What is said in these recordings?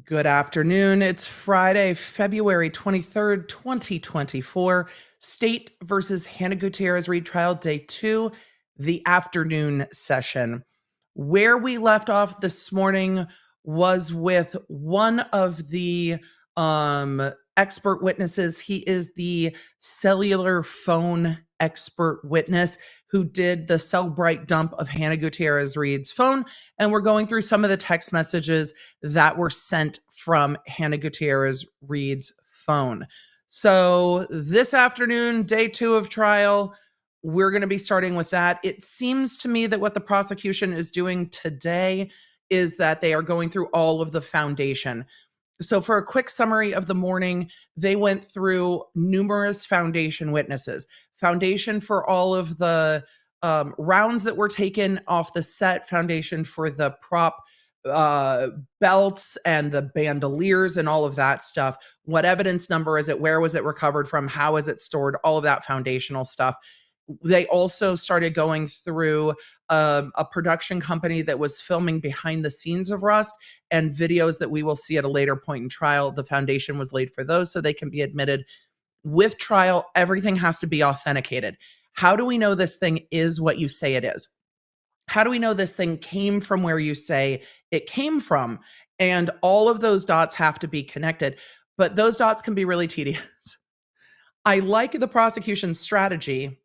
Good afternoon. It's Friday, February 23rd, 2024. State versus Hannah Gutierrez retrial day 2, the afternoon session. Where we left off this morning was with one of the expert witnesses. He is the cellular phone expert witness who did the Cellbrite dump of Hannah Gutierrez Reed's phone. And we're going through some of the text messages that were sent from Hannah Gutierrez Reed's phone. So this afternoon, day 2 of trial, we're going to be starting with that. It seems to me that what the prosecution is doing today is that they are going through all of the foundation. So for a quick summary of the morning, they went through numerous foundation witnesses. Foundation for all of the rounds that were taken off the set, foundation for the prop belts and the bandoliers and all of that stuff. What evidence number is it? Where was it recovered from? How is it stored? All of that foundational stuff. They also started going through a production company that was filming behind the scenes of Rust and videos that we will see at a later point in trial. The foundation was laid for those so they can be admitted. With trial, everything has to be authenticated. How do we know this thing is what you say it is? How do we know this thing came from where you say it came from? And all of those dots have to be connected, but those dots can be really tedious. I like the prosecution's strategy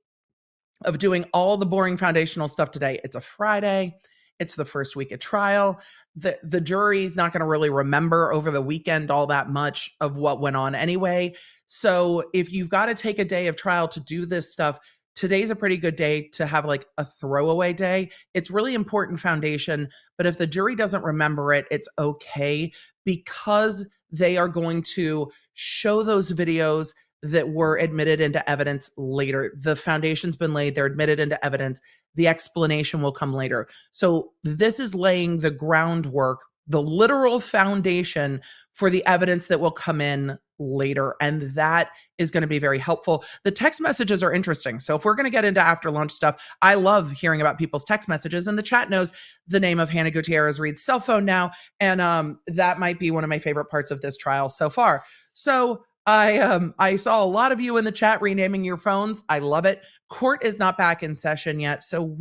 of doing all the boring foundational stuff today. It's a Friday. It's the first week of trial. The jury's not going to really remember over the weekend all that much of what went on anyway. So if you've got to take a day of trial to do this stuff, today's a pretty good day to have like a throwaway day. It's really important foundation, but if the jury doesn't remember it, it's okay because they are going to show those videos that were admitted into evidence later. The foundation's been laid, they're admitted into evidence. The explanation will come later. So this is laying the groundwork, the literal foundation for the evidence that will come in later. And that is going to be very helpful. The text messages are interesting. So if we're going to get into after lunch stuff, I love hearing about people's text messages, and the chat knows the name of Hannah Gutierrez Reed's cell phone now. And that might be one of my favorite parts of this trial so far. So I saw a lot of you in the chat renaming your phones. I love it. Court is not back in session yet, so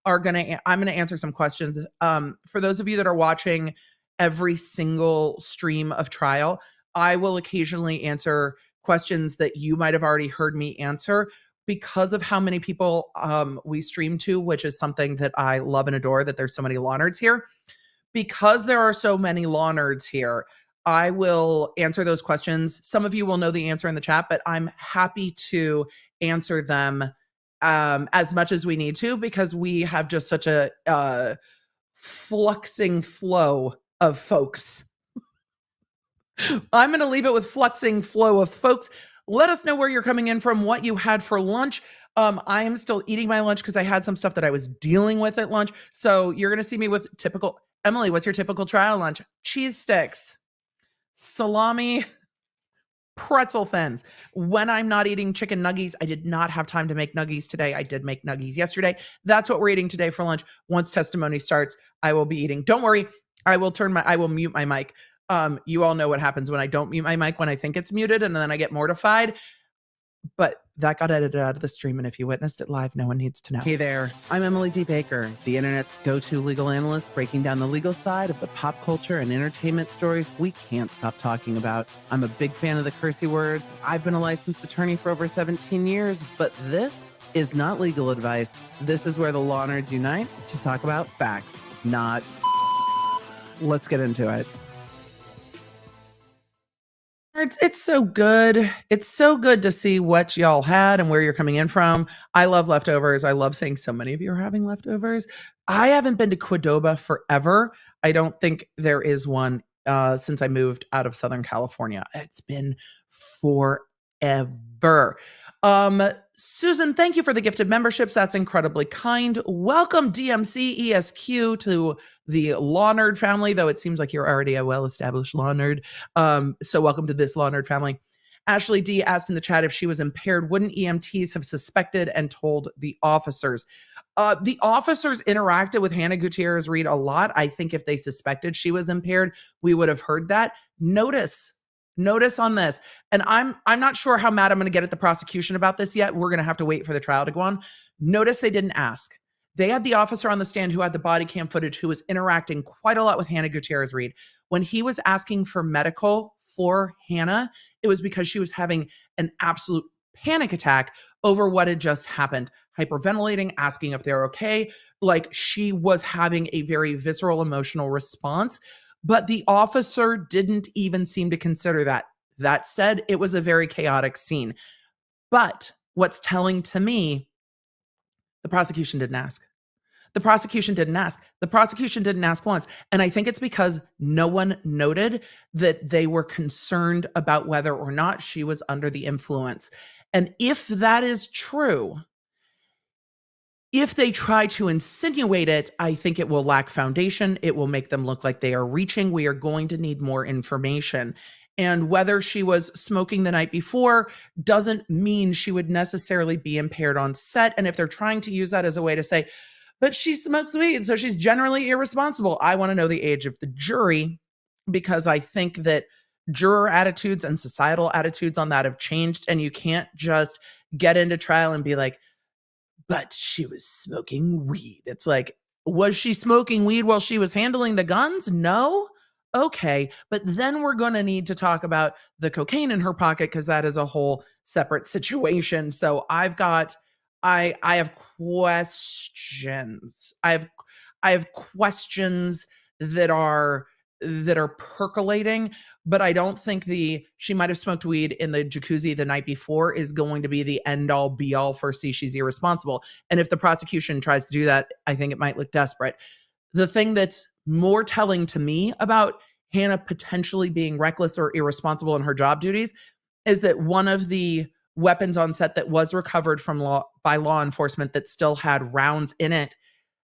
I'm gonna answer some questions. For those of you that are watching every single stream of trial, I will occasionally answer questions that you might have already heard me answer because of how many people we stream to, which is something that I love and adore, that there's so many law nerds here. Because there are so many law nerds here, I will answer those questions. Some of you will know the answer in the chat, but I'm happy to answer them as much as we need to because we have just such a fluxing flow of folks. I'm going to leave it with fluxing flow of folks. Let us know where you're coming in from, what you had for lunch. I am still eating my lunch because I had some stuff that I was dealing with at lunch. So you're going to see me with typical, Emily, what's your typical trial lunch? Cheese sticks, salami, pretzel thins. When I'm not eating chicken nuggies, I did not have time to make nuggies today. I did make nuggies yesterday. That's what we're eating today for lunch. Once testimony starts, I will be eating. Don't worry, I will mute my mic. You all know what happens when I don't mute my mic when I think it's muted, and then I get mortified. But that got edited out of the stream, and if you witnessed it live, no one needs to know. Hey there, I'm Emily D. Baker, the internet's go-to legal analyst, breaking down the legal side of the pop culture and entertainment stories we can't stop talking about. I'm a big fan of the cursey words. I've been a licensed attorney for over 17 years, but this is not legal advice. This is where the law nerds unite to talk about facts, not... Let's get into it. It's so good. It's so good to see what y'all had and where you're coming in from. I love leftovers. I love saying so many of you are having leftovers. I haven't been to Qdoba forever. I don't think there is one since I moved out of Southern California. It's been forever. Susan, thank you for the gifted memberships. That's incredibly kind. Welcome, DMC ESQ, to the Law Nerd family, though it seems like you're already a well-established Law Nerd. So welcome to this Law Nerd family. Ashley D asked in the chat if she was impaired, wouldn't EMTs have suspected and told the officers? The officers interacted with Hannah Gutierrez Reed a lot. I think if they suspected she was impaired, we would have heard that. Notice on this. And I'm not sure how mad I'm going to get at the prosecution about this yet. We're going to have to wait for the trial to go on. Notice they didn't ask. They had the officer on the stand who had the body cam footage who was interacting quite a lot with Hannah Gutierrez Reed. When he was asking for medical for Hannah, it was because she was having an absolute panic attack over what had just happened, hyperventilating, asking if they're okay. Like, she was having a very visceral emotional response, but the officer didn't even seem to consider that. That said, it was a very chaotic scene. But what's telling to me, the prosecution didn't ask. The prosecution didn't ask. The prosecution didn't ask once. And I think it's because no one noted that they were concerned about whether or not she was under the influence. And if that is true, if they try to insinuate it, I think it will lack foundation. It will make them look like they are reaching. We are going to need more information. And whether she was smoking the night before doesn't mean she would necessarily be impaired on set. And if they're trying to use that as a way to say, but she smokes weed, so she's generally irresponsible, I want to know the age of the jury, because I think that juror attitudes and societal attitudes on that have changed. And you can't just get into trial and be like, but she was smoking weed. It's like, was she smoking weed while she was handling the guns? No. Okay. But then we're going to need to talk about the cocaine in her pocket, because that is a whole separate situation. So I have questions. I have questions that are percolating, but I don't think she might have smoked weed in the jacuzzi the night before is going to be the end all be all for see she's irresponsible. And if the prosecution tries to do that, I think it might look desperate. The thing that's more telling to me about Hannah potentially being reckless or irresponsible in her job duties is that one of the weapons on set that was recovered by law enforcement that still had rounds in it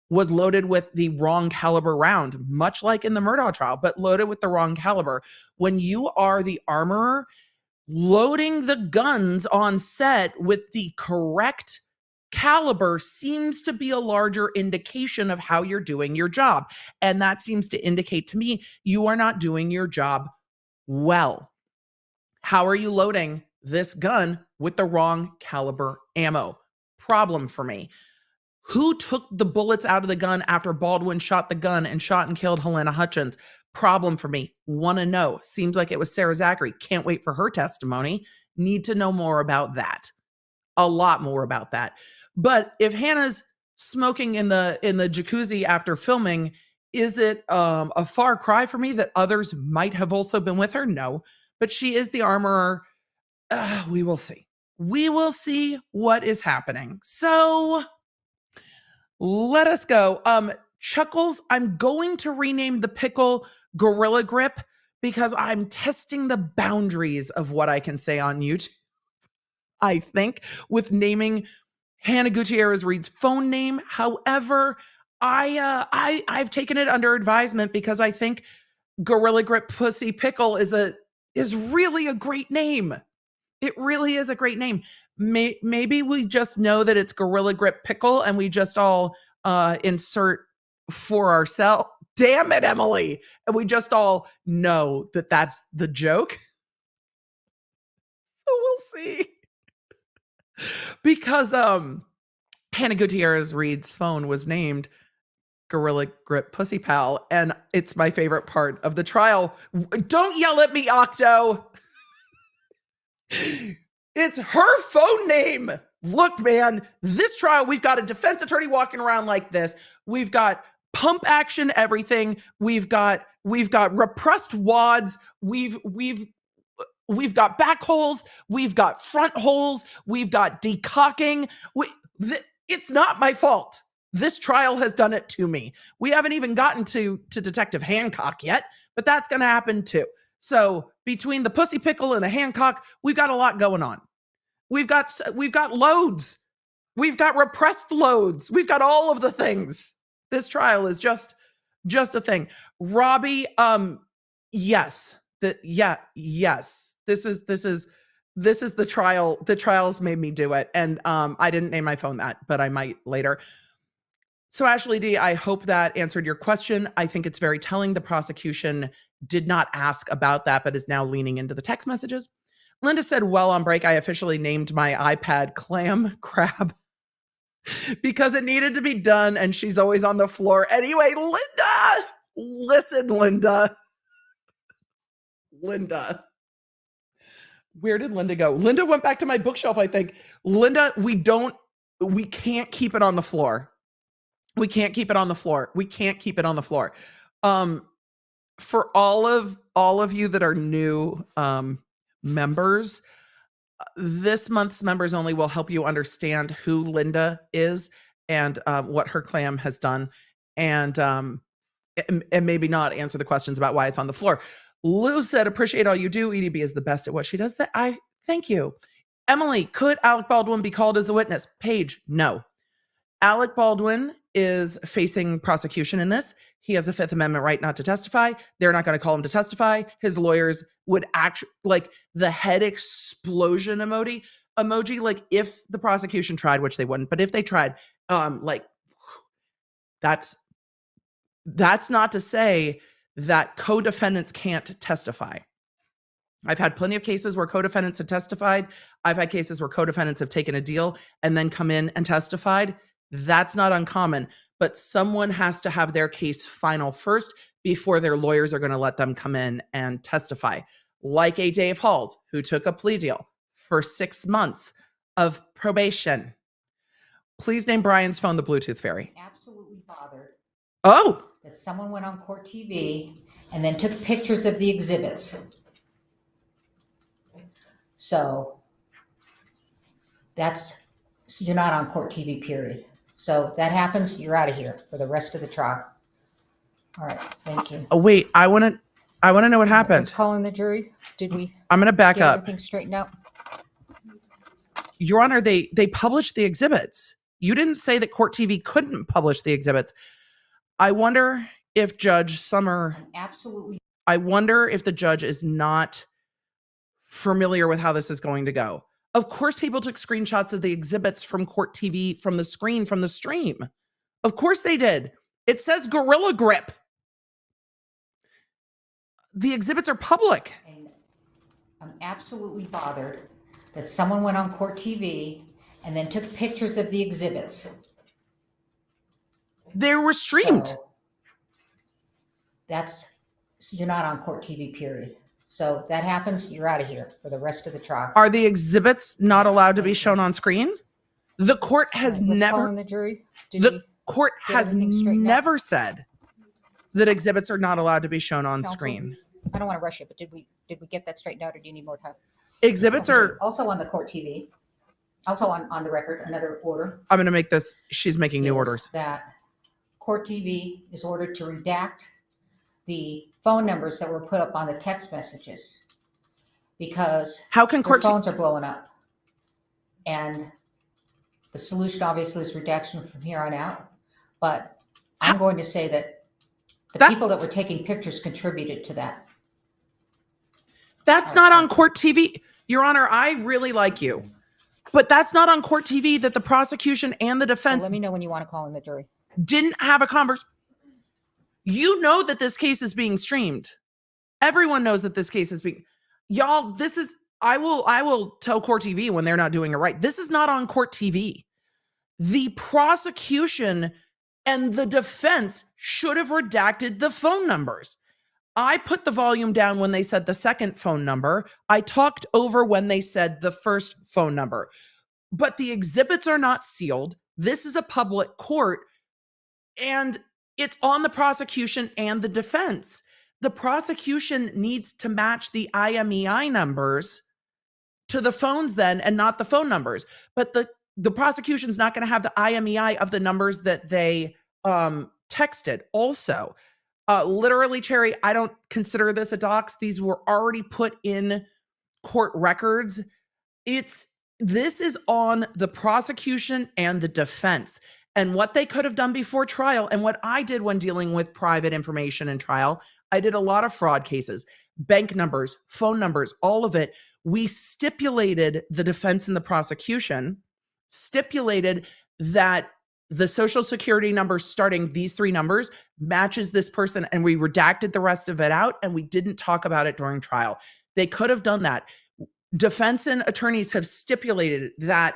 was loaded with the wrong caliber round, much like in the Murdaugh trial, but loaded with the wrong caliber. When you are the armorer, loading the guns on set with the correct caliber seems to be a larger indication of how you're doing your job. And that seems to indicate to me you are not doing your job well. How are you loading this gun with the wrong caliber ammo? Problem for me. Who took the bullets out of the gun after Baldwin shot the gun and shot and killed Helena Hutchins? Problem for me. Want to know. Seems like it was Sarah Zachary. Can't wait for her testimony. Need to know more about that. A lot more about that. But if Hannah's smoking in the jacuzzi after filming, is it a far cry for me that others might have also been with her? No. But she is the armorer. We will see. We will see what is happening. So let us go. Chuckles, I'm going to rename the pickle Gorilla Grip because I'm testing the boundaries of what I can say on YouTube. I think with naming Hannah Gutierrez Reed's phone name. However, I've taken it under advisement because I think Gorilla Grip Pussy Pickle is really a great name. It really is a great name. Maybe we just know that it's Gorilla Grip Pickle and we just all insert for ourselves. Damn it, Emily. And we just all know that that's the joke. So we'll see. Because Hannah Gutierrez Reed's phone was named Gorilla Grip Pussy Pal, and it's my favorite part of the trial. Don't yell at me, Octo. It's her phone name. Look, man, this trial, we've got a defense attorney walking around like this. We've got pump action everything. We've got repressed wads. We've got back holes. We've got front holes. We've got decocking. It's not my fault. This trial has done it to me. We haven't even gotten to Detective Hancock yet, but that's going to happen too. So between the Pussy Pickle and the Hancock, we've got a lot going on. We've got loads. We've got repressed loads. We've got all of the things. This trial is just a thing. Robbie, yes. Yes. This is This is the trial. The trials made me do it. And I didn't name my phone that, but I might later. So Ashley D, I hope that answered your question. I think it's very telling. The prosecution did not ask about that, but is now leaning into the text messages. Linda said, well, on break, I officially named my iPad Clam Crab because it needed to be done. And she's always on the floor. Anyway, Linda, listen, Linda. Where did Linda go? Linda went back to my bookshelf, I think. Linda, we can't keep it on the floor. We can't keep it on the floor. For all of you that are new members, this month's members only will help you understand who Linda is and what her clam has done, and maybe not answer the questions about why it's on the floor. Lou said, appreciate all you do. EDB is the best at what she does. I thank you. Emily, could Alec Baldwin be called as a witness? Paige, no. Alec Baldwin is facing prosecution in this. He has a Fifth Amendment right not to testify. They're not going to call him to testify. His lawyers would actually, like the head explosion emoji, like if the prosecution tried, which they wouldn't, but if they tried, that's not to say that co-defendants can't testify. I've had plenty of cases where co-defendants have testified. I've had cases where co-defendants have taken a deal and then come in and testified. That's not uncommon, but someone has to have their case final first before their lawyers are going to let them come in and testify. Like a Dave Halls, who took a plea deal for 6 months of probation. Please name Brian's phone the Bluetooth fairy. Absolutely bothered. Oh! That someone went on court TV and then took pictures of the exhibits. So you're not on court TV, period. So that happens, you're out of here for the rest of the trial. All right, thank you. Oh, wait, I want to know what happened. Who's calling the jury? Did we I'm going to back get up. everything straightened out? Your Honor, they published the exhibits. You didn't say that court TV couldn't publish the exhibits. I wonder if Judge Summer... Absolutely. I wonder if the judge is not familiar with how this is going to go. Of course, people took screenshots of the exhibits from court TV, from the screen, from the stream. Of course they did. It says Gorilla Grip. The exhibits are public. And I'm absolutely bothered that someone went on court TV and then took pictures of the exhibits. They were streamed. So you're not on court TV, period. So that happens, you're out of here for the rest of the trial. Are the exhibits not allowed to be shown on screen? The court has never... The jury? The court has never said that exhibits are not allowed to be shown on screen. I don't want to rush it, but did we get that straightened out, or do you need more time? Exhibits are... Also on the court TV, also on the record, another order. I'm going to make this... She's making new orders. That court TV is ordered to redact the phone numbers that were put up on the text messages because how can court phones are blowing up, and the solution obviously is redaction from here on out. But I'm going to say that the people that were taking pictures contributed to that. That's not on court TV. Your Honor, I really like you, but that's not on court TV that the prosecution and the defense... So let me know when you want to call in the jury. Didn't have a conversation. You know that this case is being streamed. Everyone knows that this case is being... Y'all, this is... I will tell court TV when they're not doing it right. This is not on court TV. The prosecution and the defense should have redacted the phone numbers. I put the volume down when they said the second phone number. I talked over when they said the first phone number. But the exhibits are not sealed. This is a public court, and it's on the prosecution and the defense. The prosecution needs to match the IMEI numbers to the phones then, and not the phone numbers. But the prosecution's not going to have the IMEI of the numbers that they texted also. Literally, Cherry, I don't consider this a dox. These were already put in court records. This is on the prosecution and the defense. And what they could have done before trial, and what I did when dealing with private information in trial, I did a lot of fraud cases, bank numbers, phone numbers, all of it. We stipulated, the defense and the prosecution stipulated that the social security number starting these 3 numbers matches this person, and we redacted the rest of it out, and we didn't talk about it during trial. They could have done that. Defense and attorneys have stipulated that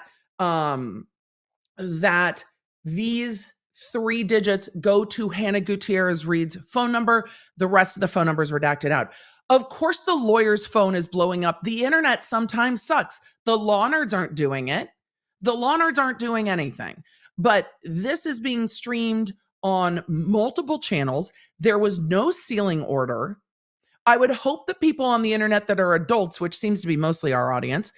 that these 3 digits go to Hannah Gutierrez Reed's phone number. The rest of the phone numbers redacted out. Of course, the lawyer's phone is blowing up. The internet sometimes sucks. The law nerds aren't doing it. The law nerds aren't doing anything. But this is being streamed on multiple channels. There was no sealing order. I would hope that people on the internet that are adults, which seems to be mostly our audience,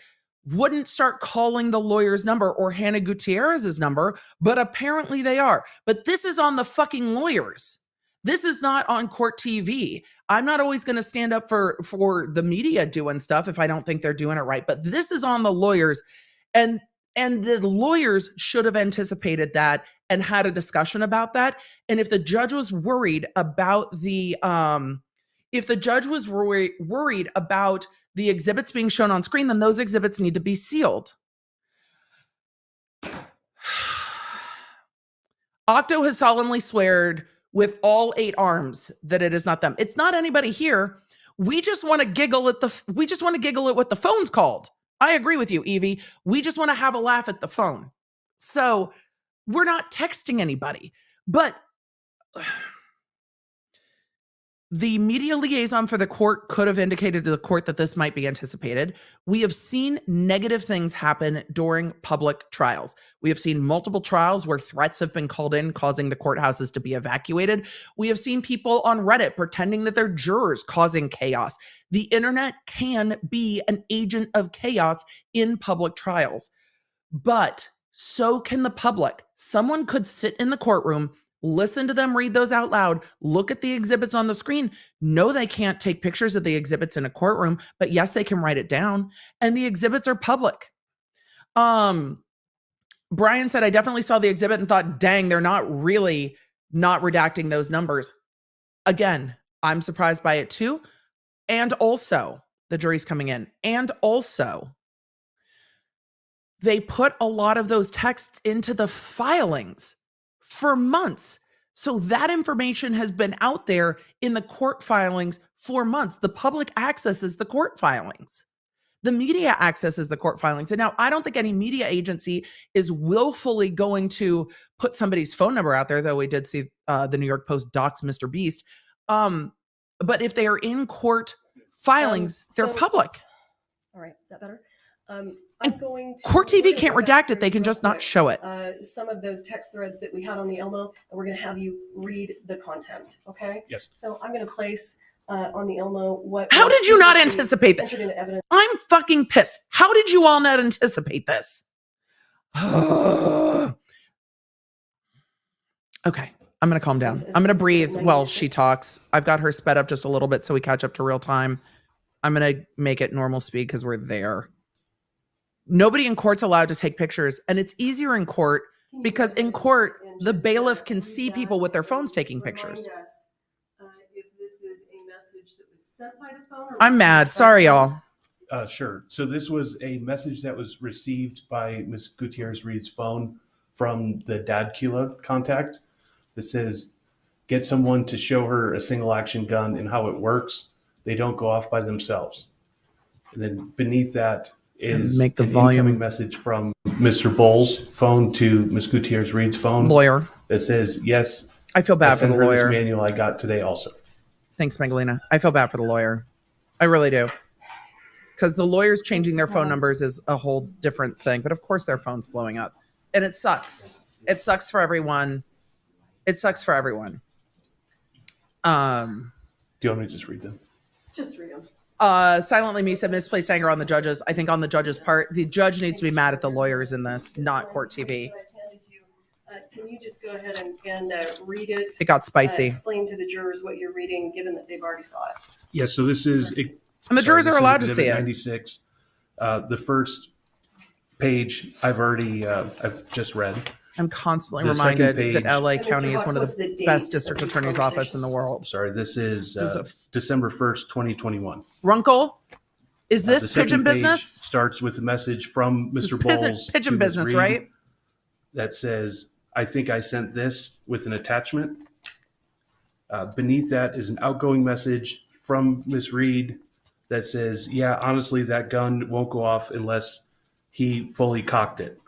wouldn't start calling the lawyer's number or Hannah Gutierrez's number, but apparently they are. But this is on the fucking lawyers. This is not on court TV. I'm not always going to stand up for the media doing stuff if I don't think they're doing it right, but this is on the lawyers. And the lawyers should have anticipated that and had a discussion about that. And if the judge was worried about the worried about the exhibits being shown on screen, then those exhibits need to be sealed. Octo has solemnly sweared with all 8 arms that it is not them. It's not anybody here. We just want to giggle at what the phone's called. I agree with you, Evie. We just want to have a laugh at the phone. So we're not texting anybody. But the media liaison for the court could have indicated to the court that this might be anticipated. We have seen negative things happen during public trials. We have seen multiple trials where threats have been called in, causing the courthouses to be evacuated. We have seen people on Reddit pretending that they're jurors, causing chaos. The internet can be an agent of chaos in public trials, but so can the public. Someone could sit in the courtroom, listen to them read those out loud, look at the exhibits on the screen. No, they can't take pictures of the exhibits in a courtroom, but yes, they can write it down. And the exhibits are public. Brian said, I definitely saw the exhibit and thought, dang, they're not really not redacting those numbers. Again, I'm surprised by it too. And also, the jury's coming in. And also, they put a lot of those texts into the filings for months. So that information has been out there in the court filings for months. The public accesses the court filings. The media accesses the court filings. And now I don't think any media agency is willfully going to put somebody's phone number out there, though we did see the New York Post dox Mr. Beast. But if they are in court filings, they're public. All right, is that better? I'm going to, court TV can't redact it. They can just not show it. Some of those text threads that we had on the Elmo, and we're going to have you read the content. Okay. Yes. So I'm going to place on the Elmo what. How did you not anticipate that? I'm fucking pissed. How did you all not anticipate this? Okay. I'm going to calm down. I'm going to breathe while she talks. I've got her sped up just a little bit so we catch up to real time. I'm going to make it normal speed because we're there. Nobody in court's allowed to take pictures, and it's easier in court because in court, the bailiff can see people with their phones taking pictures. If this is a message that was sent by the phone. I'm mad. Sorry, y'all. Sure. So this was a message that was received by Ms. Gutierrez Reed's phone from the Dadkula contact that says, get someone to show her a single action gun and how it works. They don't go off by themselves. And then beneath that is make the an volume incoming message from Mr. Bowles' phone to Ms. Gutierrez Reed's phone. Lawyer. That says, yes. I feel bad for the lawyer. This manual I got today also. Thanks, Magdalena. I feel bad for the lawyer. I really do. Because the lawyers changing their phone numbers is a whole different thing. But of course their phone's blowing up. And it sucks. It sucks for everyone. It sucks for everyone. Do you want me to just read them? Just read them. Silently Me said misplaced anger on the judges. I think on the judge's part, the judge needs to be mad at the lawyers in this, not court TV. Can you just go ahead and read it? It got spicy. Explain to the jurors what you're reading, given that they've already saw it. Yeah, so this is... And the jurors are allowed to see it. 96. The first page I've just read. I'm constantly The reminded second that page- LA County is one of the best district attorney's office in the world. Sorry, this is December 1st, 2021. Runkle, Is The this second pigeon page business? starts with a message from This is Mr. Bowles pigeon to Ms. business, Reed right? that says, "I think I sent this," with an attachment. Beneath that is an outgoing message from Ms. Reed that says, "Yeah, honestly, that gun won't go off unless he fully cocked it."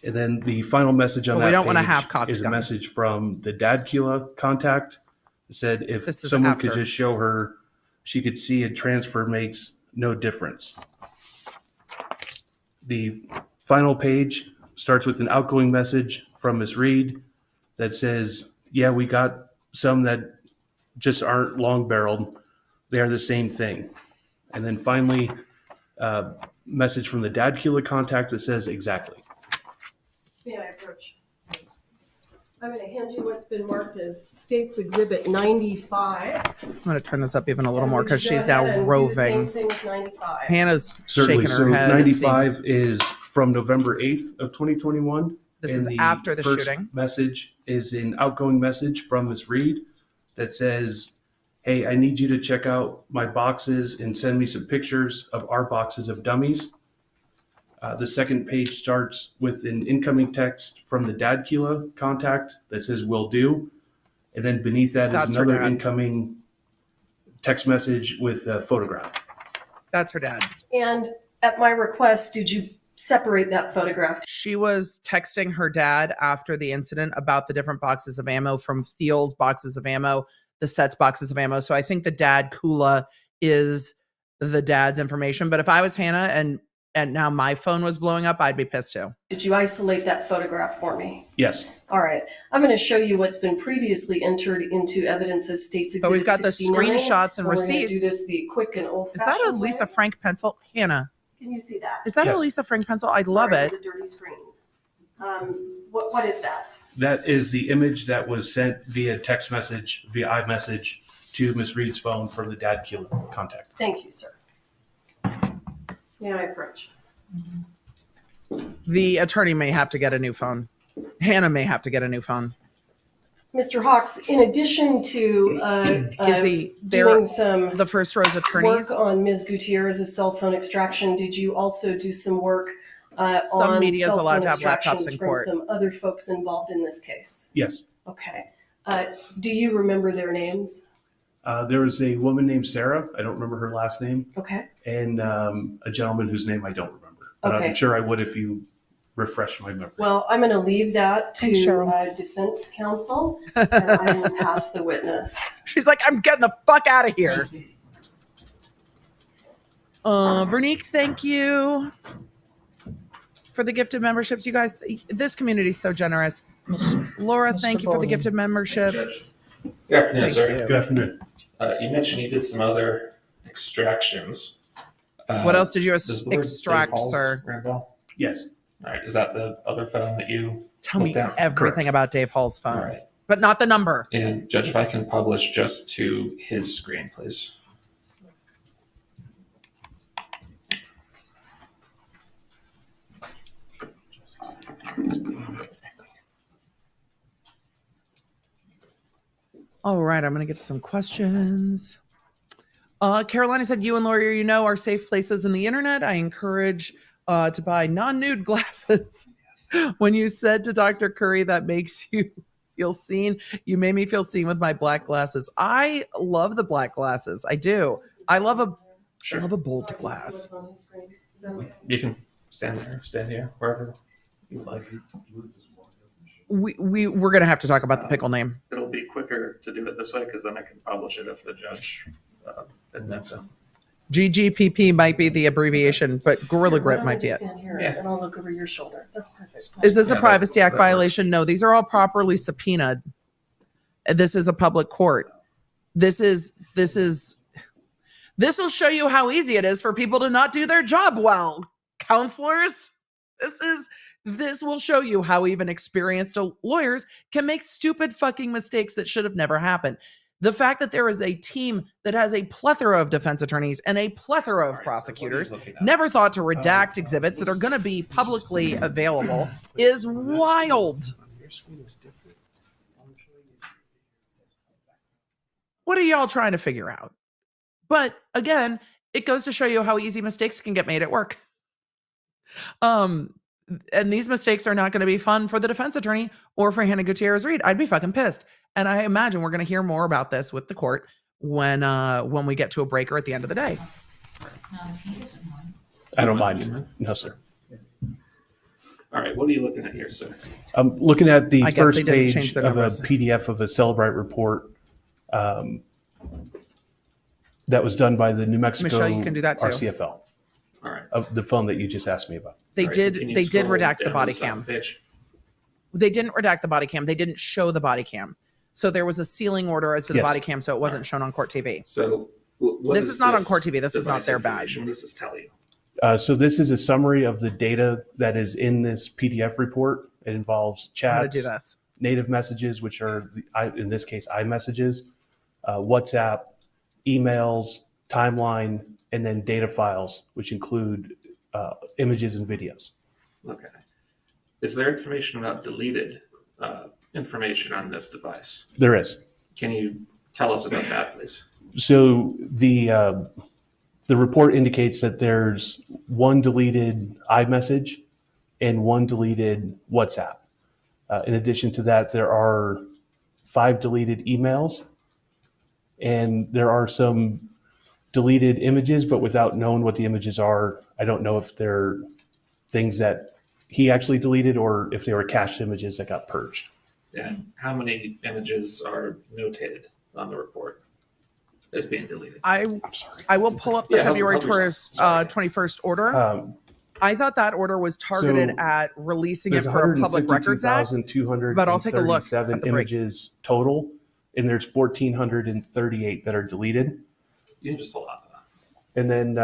And then the final message on But we that don't want a page half-cocked is a gun. message from the Dadkila contact. It said if This is someone could after. just show her, she could see a transfer makes no difference. The final page starts with an outgoing message from Ms. Reed that says, "Yeah, we got some that just aren't long barreled. They are the same thing." And then finally, message from the Dadkila contact that says exactly. May I approach? I'm going to hand you what's been marked as States Exhibit 95. I'm going to turn this up even a little And more would you because go she's now ahead and do the same roving. thing with 95? Hannah's Certainly. shaking So her head. it 95 seems. is from November 8th of 2021. This and is after the first shooting. Message is an outgoing message from Ms. Reed that says, "Hey, I need you to check out my boxes and send me some pictures of our boxes of dummies." The second page starts with an incoming text from the Dadkila contact that says "will do," and then beneath that That's is her another dad. incoming text message with a photograph. That's her dad. And at my request, did you separate that photograph? She was texting her dad after the incident about the different boxes of ammo from Thiel's boxes of ammo, the sets boxes of ammo. So I think the dad Kula is the dad's information. But if I was Hannah and now my phone was blowing up, I'd be pissed too. Did you isolate that photograph for me? Yes. All right. I'm going to show you what's been previously entered into evidence as States Exhibit But we've got the 69, screenshots and we're going to receipts. do this the quick and Is old-fashioned that a Lisa way. Frank pencil? Hannah, Can you see that? is that Yes. a Lisa Frank pencil? I love Sorry it. for the dirty screen. What is that? That is the image that was sent via text message, via iMessage to Ms. Reed's phone from the Dadkila contact. Thank you, sir. May I approach? The attorney may have to get a new phone. Hannah may have to get a new phone. Mr. Hawks, in addition to Izzy, doing some the first row's attorneys. work on Ms. Gutierrez's cell phone extraction, did you also do some work Some on media is cell allowed phone to have laptops extractions in from court. some other folks involved in this case? Yes. Okay. Do you remember their names? There was a woman named Sarah, I don't remember her last name, Okay. and a gentleman whose name I don't remember. But Okay. I'm sure I would if you refresh my memory. Well, I'm going to leave that Thanks, to Cheryl. defense counsel, and I will pass the witness. She's like, I'm getting the fuck out of here. Veronique, thank you for the gifted memberships. You guys, this community is so generous. Laura, Mr. thank you for the Bowling. gifted memberships. Good afternoon, Thank sir. you. Good afternoon. You mentioned you did some other extractions. What else did you does the word extract, Dave Halls sir? ring a bell? Yes. All right. Is that the other phone that you Tell me looked at? everything Correct. about Dave Hall's phone, All right. but not the number. And Judge, if I can publish just to his screen, please. All right, I'm going to get to some questions. Carolina said, you and Laura, are safe places in the internet. I encourage to buy non-nude glasses. When you said to Dr. Curry that makes you feel seen, you made me feel seen with my black glasses. I love the black glasses. I do. I love a bold So I can see glass. what's on the screen. Is that okay? You can stand there, stand here, wherever you like. We're going to have to talk about the pickle name. It'll be quicker to do it this way because then I can publish it if the judge admits it. GGPP might be the abbreviation, but Gorilla Here, why Grip don't I might be just it. stand here Yeah. and I'll look over your shoulder. That's perfect. Is this a Yeah, Privacy Act that works. violation? No, these are all properly subpoenaed. This is a public court. This will show you how easy it is for people to not do their job well. Counselors, this will show you how even experienced lawyers can make stupid fucking mistakes that should have never happened. The fact that there is a team that has a plethora of defense attorneys and a plethora of prosecutors never thought to redact exhibits that are going to be publicly available is wild. What are y'all trying to figure out? But again, It goes to show you how easy mistakes can get made at work. And these mistakes are not going to be fun for the defense attorney or for Hannah Gutierrez Reed. I'd be fucking pissed. And I imagine we're going to hear more about this with the court when we get to a breaker at the end of the day. He doesn't mind. I don't mind. No, sir. All right, what are you looking at here, sir? I'm looking at the I guess they first didn't page change the of a numbers. PDF of a Celebrite report that was done by the New Mexico Michelle, you can do that too. RCFL All right. of the phone that you just asked me about. They All right, did. can you They did scroll redact the down body to the cam. second page? They didn't redact the body cam. They didn't show the body cam. So there was a sealing order as to the Yes. body cam, so it wasn't shown on court TV. So what This is not on court TV. This is not device their information? badge. What does this tell you? So this is a summary of the data that is in this PDF report. It involves How to do chats, this. native messages, which are in this case iMessages, WhatsApp, emails, timeline, and then data files, which include images and videos. Okay. Is there information about deleted information on this device? There is. Can you tell us about that, please? So the report indicates that there's one deleted iMessage and one deleted WhatsApp. In addition to that, there are 5 deleted emails, and there are some deleted images, but without knowing what the images are, I don't know if they're things that he actually deleted or if they were cached images that got purged. And how many images are notated on the report as being deleted? I'm sorry. I will pull up the Yeah, February help yourself. 21st order. I thought that order was targeted So at releasing it There's for a Public Records Act. 152,237 but I'll take a look at the break. images total, and there's 1,438 that are deleted. You can just hold on to that. And then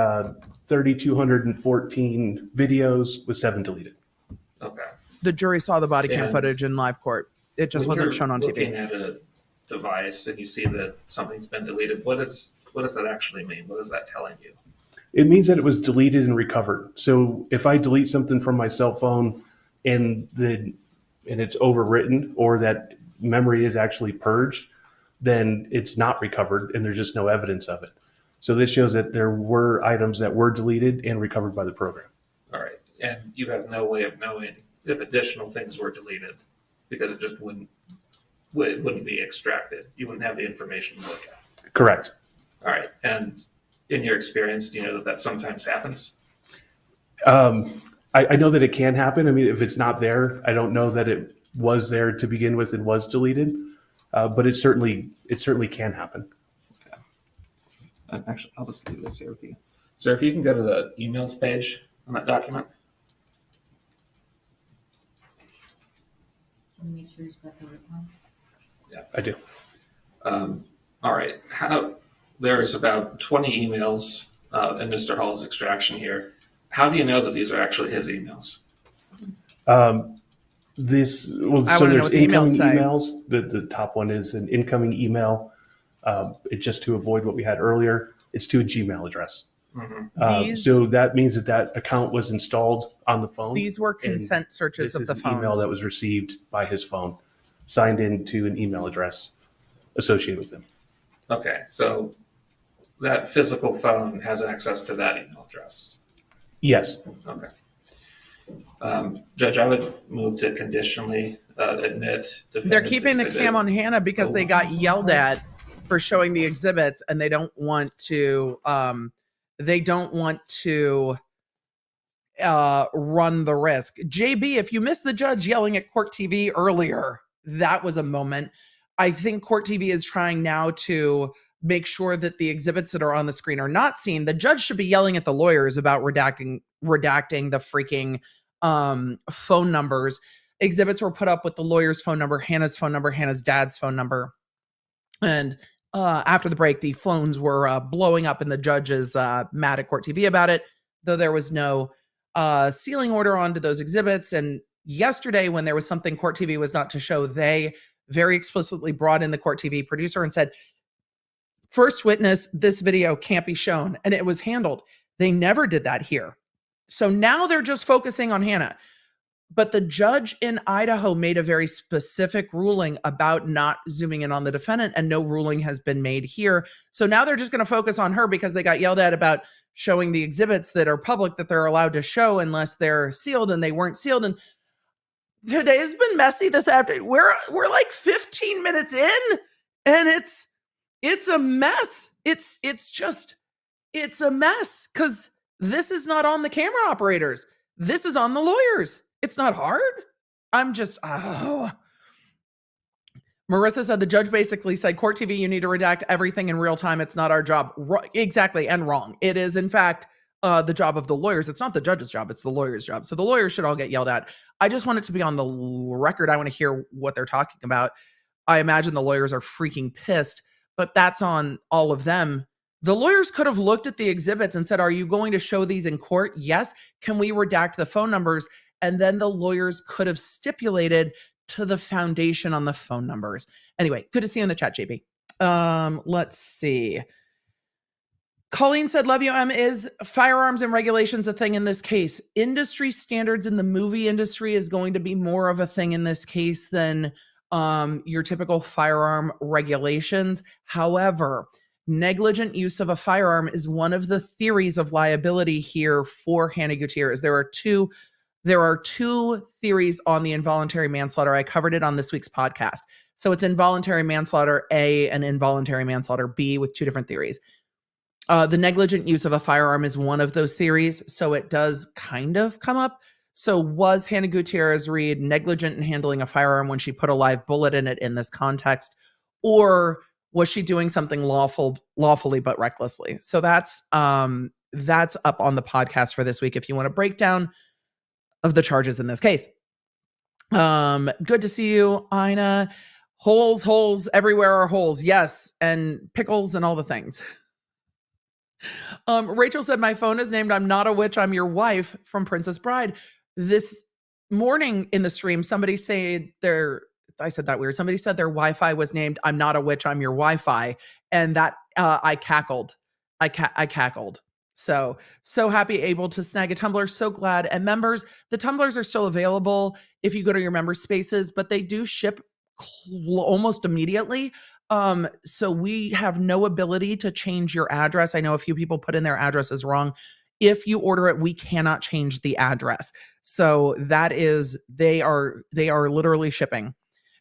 3,214 videos with 7 deleted. Okay. The jury saw the body cam And- footage in live court. It just When wasn't you're shown on looking TV. at a device and you see that something's been deleted, what does that actually mean? What is that telling you? It means that it was deleted and recovered. So if I delete something from my cell phone and it's overwritten, or that memory is actually purged, then it's not recovered and there's just no evidence of it. So this shows that there were items that were deleted and recovered by the program. All right. And you have no way of knowing if additional things were deleted because it just wouldn't be extracted. You wouldn't have the information to look at. Correct. All right. And in your experience, do you know that sometimes happens? I know that it can happen. I mean, if it's not there, I don't know that it was there to begin with and was deleted, but it certainly can happen. Actually, I'll just leave this here with you. Sir, if you can go to the emails page on that document. Let me make sure he's got the right one. I do. All right. There's about 20 emails in Mr. Hall's extraction here. How do you know that these are actually his emails? I So wanna know there's what the emails incoming say. emails. The top one is an incoming email. It just to avoid what we had earlier, it's to a Gmail address. Mm-hmm. These- So that means that account was installed on the phone. These were consent searches This of is the an email phones. that was received by his phone, signed into an email address associated with him. Okay, so that physical phone has access to that email address. Yes. Okay. Judge, I would move to conditionally admit. They're defendant's keeping the exhibit. cam on Hannah because they got yelled at for showing the exhibits, and they don't want to run the risk. JB, if you missed the judge yelling at Court TV earlier, that was a moment. I think Court TV is trying now to make sure that the exhibits that are on the screen are not seen. The judge should be yelling at the lawyers about redacting the freaking phone numbers. Exhibits were put up with the lawyer's phone number, Hannah's dad's phone number. And after the break, the phones were blowing up, and the judge is mad at Court TV about it, though there was no sealing order onto those exhibits. And yesterday, when there was something Court TV was not to show, they very explicitly brought in the Court TV producer and said, first witness, this video can't be shown. And it was handled. They never did that here. So now they're just focusing on Hannah. But the judge in Idaho made a very specific ruling about not zooming in on the defendant, and no ruling has been made here. So now they're just going to focus on her because they got yelled at about showing the exhibits that are public that they're allowed to show unless they're sealed, and they weren't sealed. And today's been messy this afternoon. We're like 15 minutes in, and it's a mess. It's a mess because this is not on the camera operators. This is on the lawyers. It's not hard. I'm just, Marissa said the judge basically said, Court TV, you need to redact everything in real time. It's not our job. Exactly. And wrong. It is, in fact, the job of the lawyers. It's not the judge's job. It's the lawyer's job. So the lawyers should all get yelled at. I just want it to be on the record. I want to hear what they're talking about. I imagine the lawyers are freaking pissed, but that's on all of them. The lawyers could have looked at the exhibits and said, are you going to show these in court? Yes. Can we redact the phone numbers? And then the lawyers could have stipulated to the foundation on the phone numbers. Anyway, good to see you in the chat, JB. Let's see. Colleen said, love you, M. Is firearms and regulations a thing in this case? Industry standards in the movie industry is going to be more of a thing in this case than your typical firearm regulations. However, negligent use of a firearm is one of the theories of liability here for Hannah Gutierrez. There are two theories on the involuntary manslaughter. I covered it on this week's podcast. So it's involuntary manslaughter A and involuntary manslaughter B with two different theories. The negligent use of a firearm is one of those theories. So it does kind of come up. So was Hannah Gutierrez Reed negligent in handling a firearm when she put a live bullet in it in this context? Or was she doing something lawfully but recklessly? So that's up on the podcast for this week if you want a breakdown of the charges in this case. Good to see you, Ina. Holes everywhere are holes. Yes, and pickles and all the things. Rachel said, my phone is named I'm Not a Witch, I'm Your Wife from Princess Bride. This morning in the stream, somebody said I said that weird. Somebody said their Wi-Fi was named I'm Not a Witch, I'm Your Wi-Fi. And that I cackled. I cackled. So happy able to snag a tumbler. So glad. And members, the tumblers are still available if you go to your member spaces, but they do ship almost immediately. So we have no ability to change your address. I know a few people put in their addresses wrong. If you order it, we cannot change the address. So that is, they are literally shipping.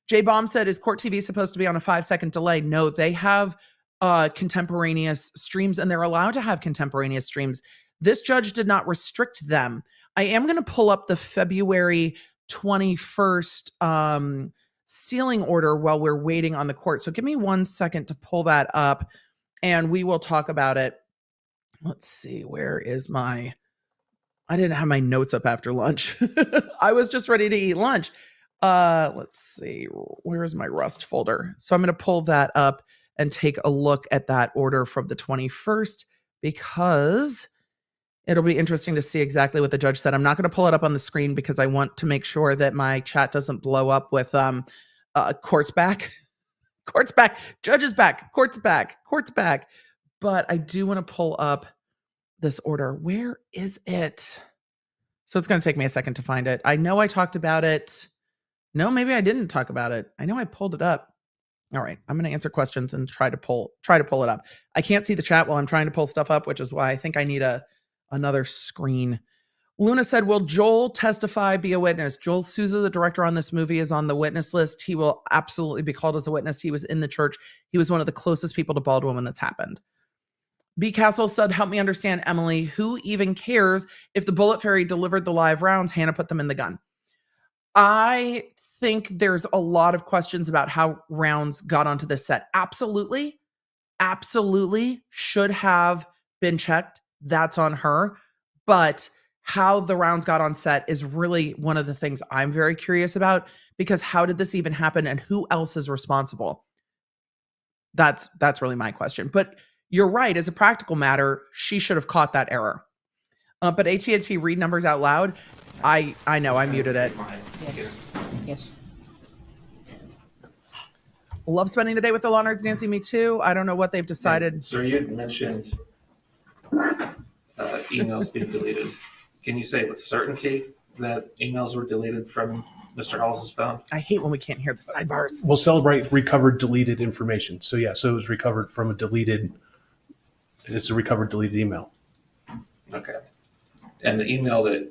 J Bomb said, is Court TV supposed to be on a 5-second delay? No, they have contemporaneous streams, and they're allowed to have contemporaneous streams. This judge did not restrict them. I am going to pull up the February 21st sealing order while we're waiting on the court. So give me 1 second to pull that up and we will talk about it. Let's see, where is I didn't have my notes up after lunch. I was just ready to eat lunch. Let's see, where is my Rust folder? So I'm going to pull that up and take a look at that order from the 21st because it'll be interesting to see exactly what the judge said. I'm not going to pull it up on the screen because I want to make sure that my chat doesn't blow up with court's back. Court's back. Judge is back. Court's back. Court's back. But I do want to pull up this order. Where is it? So it's going to take me a second to find it. I know I talked about it. No, maybe I didn't talk about it. I know I pulled it up. All right, I'm going to answer questions and try to pull it up. I can't see the chat while I'm trying to pull stuff up, which is why I think I need another screen. Luna said, will Joel testify, be a witness? Joel Souza, the director on this movie, is on the witness list. He will absolutely be called as a witness. He was in the church. He was one of the closest people to Baldwin when this happened. B. Castle said, help me understand, Emily. Who even cares if the bullet fairy delivered the live rounds? Hannah put them in the gun. I think there's a lot of questions about how rounds got onto this set. Absolutely should have been checked. That's on her. But how the rounds got on set is really one of the things I'm very curious about, because how did this even happen and who else is responsible? That's really my question. But you're right. As a practical matter, she should have caught that error. But AT&T read numbers out loud. I know I muted it. Yes. Love spending the day with the law nerds, Nancy. Me too. I don't know what they've decided. So you had mentioned emails being deleted. Can you say with certainty that emails were deleted from Mr. Hall's phone? I hate when we can't hear the sidebars. Well, Celebrite recovered deleted information. So yeah, so it was recovered from it's a recovered deleted email. Okay. And the email that,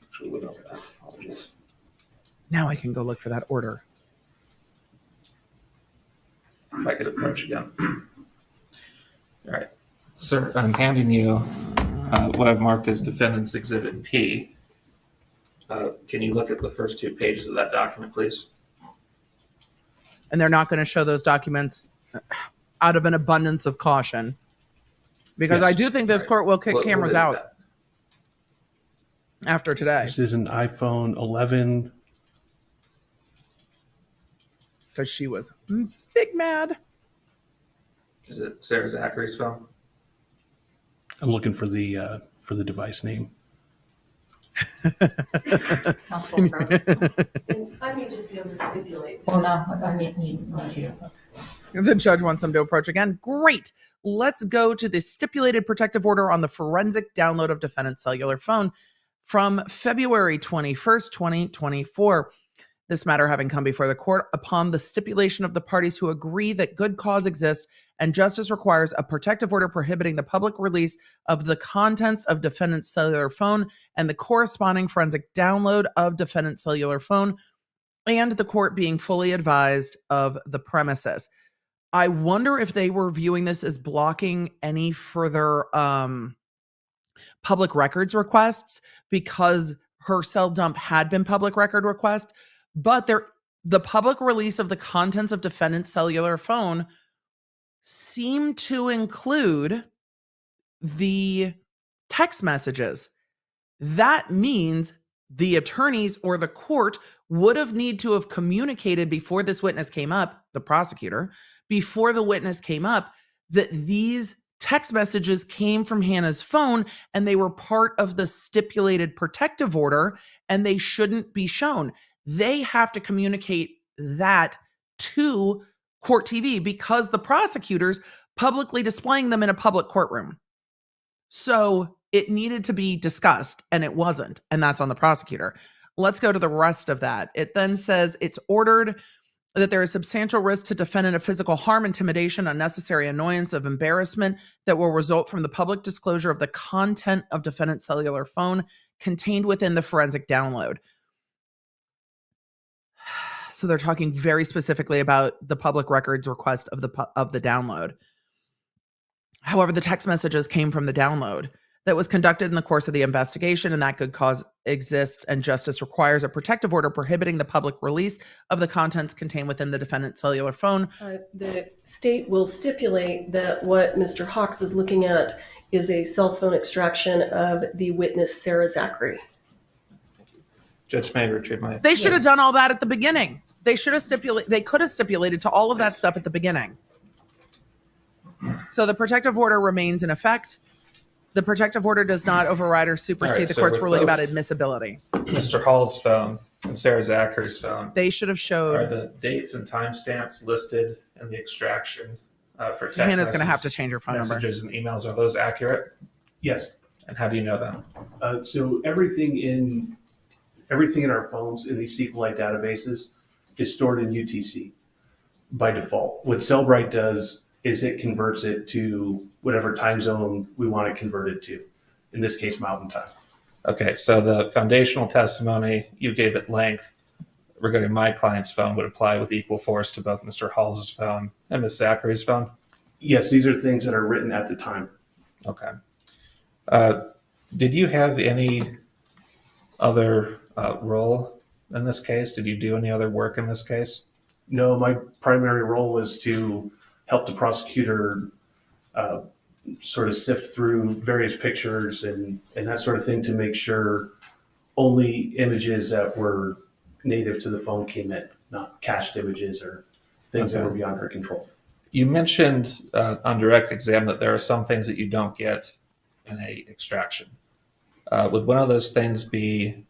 actually went over that. Apologies. Now I can go look for that order. If I could approach again. All right. Sir, I'm handing you what I've marked as Defendant's Exhibit P. Can you look at the first 2 pages of that document, please? And they're not going to show those documents out of an abundance of caution. Because Yes. I do think this Right. court will kick What cameras is out that? after today. This is an iPhone 11. Because she was big mad. Is it Sarah Zachary's phone? I'm looking for the device name. Counsel for- And I may just be able to stipulate. to Well, this. no, I need you. The judge wants them to approach again. Great. Let's go to the stipulated protective order on the forensic download of defendant's cellular phone from February 21st, 2024. This matter having come before the court upon the stipulation of the parties who agree that good cause exists and justice requires a protective order prohibiting the public release of the contents of defendant's cellular phone and the corresponding forensic download of defendant's cellular phone, and the court being fully advised of the premises. I wonder if they were viewing this as blocking any further public records requests because her cell dump had been public record request, but the public release of the contents of defendant's cellular phone seemed to include the text messages. That means the attorneys or the court would have need to have communicated before this witness came up, the prosecutor, before the witness came up, that these text messages came from Hannah's phone and they were part of the stipulated protective order and they shouldn't be shown. They have to communicate that to court TV because the prosecutor's publicly displaying them in a public courtroom. So it needed to be discussed and it wasn't, and that's on the prosecutor. Let's go to the rest of that. It then says it's ordered that there is substantial risk to defendant of physical harm, intimidation, unnecessary annoyance, of embarrassment that will result from the public disclosure of the content of defendant's cellular phone contained within the forensic download. So they're talking very specifically about the public records request of the download. However, the text messages came from the download that was conducted in the course of the investigation, and that good cause exists and justice requires a protective order prohibiting the public release of the contents contained within the defendant's cellular phone. The state will stipulate that what Mr. Hawks is looking at is a cell phone extraction of the witness, Sarah Zachary. Judge may retrieve my. They should have done all that at the beginning. They should have they could have stipulated to all of that stuff at the beginning. So the protective order remains in effect. The protective order does not override or supersede All right, the so court's with ruling about both- admissibility. Mr. Hall's phone and Sarah Zachary's phone. They should have Are showed. the dates and timestamps listed in the extraction for text Hannah's going to have to messages, change her phone number. messages and emails? Are those accurate? Yes. And how do you know that? So everything in our phones in these SQLite databases is stored in UTC by default. What Cellbrite does is it converts it to whatever time zone we want it converted to. In this case, Mountain Time. Okay, so the foundational testimony you gave at length regarding my client's phone would apply with equal force to both Mr. Hall's phone and Ms. Zachary's phone? Yes, these are things that are written at the time. Okay. Did you have any other role in this case? Did you do any other work in this case? No, my primary role was to help the prosecutor sort of sift through various pictures and that sort of thing to make sure only images that were native to the phone came in, not cached images or things that were beyond her control. You mentioned on direct exam that there are some things that you don't get in a extraction. Would one of those things be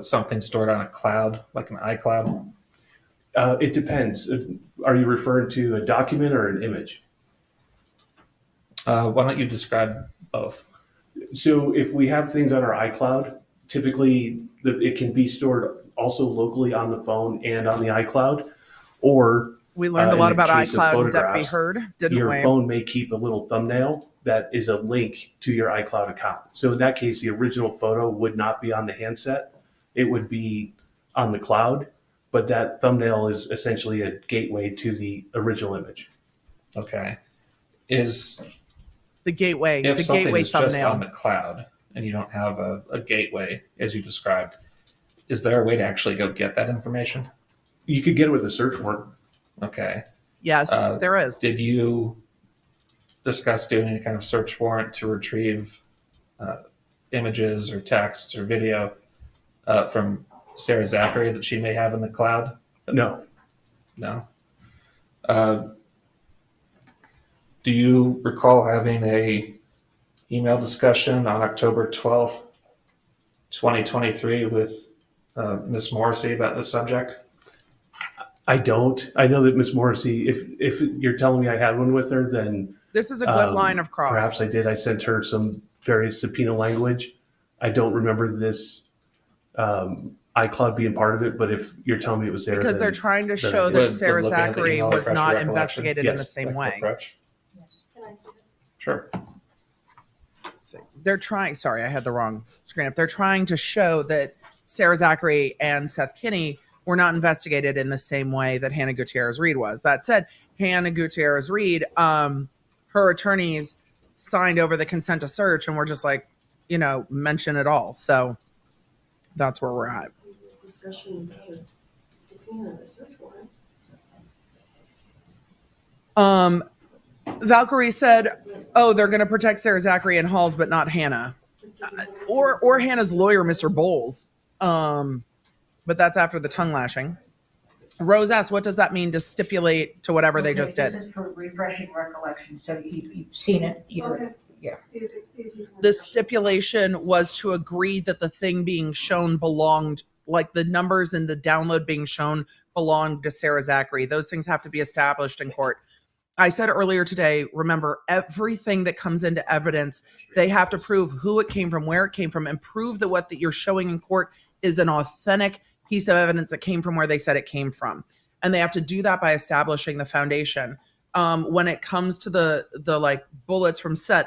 something stored on a cloud, like an iCloud? It depends. Are you referring to a document or an image? Why don't you describe both? So if we have things on our iCloud, typically it can be stored also locally on the phone and on the iCloud, or We learned a in lot the about case of iCloud and Deputy photographs, Heard, didn't your we? phone may keep a little thumbnail that is a link to your iCloud account. So in that case, the original photo would not be on the handset. It would be on the cloud, but that thumbnail is essentially a gateway to the original image. Okay. Is The gateway, if the something gateway is just thumbnail. on the cloud and you don't have a gateway as you described, is there a way to actually go get that information? You could get it with a search warrant. Okay. Yes, there is. Did you discuss doing any kind of search warrant to retrieve images or texts or video from Sarah Zachary that she may have in the cloud? No. No. Do you recall having a email discussion on October 12th, 2023 with Ms. Morrissey about this subject? I don't. I know that Miss Morrissey, if you're telling me I had one with her, then This is a good line of cross. perhaps I did. I sent her some various subpoena language. I don't remember this iCloud being part of it, but if you're telling me it was there, Because they're then trying to then I show did. that Would Sarah looking at the Zachary email was refresh not your recollection? investigated in the Yes. same Like way. approach? Can I see that? Sure. They're trying, sorry, I had the wrong screen up. They're trying to show that Sarah Zachary and Seth Kinney were not investigated in the same way that Hannah Gutierrez Reed was. That said, Hannah Gutierrez Reed, her attorneys signed over the consent to search and were just like, mention it all. So that's where we're at. Discussion about a subpoena or search warrant. Valkyrie said, "Oh, they're going to protect Sarah Zachary and Halls, but not Hannah, or Hannah's lawyer, Mr. Bowles." But that's after the tongue lashing. Rose asked, "What does that mean to stipulate to whatever they just did?" This is for refreshing recollection, so you've seen it. Okay. Yeah. See if you can- The stipulation was to agree that the thing being shown belonged, like the numbers in the download being shown belonged to Sarah Zachary. Those things have to be established in court. I said earlier today, remember, everything that comes into evidence, they have to prove who it came from, where it came from, and prove that what that you're showing in court is an authentic piece of evidence that came from where they said it came from. And they have to do that by establishing the foundation. When it comes to the like bullets from Seth,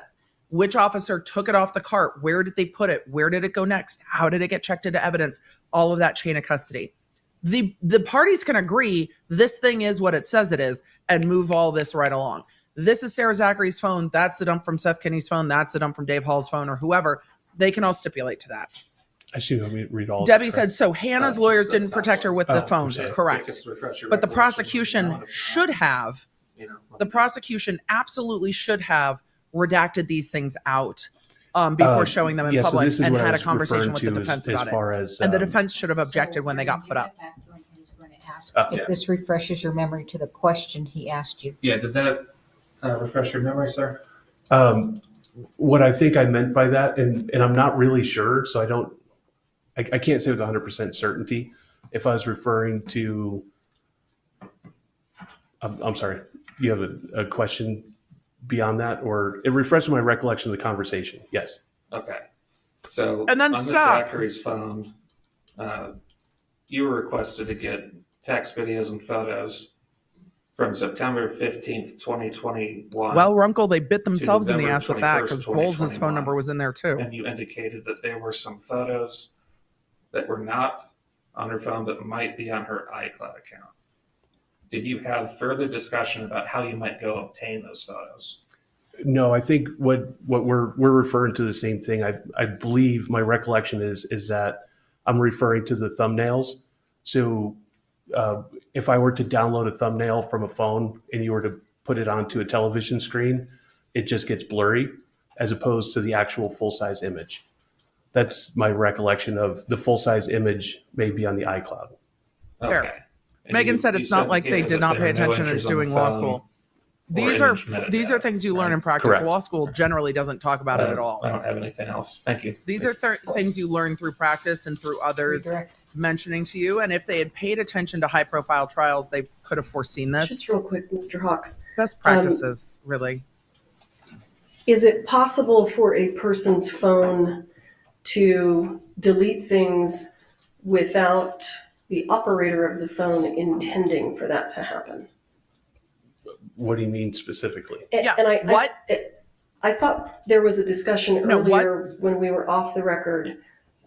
which officer took it off the cart? Where did they put it? Where did it go next? How did it get checked into evidence? All of that chain of custody. The parties can agree this thing is what it says it is and move all this right along. This is Sarah Zachary's phone. That's the dump from Seth Kinney's phone. That's the dump from Dave Hall's phone or whoever. They can all stipulate to that. I should let me read all. Debbie correct? said, so Hannah's lawyers didn't protect her with the Oh, phone. I'm sorry. Correct. But the prosecution should have, the prosecution absolutely should have redacted these things out before showing them in yeah, so public this is and what I had a was conversation with referring the to defense as about far it. as, And the defense should have objected when they got put up. He's going to ask Yeah. if this refreshes your memory to the question he asked you. Yeah, did that refresh your memory, sir? What I think I meant by that, and I'm not really sure, so I can't say with 100% certainty if I was referring to. I'm sorry. You have a question beyond that, or it refreshes my recollection of the conversation. Yes. Okay. So And then on Ms. stop. Zachary's phone, you were requested to get text, videos, and photos from September 15th, 2021. Well, Runkle, they bit themselves in the November ass with that 21st, because Bowles' phone 2021. number was in there too. And you indicated that there were some photos that were not on her phone but might be on her iCloud account. Did you have further discussion about how you might go obtain those photos? No, I think what we're referring to the same thing. I believe my recollection is that I'm referring to the thumbnails. So if I were to download a thumbnail from a phone and you were to put it onto a television screen, it just gets blurry as opposed to the actual full-size image. That's my recollection of the full-size image may be on the iCloud. Fair. Okay. And Megan you- said you it's not like they indicated did that not there pay are no attention and entries it's on the doing law phone school. or These image metadata, are things you learn in right? practice. Correct. Law school generally doesn't talk about it at all. I don't have anything else. Thank you. These are things you learn through practice and through others Redirect. mentioning to you. And if they had paid attention to high profile trials, they could have foreseen this. Just real quick, Mr. Hawks, Best practices, really. is it possible for a person's phone to delete things without the operator of the phone intending for that to happen. What do you mean specifically? Yeah, And what? I thought there was a discussion No, what? earlier when we were off the record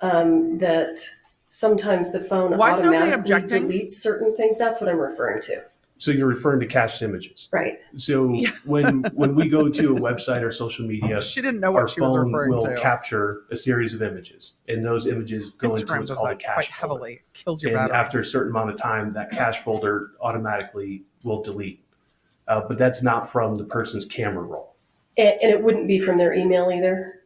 that sometimes the phone Why is nobody automatically objecting? deletes certain things. That's what I'm referring to. So you're referring to cached images. Right. So Yeah. when we go to a website or social media, She didn't know our what she was phone referring will to. capture a series of images, and those images go into Instagram what's does called a that cache quite folder. heavily. Kills your And battery. after a certain amount of time, that cache folder automatically will delete. But that's not from the person's camera roll. And it wouldn't be from their email either.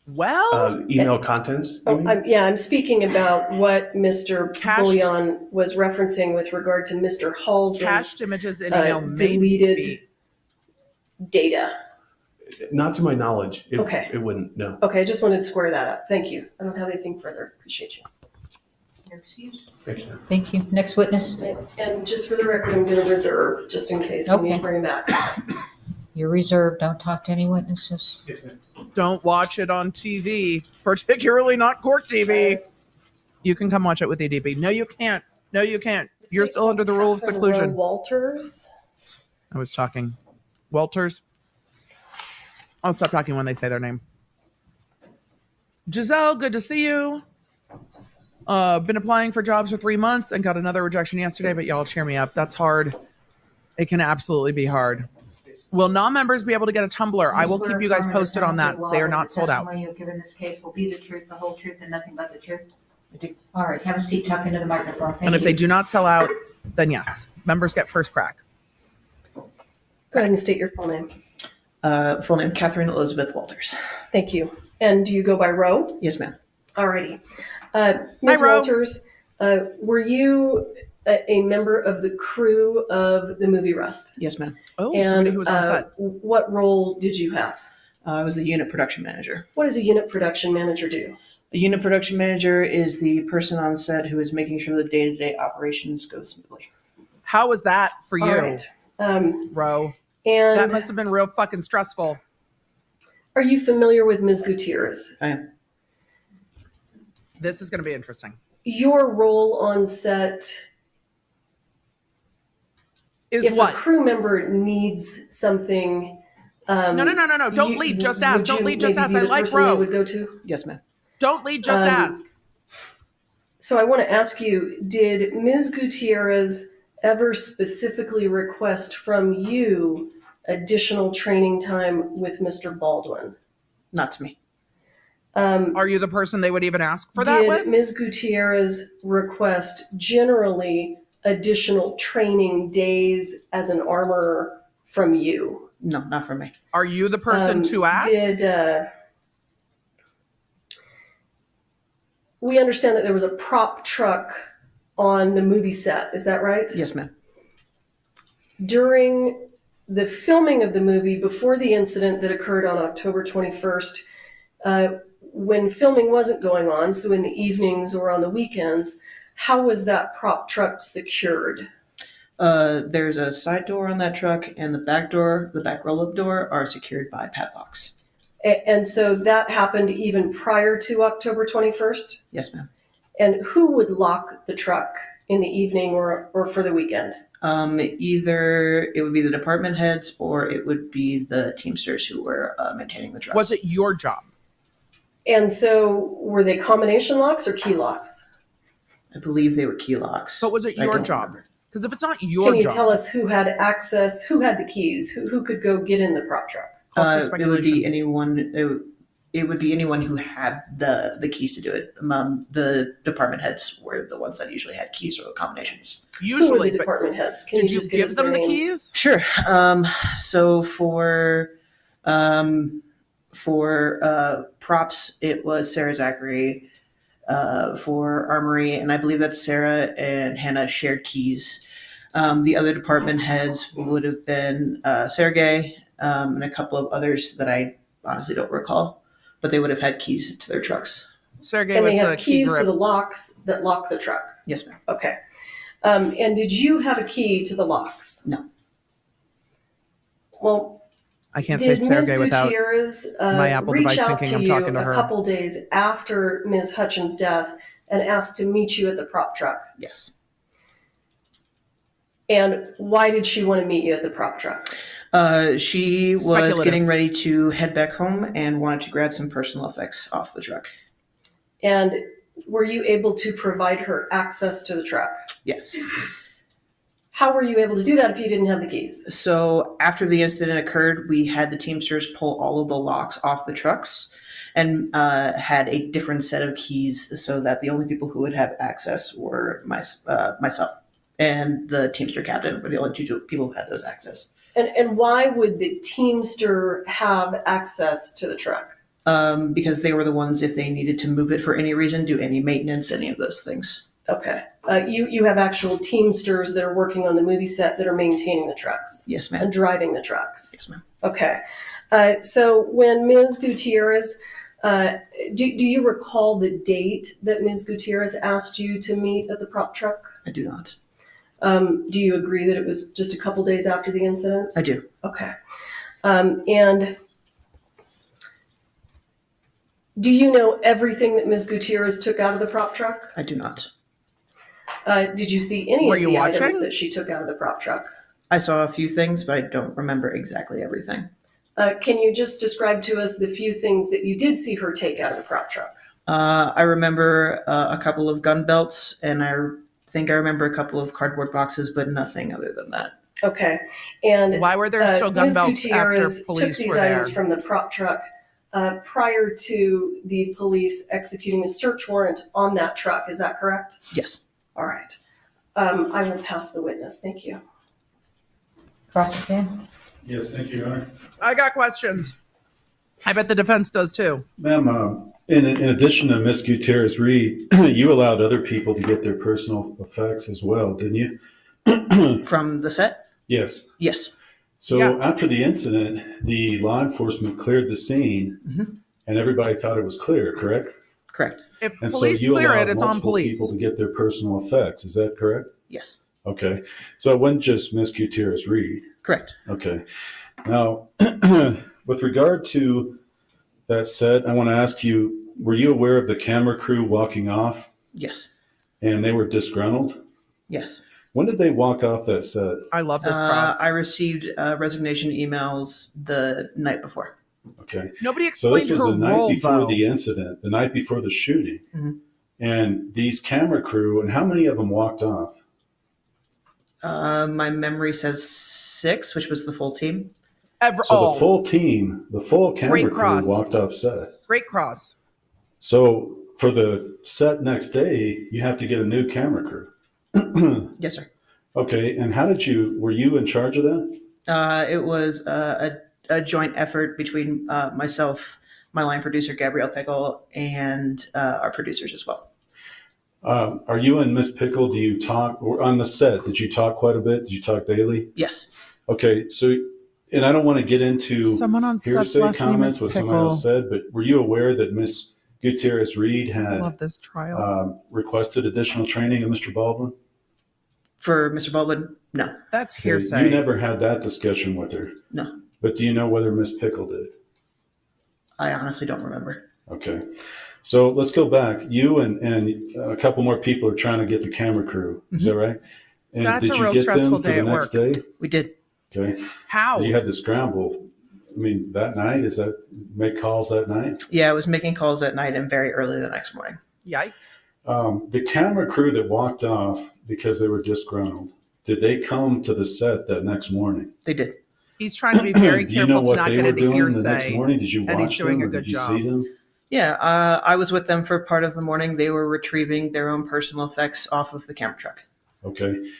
Well, Email contents. you mean? I'm speaking about what Mr. Cached- Bullion was referencing with regard to Mr. Hall's cached images in email may deleted be. data. Not to my knowledge. Okay. It wouldn't. No. Okay, I just wanted to square that up. Thank you. I don't have anything further. Appreciate you. Your excuse. Thank you. Thank you. Next witness. And just for the record, I'm going to reserve just in case we need Okay. to bring him back. You're reserved. Don't talk to any witnesses. Yes, ma'am. Don't watch it on TV, particularly not court TV. You can come watch it with EDB. No, you can't. No, you can't. You're still under the rule of Catherine seclusion. Rowe Walters. I was talking. Walters. I'll stop talking when they say their name. Giselle, good to see you. Been applying for jobs for 3 months and got another rejection yesterday, but y'all cheer me up. That's hard. It can absolutely be hard. Will non-members be able to get a Tumblr? I will keep you guys posted on that. They are not sold out. The testimony you've given this case will be the truth, the whole truth, and nothing but the truth. All right, have a seat, talk into the microphone. Thank And if you. they do not sell out, then yes, members get first crack. Go ahead and state your full name. Full name, Catherine Elizabeth Walters. Thank you. And do you go by Rowe? Yes, ma'am. Alrighty. Ms. Rowe. Walters, were you a member of the crew of the movie Rust? Yes, ma'am. Oh, somebody who was on set. What role did you have? I was the unit production manager. What does a unit production manager do? A unit production manager is the person on set who is making sure the day-to-day operations go smoothly. How was that for you, All right. Ro? And That must have been real fucking stressful. are you familiar with Ms. Gutierrez? I am. This is going to be interesting. Your role on set, Is if what? a crew member needs something. No. Don't lead. Just ask. would Don't you lead. Just maybe ask. be I the like person they Ro. would go to? Yes, ma'am. Don't lead. Just ask. So I want to ask you, did Ms. Gutierrez ever specifically request from you additional training time with Mr. Baldwin? Not to me. Are you the person they would even ask for that Did with? Ms. Gutierrez request generally additional training days as an armorer from you? No, not for me. Are you the person to ask? We understand that there was a prop truck on the movie set, is that right? Yes, ma'am. During the filming of the movie, before the incident that occurred on October 21st, when filming wasn't going on, so in the evenings or on the weekends, how was that prop truck secured? There's a side door on that truck, and the back door, the back roll-up door, are secured by padlocks. And so that happened even prior to October 21st? Yes, ma'am. And who would lock the truck in the evening or for the weekend? Either it would be the department heads or it would be the Teamsters who were maintaining the trucks. Was it your job? And so were they combination locks or key locks? I believe they were key locks. But was it I your don't job? remember. Because if it's not your Can you job, tell us who had access, who had the keys, who could go get in the prop truck? calls for It would be speculation. anyone. It would be anyone who had the keys to do it. The department heads were the ones that usually had keys or combinations. Who were Usually, the but department heads? Can did you you just give us give them their the names? keys? Sure. So for props, it was Sarah Zachary. For armory, and I believe that Sarah and Hannah shared keys. The other department heads would have been Sergey and a couple of others that I honestly don't recall, but they would have had keys to their trucks. Sergey And was they the have key keys grip. to the locks that lock the truck. Yes, ma'am. Okay. And did you have a key to the locks? No. Well, I can't say Did Ms. Sergey without Gutierrez my Apple reach device out thinking to I'm you talking to her. a couple days after Ms. Hutchins' death and asked to meet you at the prop truck? Yes. And why did she want to meet you at the prop truck? She was Speculative. getting ready to head back home and wanted to grab some personal effects off the truck. And were you able to provide her access to the truck? Yes. How were you able to do that if you didn't have the keys? So after the incident occurred, we had the Teamsters pull all of the locks off the trucks and had a different set of keys so that the only people who would have access were myself and the Teamster captain were the only two people who had those access. And why would the Teamster have access to the truck? Because they were the ones, if they needed to move it for any reason, do any maintenance, any of those things. Okay. You have actual Teamsters that are working on the movie set that are maintaining the trucks Yes, and ma'am. driving the trucks. Yes, ma'am. Okay. So when Ms. Gutierrez, do you recall the date that Ms. Gutierrez asked you to meet at the prop truck? I do not. Do you agree that it was just a couple days after the incident? I do. Okay. And do you know everything that Ms. Gutierrez took out of the prop truck? I do not. Did you see any Were of you the items watching? that she took out of the prop truck? I saw a few things, but I don't remember exactly everything. Can you just describe to us the few things that you did see her take out of the prop truck? I remember a couple of gun belts, and I think I remember a couple of cardboard boxes, but nothing other than that. Okay. And Why were there still gun Ms. belts after Gutierrez police took were these there? items from the prop truck prior to the police executing a search warrant on that truck. Is that correct? Yes. All right. I will pass the witness. Thank you. Cross-examine? Yes, thank you, Your Honor. I got questions. I bet the defense does too. Ma'am, in addition to Ms. Gutierrez Reed, you allowed other people to get their personal effects as well, didn't you? From the set? Yes. Yes. So Yeah. after the incident, the law enforcement cleared the scene Mhm. and everybody thought it was clear, correct? Correct. If And police so you clear allowed it, it's on multiple police. people to get their personal effects. Is that correct? Yes. Okay. So it wasn't just Ms. Gutierrez Reed. Correct. Okay. Now, with regard to that said, I want to ask you, were you aware of the camera crew walking off Yes. and they were disgruntled? Yes. When did they walk off that set? I love this cross. I received resignation emails the night before. Okay. Nobody So explained this was her the night role, before though. the incident, the night before the shooting. Mhm. And these camera crew, and how many of them walked off? My memory says 6, which was the full team. So the full team, the full camera Great crew cross. walked off set. Great cross. So for the set next day, you have to get a new camera crew. Yes, sir. Okay, and were you in charge of that? It was a joint effort between myself, my line producer, Gabrielle Pickle, and our producers as well. Are you and Miss Pickle, do you talk, or on the set, did you talk quite a bit? Did you talk daily? Yes. Okay, so, and I don't want to get into Someone on set's hearsay last name comments, is what somebody Pickle. else said, but were you aware that Miss Gutierrez Reed I had love this trial. requested additional training of Mr. Baldwin? For Mr. Baldwin, no. That's Okay, hearsay. You never had that discussion with her. No. But do you know whether Miss Pickle did? I honestly don't remember. Okay. So let's go back. You and a couple more people are trying to get the camera crew. Is that right? And That's did a you real get stressful them for day the at next work. day? We did. Okay. How? You had to scramble. I mean, that night, is that make calls that night? Yeah, I was making calls at night and very early the next morning. Yikes. The camera crew that walked off because they were disgruntled, did they come to the set that next morning? They did. He's trying to be very Do you know careful to what not they get were into doing the next hearsay. morning? Did you and he's watch doing them a or good did you job. see them? Yeah, I was with them for part of the morning. They were retrieving their own personal effects off of the camera truck. Okay.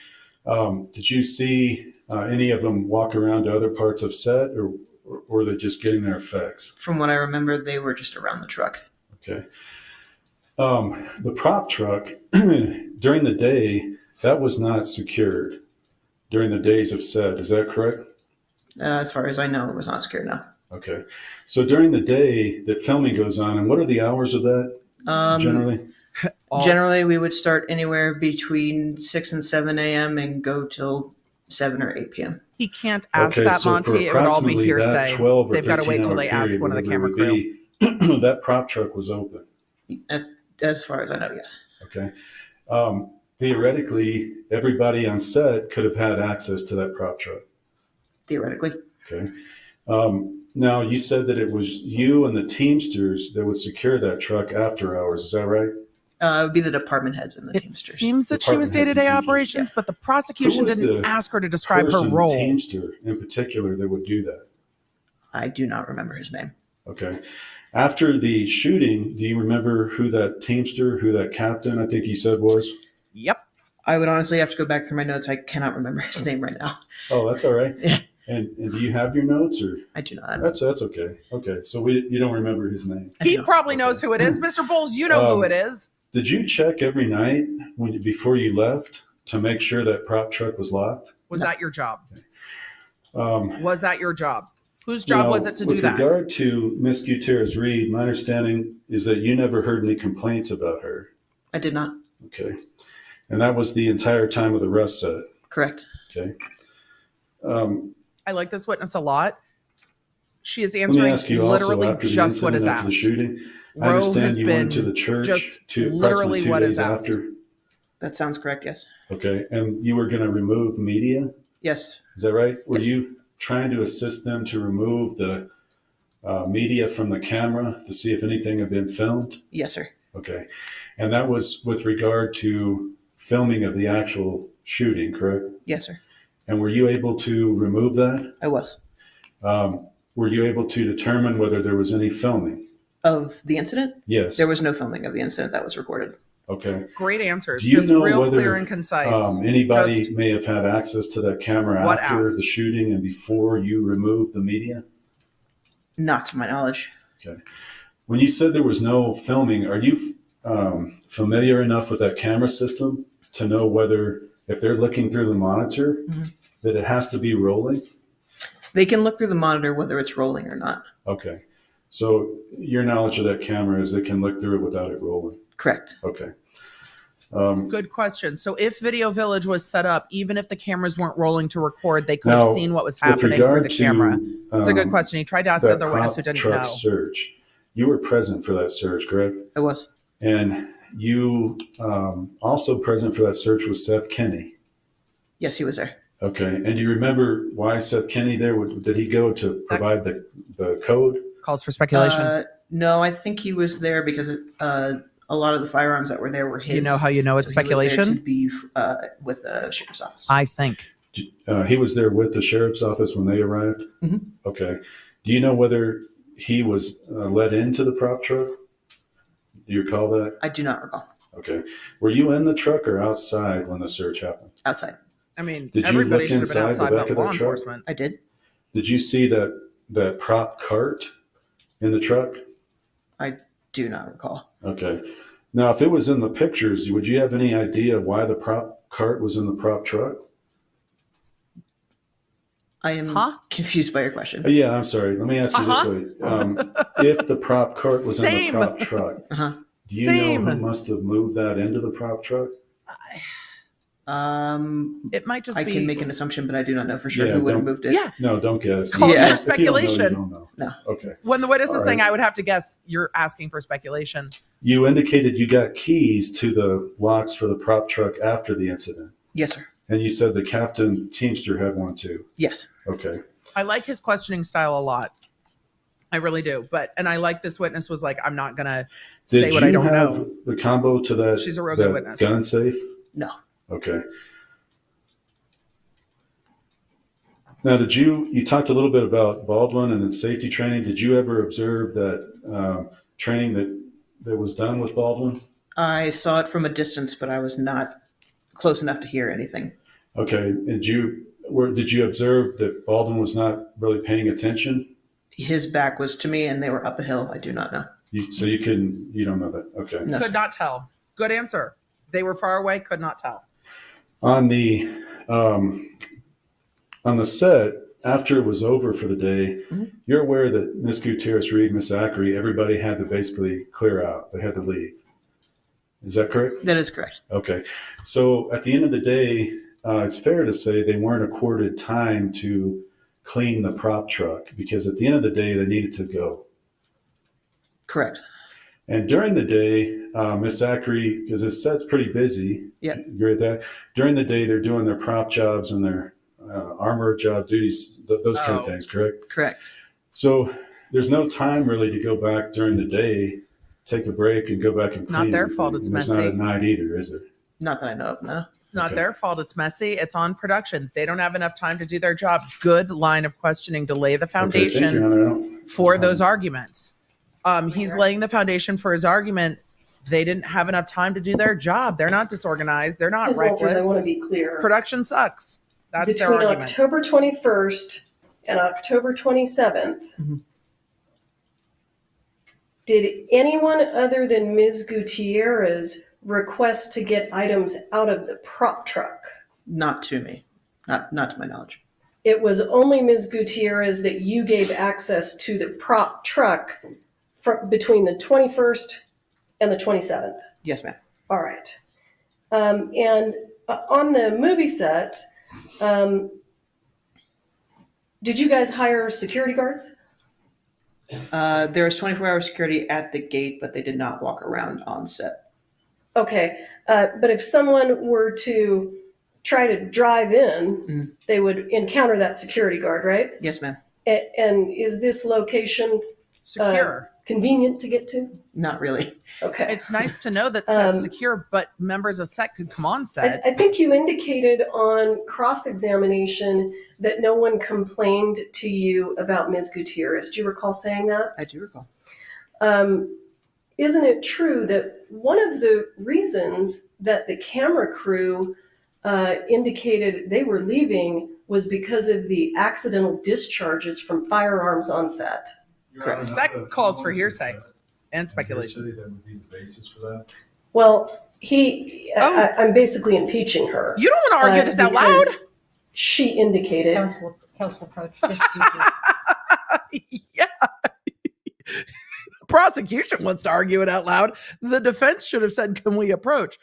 Did you see any of them walk around to other parts of set or were they just getting their effects? From what I remember, they were just around the truck. Okay. The prop truck, during the day, that was not secured during the days of set. Is that correct? As far as I know, it was not secure now. Okay. So during the day that filming goes on, and what are the hours of that generally? All- Generally, we would start anywhere between 6 and 7 a.m. and go till 7 or 8 p.m. He can't ask Okay, that, so for Monty. It would all be approximately that hearsay. 12 or They've got to wait till 13 they hour ask period, one of the whatever camera it would crew. be, that prop truck was open. As far as I know, yes. Okay. Theoretically, everybody on set could have had access to that prop truck. Theoretically. Okay. Now, you said that it was you and the Teamsters that would secure that truck after hours. Is that right? It would be the department heads and the It Teamsters. seems that she was Department heads and day-to-day Teamsters. operations, but the prosecution Who was didn't the ask her to describe her role. Teamster in particular that would do that. I do not remember his name. Okay. After the shooting, do you remember who that Teamster, who that captain, I think he said was? Yep. I would honestly have to go back through my notes. I cannot remember his name right now. Oh, that's all right. Yeah. And do you have your notes, or I do not. that's okay. Okay, so you don't remember his name. I do He not. probably Okay. knows who it is. Mr. Bowles, you know who it is. Did you check every night before you left to make sure that prop truck was locked? Was that your job? Um, Was that your job? Whose job now, was it to do with that? regard to Miss Gutierrez Reed, my understanding is that you never heard any complaints about her. I did not. Okay, and that was the entire time of the arrest set. Correct. Okay. I like this witness a lot. She is Let me answering ask you also, literally after the just what incident, is after the asked. shooting, I Roe understand has you been went to the church just to literally approximately 2 what days is asked. after. That sounds correct. Yes. Okay, and you were going to remove media. Yes. Is that right? Were Yes. you trying to assist them to remove the media from the camera to see if anything had been filmed? Yes, sir. Okay, and that was with regard to filming of the actual shooting, correct? Yes, sir. And were you able to remove that? I was. Were you able to determine whether there was any filming? Of the incident, Yes. there was no filming of the incident that was recorded. Okay. Great answers. Do you Just know real whether, clear and concise. Anybody Just may have had access to that camera what after asked? the shooting and before you removed the media? Not to my knowledge. Okay. When you said there was no filming, are you familiar enough with that camera system to know whether, if they're looking through the monitor, Mhm. that it has to be rolling? They can look through the monitor whether it's rolling or not. Okay. So your knowledge of that camera is they can look through it without it rolling. Correct. Okay. Good question. So if Video Village was set up, even if the cameras weren't rolling to record, they could Now, have seen what was with happening through regard the camera. to It's a good question. He tried to ask the that other witness who prop didn't truck know. search, you were present for that search, correct? I was. And you also present for that search was Seth Kenny. Yes, he was there. Okay. And do you remember why Seth Kenny there? Did he go to provide the code? Calls for speculation. No, I think he was there because a lot of the firearms that were there were his. You know how you know it's So he was there speculation? to be with the sheriff's office. I think. He was there with the sheriff's office when they arrived? Mhm. Okay. Do you know whether he was let into the prop truck? Do you recall that? I do not recall. Okay. Were you in the truck or outside when the search happened? Outside. I mean, Did you everybody look should have been inside the outside back but of law that truck? enforcement. I did. Did you see that prop cart in the truck? I do not recall. Okay. Now, if it was in the pictures, would you have any idea why the prop cart was in the prop truck? I am Huh? confused by your question. Yeah, I'm sorry. Let me ask you this way. If the prop cart was in Same. the prop truck, Uh-huh. do you know who Same. must have moved that into the prop truck? It might just I be. can make an assumption, but I do not know for sure Yeah, who would have don't- moved it. Yeah. No, don't guess. Calls for If you don't know, you speculation. don't know. No. Okay. When the witness All is saying, right. I would have to guess, you're asking for speculation. You indicated you got keys to the locks for the prop truck after the incident. Yes, sir. And you said the captain Teamster had one too. Yes. Okay. I like his questioning style a lot. I really do. And I like this witness was like, I'm not going to say what I don't know. The combo to that, She's a real good that witness. gun safe? No. Okay. Now, you talked a little bit about Baldwin and its safety training. Did you ever observe that training that was done with Baldwin? I saw it from a distance, but I was not close enough to hear anything. Okay. And did you observe that Baldwin was not really paying attention? His back was to me, and they were up a hill. I do not know. You don't know that. Okay. No. Could not tell. Good answer. They were far away, could not tell. On the set, after it was over for the day, Mhm. you're aware that Miss Gutierrez Reed, Miss Zachary, everybody had to basically clear out. They had to leave. Is that correct? That is correct. Okay. So at the end of the day, it's fair to say they weren't accorded time to clean the prop truck because at the end of the day, they needed to go. Correct. And during the day, Miss Zachary, because this set's pretty busy. Yeah. You agree with that? During the day, they're doing their prop jobs and their armor job duties, those kind of things, correct? Correct. So there's no time really to go back during the day, take a break, and go back and It's clean not their everything. fault it's And there's messy. not at night either, is there? Not that I know of, no. It's not Okay. their fault. It's messy. It's on production. They don't have enough time to do their job. Good line of questioning to lay the Okay, thank foundation you, Honor. I don't- for those arguments. He's laying the foundation for his argument. They didn't have enough time to do their job. They're not disorganized. They're not Ms. Walters, I want to reckless. be clear. Production sucks. That's their Between argument. October 21st and October 27th, Mhm. did anyone other than Ms. Gutierrez request to get items out of the prop truck? Not to me. Not to my knowledge. It was only Ms. Gutierrez that you gave access to the prop truck between the 21st and the 27th. Yes, ma'am. All right. And on the movie set, did you guys hire security guards? There was 24-hour security at the gate, but they did not walk around on set. Okay. But if someone were to try to drive in, Mhm. they would encounter that security guard, right? Yes, ma'am. And is this location Secure. convenient to get to? Not really. Okay. It's nice to know that set's Um, secure, but members of set could come on I set. think you indicated on cross-examination that no one complained to you about Ms. Gutierrez. Do you recall saying that? I do recall. Isn't it true that one of the reasons that the camera crew indicated they were leaving was because of the accidental discharges from firearms on set? Correct. That calls for hearsay and speculation. That would be the basis for that. Well, Oh. I'm basically impeaching her. You don't want to argue this out loud. because She indicated. Council approach. Distribution. Yeah. Prosecution wants to argue it out loud. The defense should have said, "Can we approach?"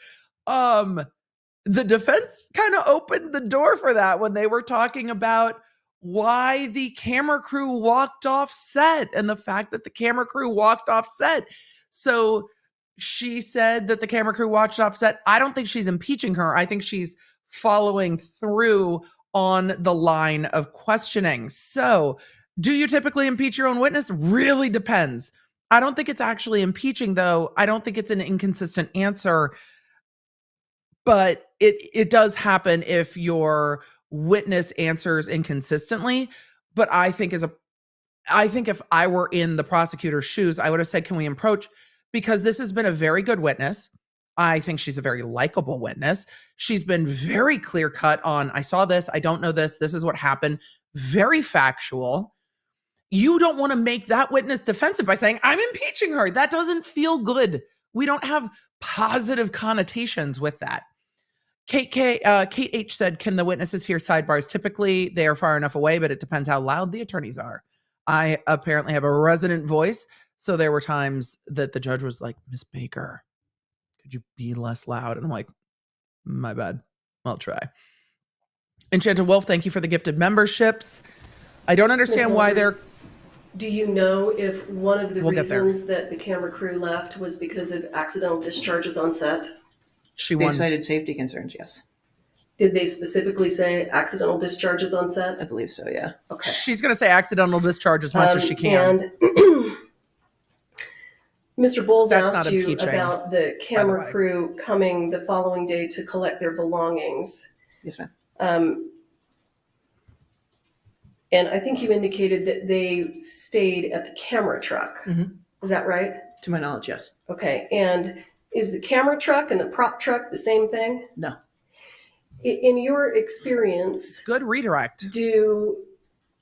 The defense kind of opened the door for that when they were talking about why the camera crew walked off set and the fact that the camera crew walked off set. So she said that the camera crew watched off set. I don't think she's impeaching her. I think she's following through on the line of questioning. So, do you typically impeach your own witness? Really depends. I don't think it's actually impeaching, though. I don't think it's an inconsistent answer. But it does happen if your witness answers inconsistently. But I think if I were in the prosecutor's shoes, I would have said, "Can we approach?" Because this has been a very good witness. I think she's a very likable witness. She's been very clear cut on, I saw this, I don't know this, this is what happened. Very factual. You don't want to make that witness defensive by saying, "I'm impeaching her." That doesn't feel good. We don't have positive connotations with that. Kate H said, "Can the witnesses hear sidebars? Typically, they are far enough away, but it depends how loud the attorneys are." I apparently have a resonant voice, so there were times that the judge was like, "Miss Baker, could you be less loud?" And I'm like, "My bad. I'll try." Enchanted Wolf, thank you for the gifted memberships. I don't understand Ms. why Walters, they're... Do you know if one of the We'll get there. reasons that the camera crew left was because of accidental discharges on set? She They won. cited safety concerns, yes. Did they specifically say accidental discharges on I set? believe so, yeah. Okay. She's going to say accidental discharge as much as she can. And Mr. Bowles That's not asked you impeaching, about the way. camera crew coming the following day to collect their belongings. Yes, ma'am. And I think you indicated that they stayed at the camera truck. Mhm. Is that right? To my knowledge, yes. Okay. And is the camera truck and the prop truck the same thing? No. In your experience, Good redirect. do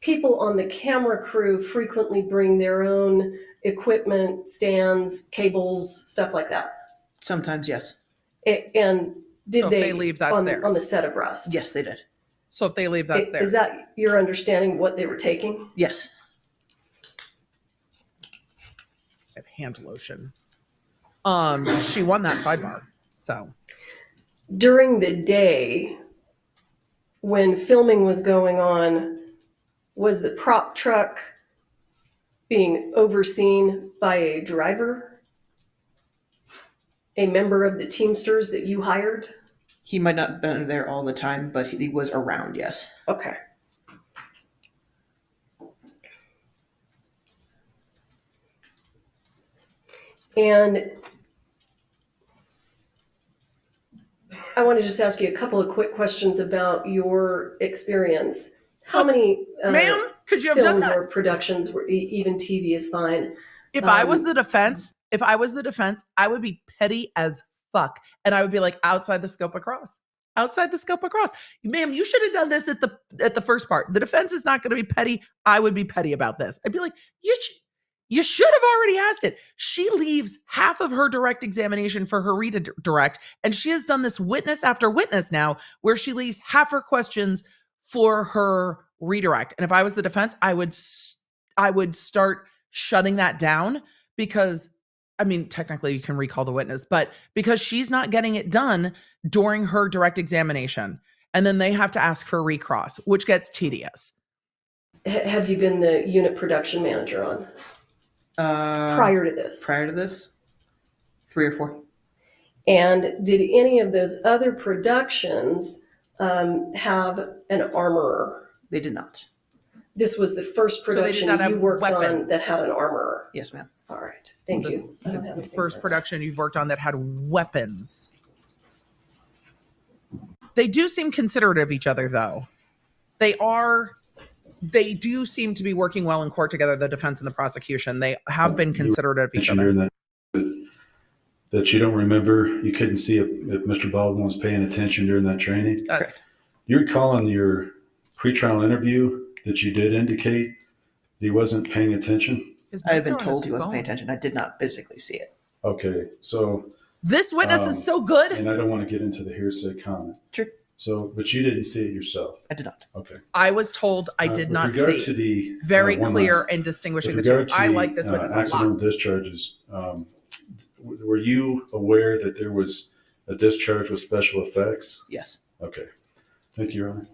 people on the camera crew frequently bring their own equipment, stands, cables, stuff like that? Sometimes, yes. And did So if they leave, that's on theirs. the set of Rust? Yes, they did. So if they leave, that's theirs. Is that your understanding what they were taking? Yes. I have hand lotion. She won that sidebar. So During the day, when filming was going on, was the prop truck being overseen by a driver? A member of the Teamsters that you hired? He might not have been there all the time, but he was around, yes. Okay. And I want to just ask you a couple of quick questions about your experience. How many Ma'am, could you have done films that? or productions, even TV is fine? If I was the defense, I would be petty as fuck. And I would be like, outside the scope across. Outside the scope across. Ma'am, you should have done this at the first part. The defense is not going to be petty. I would be petty about this. I'd be like, you should have already asked it. She leaves half of her direct examination for her redirect, and she has done this witness after witness now, where she leaves half her questions for her redirect. And if I was the defense, I would start shutting that down, because I mean, technically you can recall the witness, but because she's not getting it done during her direct examination, and then they have to ask for a recross, which gets tedious. Have you been the unit production manager on prior to this? Prior to this, 3 or 4. And did any of those other productions have an armorer? They did not. This was the first So they did production not have you worked on weapons. that had an armorer. Yes, ma'am. All right, thank This- you. I don't have The anything first else. production you've worked on that had weapons. They do seem considerate of each other, though. They do seem to be working well in court together, the defense and the prosecution. They have been considerate of each Mentioned other. during that you don't remember, you couldn't see if Mr. Baldwin was paying attention during that training. Correct. You recall in your pretrial interview that you did indicate that he wasn't paying attention? His I have notes been are on told his he wasn't paying phone. attention. I did not physically see it. Okay, so, This witness is so and good. I don't want to get into the hearsay comment. Sure. So, but you didn't see it yourself. I did not. Okay. I was told I did With not regard see. to the Very one clear last- in distinguishing with the two. regard to I the, like this witness a accidental lot. discharges. Were you aware that there was a discharge with special effects? Yes. Okay. Thank you, Your Honor.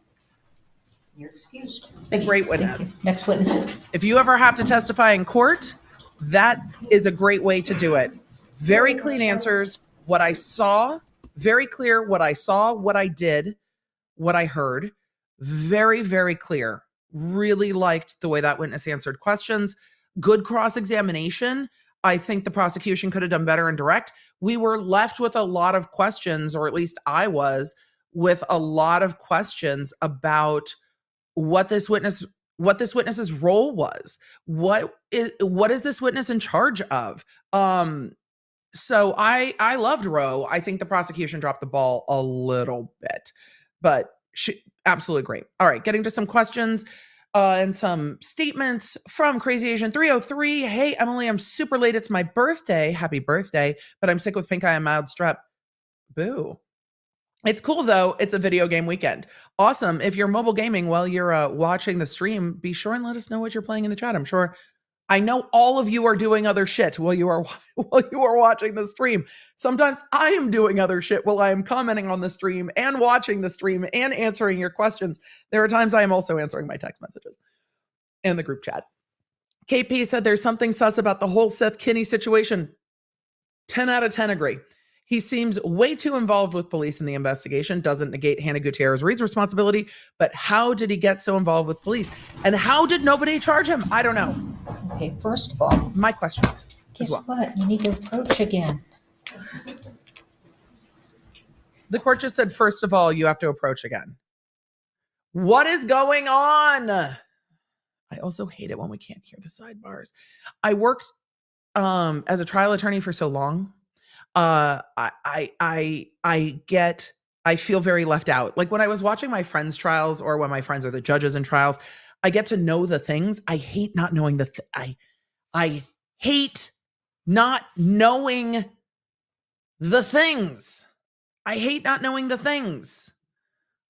You're excused. Thank you. Great Thank you. witness. Next witness. If you ever have to testify in court, that is a great way to do it. Very clean answers. What I saw, very clear. What I saw, what I did, what I heard. Very, very clear. Really liked the way that witness answered questions. Good cross-examination. I think the prosecution could have done better in direct. We were left with a lot of questions, or at least I was, with a lot of questions about what this witness's role was. What is this witness in charge of? So I loved Roe. I think the prosecution dropped the ball a little bit, but she absolutely great. All right, getting to some questions and some statements from Crazy Asian 303. Hey, Emily, I'm super late. It's my birthday. Happy birthday. But I'm sick with pink eye and mild strep. Boo. It's cool, though. It's a video game weekend. Awesome. If you're mobile gaming while you're watching the stream, be sure and let us know what you're playing in the chat. I know all of you are doing other shit while you are watching the stream. Sometimes I am doing other shit while I am commenting on the stream and watching the stream and answering your questions. There are times I am also answering my text messages in the group chat. KP said there's something sus about the whole Seth Kinney situation. 10 out of 10 agree. He seems way too involved with police in the investigation. Doesn't negate Hannah Gutierrez Reed's responsibility, but how did he get so involved with police? And how did nobody charge him? I don't know. Okay, first of all, My questions as guess well. what? You need to approach again. The court just said, first of all, you have to approach again. What is going on? I also hate it when we can't hear the sidebars. I worked as a trial attorney for so long. I feel very left out. Like when I was watching my friends' trials, or when my friends are the judges in trials, I get to know the things. I hate not knowing I hate not knowing the things. I hate not knowing the things.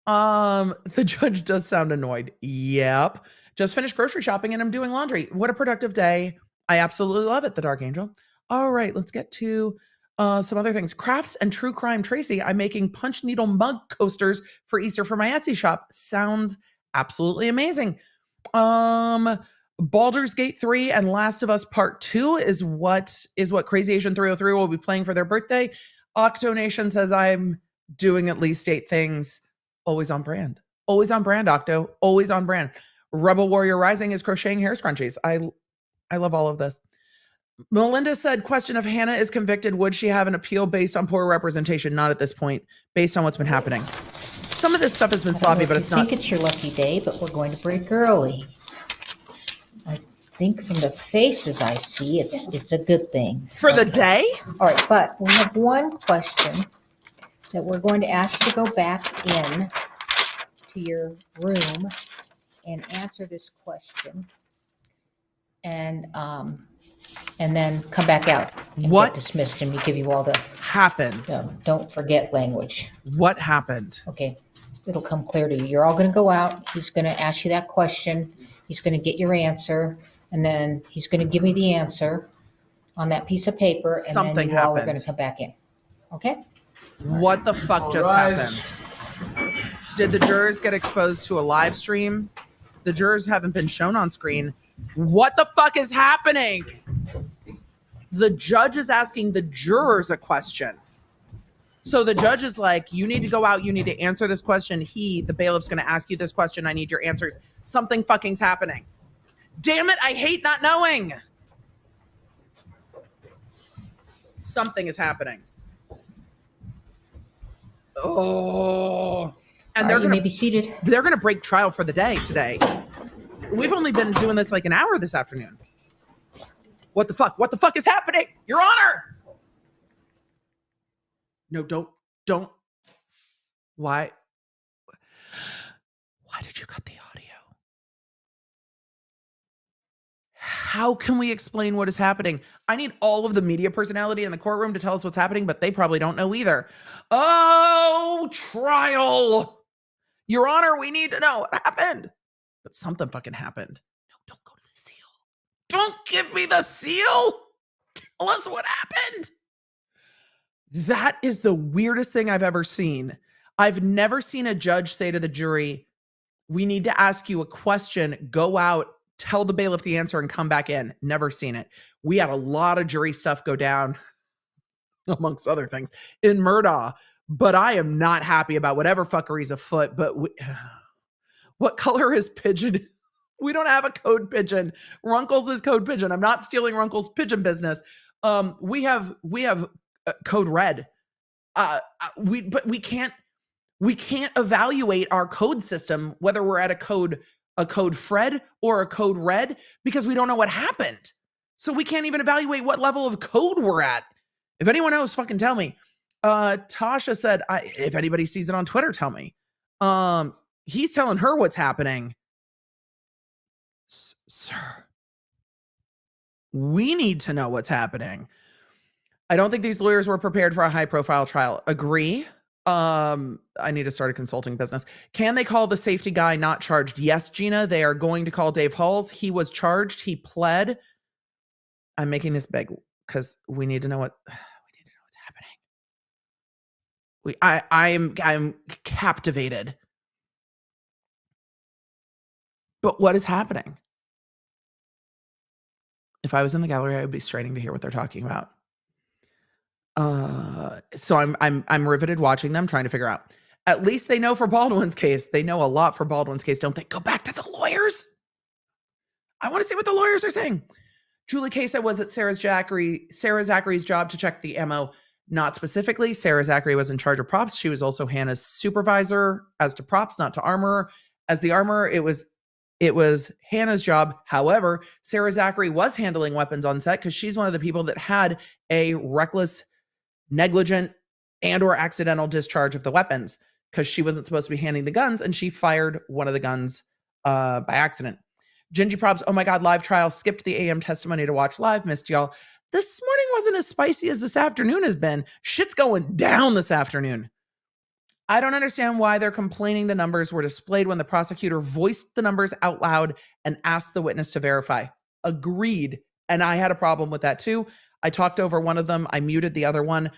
The judge does sound annoyed. Yep. Just finished grocery shopping and I'm doing laundry. What a productive day. I absolutely love it, the Dark Angel. All right, let's get to Some other things. Crafts and True Crime Tracy. I'm making punch needle mug coasters for Easter for my Etsy shop. Sounds absolutely amazing. Baldur's Gate 3 and Last of Us Part 2 is what Crazy Asian 303 will be playing for their birthday. Octo Nation says I'm doing at least 8 things. Always on brand. Always on brand, Octo. Always on brand. Rebel Warrior Rising is crocheting hair scrunchies. I love all of this. Melinda said, question: if Hannah is convicted, would she have an appeal based on poor representation? Not at this point, based on what's been happening. Some of this stuff has been sloppy, but it's not. I think it's your lucky day, but we're going to break early. I think from the faces I see, it's a good thing. For the day? All right, but we have one question that we're going to ask you to go back in to your room and answer this question. And then come back out and What get dismissed, and we give you all the happened? don't forget language. What happened? Okay, it'll come clear to you. You're all going to go out. He's going to ask you that question. He's going to get your answer, and then he's going to give me the answer on that piece of paper, and Something then you all are happened. going to come back in. Okay? What the fuck just happened? Did the jurors get exposed to a live stream? The jurors haven't been shown on screen. What the fuck is happening? The judge is asking the jurors a question. So the judge is like, you need to go out. You need to answer this question. The bailiff's going to ask you this question. I need your answers. Something fucking's happening. Damn it. I hate not knowing. Something is happening. Oh. And All right, you may be seated. They're going to break trial for the day today. We've only been doing this like an hour this afternoon. What the fuck? What the fuck is happening? Your Honor. No, don't. Why did you cut the audio? How can we explain what is happening? I need all of the media personality in the courtroom to tell us what's happening, but they probably don't know either. Oh, trial. Your Honor, we need to know what happened. But something fucking happened. No, don't go to the seal. Don't give me the seal. Tell us what happened. That is the weirdest thing I've ever seen. I've never seen a judge say to the jury, we need to ask you a question, go out, tell the bailiff the answer, and come back in. Never seen it. We had a lot of jury stuff go down, amongst other things, in Murdaugh. But I am not happy about whatever fuckery's afoot. But what color is pigeon? We don't have a code pigeon. Runkles is code pigeon. I'm not stealing Runkles' pigeon business. We have code red. But we can't evaluate our code system whether we're at a code Fred or a code red because we don't know what happened. So we can't even evaluate what level of code we're at. If anyone knows, fucking tell me. Tasha said, if anybody sees it on Twitter, tell me. He's telling her what's happening. Sir, we need to know what's happening. I don't think these lawyers were prepared for a high-profile trial. Agree. I need to start a consulting business. Can they call the safety guy not charged? Yes, Gina. They are going to call Dave Halls. He was charged. He pled. I'm making this big because we need to know what's happening. I'm captivated. But what is happening? If I was in the gallery, I would be straining to hear what they're talking about. So I'm riveted watching them, trying to figure out. At least they know for Baldwin's case. They know a lot for Baldwin's case, don't they? Go back to the lawyers. I want to see what the lawyers are saying. Julie Kay said, was it Sarah Zachary's job to check the ammo? Not specifically. Sarah Zachary was in charge of props. She was also Hannah's supervisor as to props, not to armor. As the armor, it was Hannah's job. However, Sarah Zachary was handling weapons on set because she's one of the people that had a reckless, negligent, and or accidental discharge of the weapons because she wasn't supposed to be handing the guns and she fired one of the guns by accident. Gingy Probs, oh my God, live trial. Skipped the AM testimony to watch live. Missed y'all. This morning wasn't as spicy as this afternoon has been. Shit's going down this afternoon. I don't understand why they're complaining the numbers were displayed when the prosecutor voiced the numbers out loud and asked the witness to verify. Agreed. And I had a problem with that too. I talked over one of them. I muted the other one.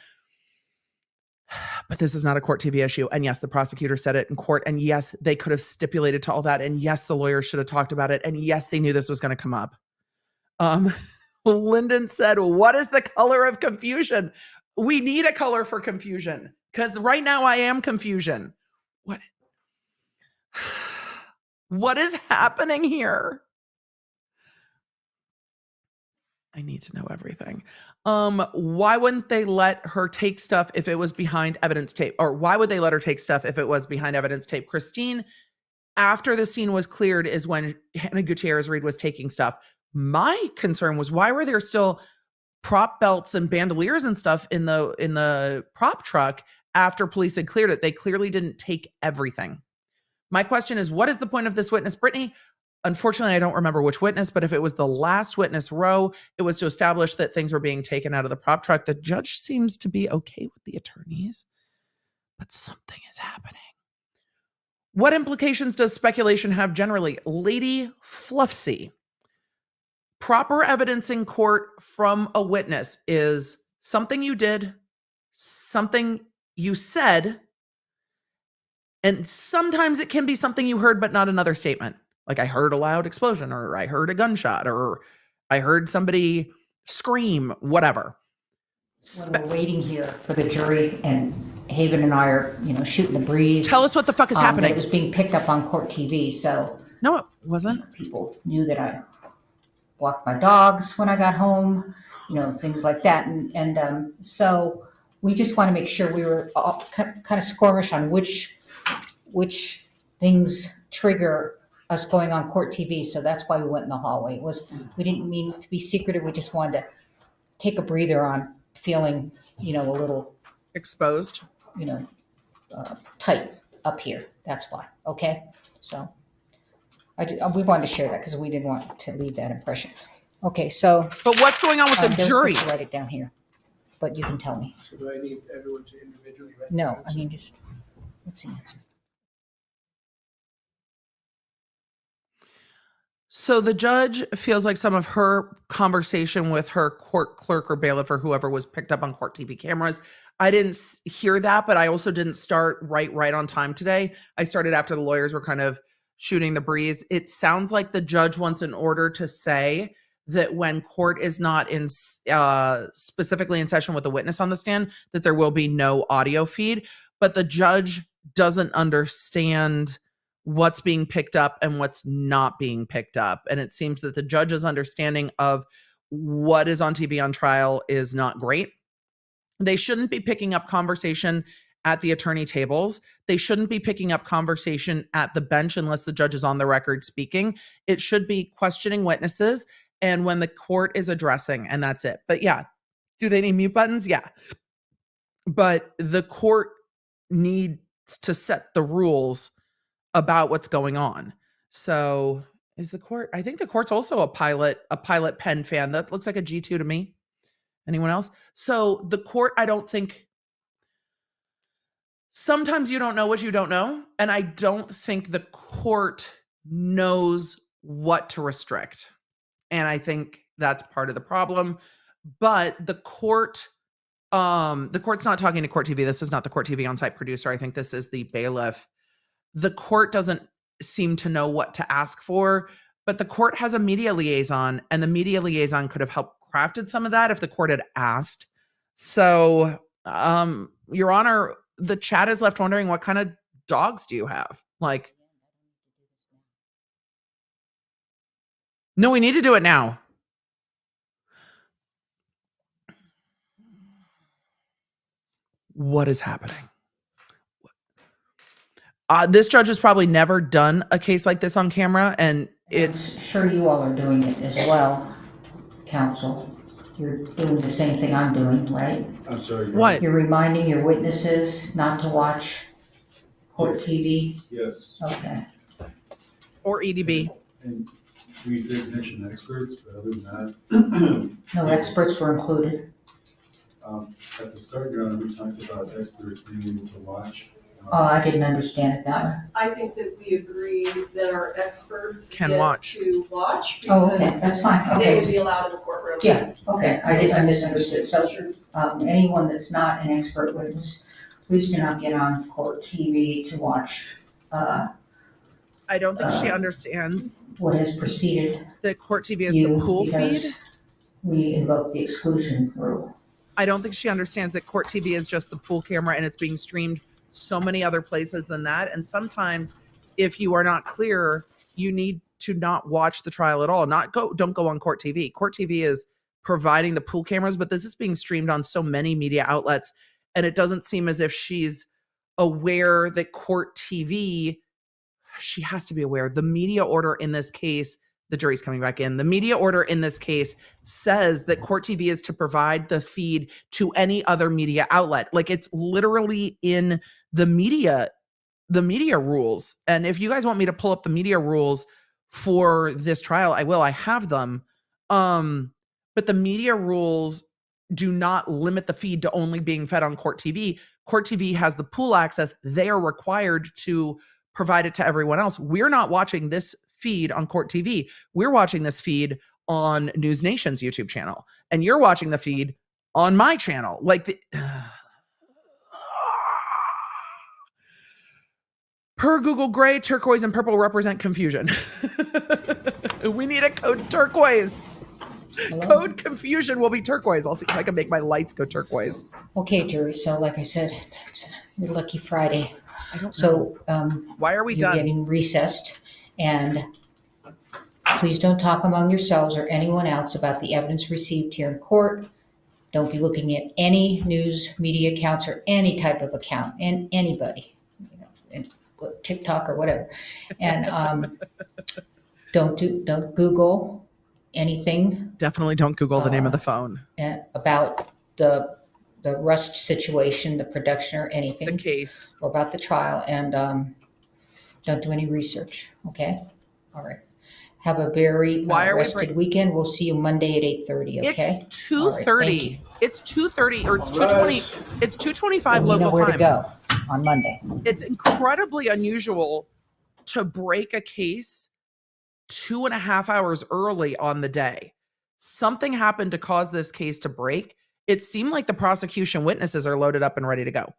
But this is not a court TV issue. And yes, the prosecutor said it in court. And yes, they could have stipulated to all that. And yes, the lawyers should have talked about it. And yes, they knew this was going to come up. Lyndon said, what is the color of confusion? We need a color for confusion, because right now I am confusion. What is happening here? I need to know everything. Why wouldn't they let her take stuff if it was behind evidence tape? Or why would they let her take stuff if it was behind evidence tape? Christine, after the scene was cleared, is when Hannah Gutierrez Reed was taking stuff. My concern was, why were there still prop belts and bandoliers and stuff in the prop truck after police had cleared it? They clearly didn't take everything. My question is, what is the point of this witness, Brittany? Unfortunately, I don't remember which witness, but if it was the last witness row, it was to establish that things were being taken out of the prop truck. The judge seems to be okay with the attorneys, but something is happening. What implications does speculation have generally? Lady Fluffsy. Proper evidence in court from a witness is something you did, something you said, and sometimes it can be something you heard, but not another statement. Like, I heard a loud explosion, or I heard a gunshot, or I heard somebody scream, whatever. When we're waiting here for the jury, and Haven and I are, shooting the breeze. Tell us what the fuck is happening. It was being picked up on court TV, so. No, it wasn't. People knew that I walked my dogs when I got home, things like that. And so we just want to make sure we were all kind of squirmish on which things trigger us going on court TV. So that's why we went in the hallway. We didn't mean to be secretive. We just wanted to take a breather on feeling, a little exposed, tight up here. That's why. Okay. So we wanted to share that because we didn't want to leave that impression. Okay. So, but what's going on with the jury? To write it down here, but you can tell me. So do I need everyone to individually write? No, I mean, just let's see. So the judge feels like some of her conversation with her court clerk or bailiff or whoever was picked up on court TV cameras. I didn't hear that, but I also didn't start right on time today. I started after the lawyers were kind of shooting the breeze. It sounds like the judge wants an order to say that when court is not in specifically in session with a witness on the stand, that there will be no audio feed, but the judge doesn't understand what's being picked up and what's not being picked up. And it seems that the judge's understanding of what is on TV on trial is not great. They shouldn't be picking up conversation at the attorney tables. They shouldn't be picking up conversation at the bench unless the judge is on the record speaking. It should be questioning witnesses and when the court is addressing, and that's it. But yeah, do they need mute buttons? Yeah. But the court needs to set the rules about what's going on. So is the court, I think the court's also a pilot pen fan. That looks like a G2 to me. Anyone else? So the court, I don't think, sometimes you don't know what you don't know. And I don't think the court knows what to restrict. And I think that's part of the problem. But the court's not talking to court TV. This is not the court TV on-site producer. I think this is the bailiff. The court doesn't seem to know what to ask for, but the court has a media liaison, and the media liaison could have helped crafted some of that if the court had asked. So, Your Honor, the chat is left wondering, what kind of dogs do you have? Like, no, we need to do it now. What is happening? This judge has probably never done a case like this on camera, and it's... I'm sure you all are doing it as well, counsel. You're doing the same thing I'm doing, right? I'm sorry. What? You're reminding your witnesses not to watch court TV? Yes. Okay. Or EDB. And we did mention experts, but other than that, No experts were included. at the start, Your Honor, we talked about experts being able to watch Oh, I didn't understand it that way. I think that we agree that our experts Can get watch. to watch Oh, okay, because that's fine, they will okay. be allowed in the courtroom. Yeah, okay, I misunderstood. So, anyone that's not an expert witness, please do not get on court TV to watch, I don't think she Uh, understands what has preceded that Court TV is the you pool feed. because we invoke the exclusion rule. I don't think she understands that Court TV is just the pool camera and it's being streamed so many other places than that. And sometimes if you are not clear, you need to not watch the trial at all. Don't go on Court TV. Court TV is providing the pool cameras, but this is being streamed on so many media outlets. And it doesn't seem as if she's aware that Court TV, she has to be aware. The media order in this case, the jury's coming back in. The media order in this case says that Court TV is to provide the feed to any other media outlet. Like it's literally in the media rules. And if you guys want me to pull up the media rules for this trial, I will. I have them. But the media rules do not limit the feed to only being fed on Court TV. Court TV has the pool access. They are required to provide it to everyone else. We're not watching this feed on Court TV. We're watching this feed on News Nation's YouTube channel. And you're watching the feed on my channel. Per Google, gray, turquoise, and purple represent confusion. We need a code turquoise. Hello? Code confusion will be turquoise. I'll see if I can make my lights go turquoise. Okay, jury, so like I said, it's your lucky Friday. I don't know. So, Why are we you're done? getting recessed, and please don't talk among yourselves or anyone else about the evidence received here in court. Don't be looking at any news media accounts or any type of account, and anybody, and TikTok or whatever. And don't Google anything Definitely don't Google the name of the phone. about the Rust situation, the production, or The anything, case. or about the trial, and don't do any research. Okay, all right. Have a very Why are we rested weekend. We'll see you Monday at 8:30. Okay. It's 2:30. It's 2:30 or it's 2:20. It's 2:25 You know local where to time. go on Monday. It's incredibly unusual to break a case 2.5 hours early on the day. Something happened to cause this case to break. It seemed like the prosecution witnesses are loaded up and ready to go.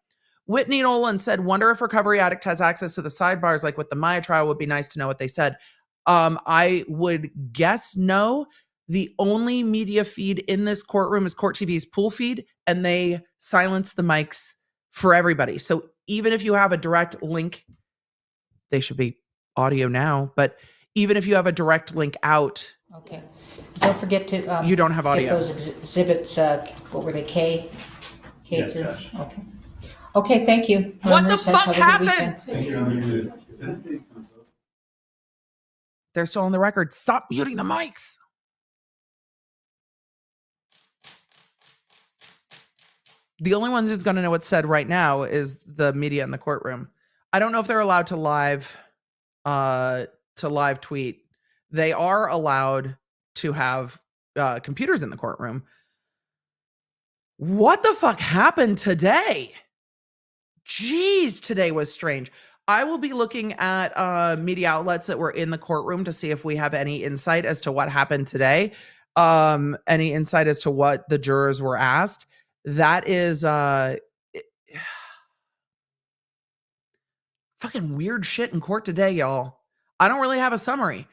Whitney Nolan said, wonder if Recovery Addict has access to the sidebars like with the Maya trial. Would be nice to know what they said. I would guess no. The only media feed in this courtroom is Court TV's pool feed, and they silence the mics for everybody. So even if you have a direct link, they should be audio now, but even if you have a direct link out, Okay. Don't forget to you don't have get audio. those exhibits. What were they? K Yeah, through. Josh. Okay. Okay. Thank you. We're What in the recess. fuck Have a good weekend. happened? They're still on the record. Stop muting the mics. The only ones who's going to know what's said right now is the media in the courtroom. I don't know if they're allowed to live tweet. They are allowed to have computers in the courtroom. What the fuck happened today? Jeez, today was strange. I will be looking at media outlets that were in the courtroom to see if we have any insight as to what happened today. Any insight as to what the jurors were asked. That is fucking weird shit in court today, y'all. I don't really have a summary.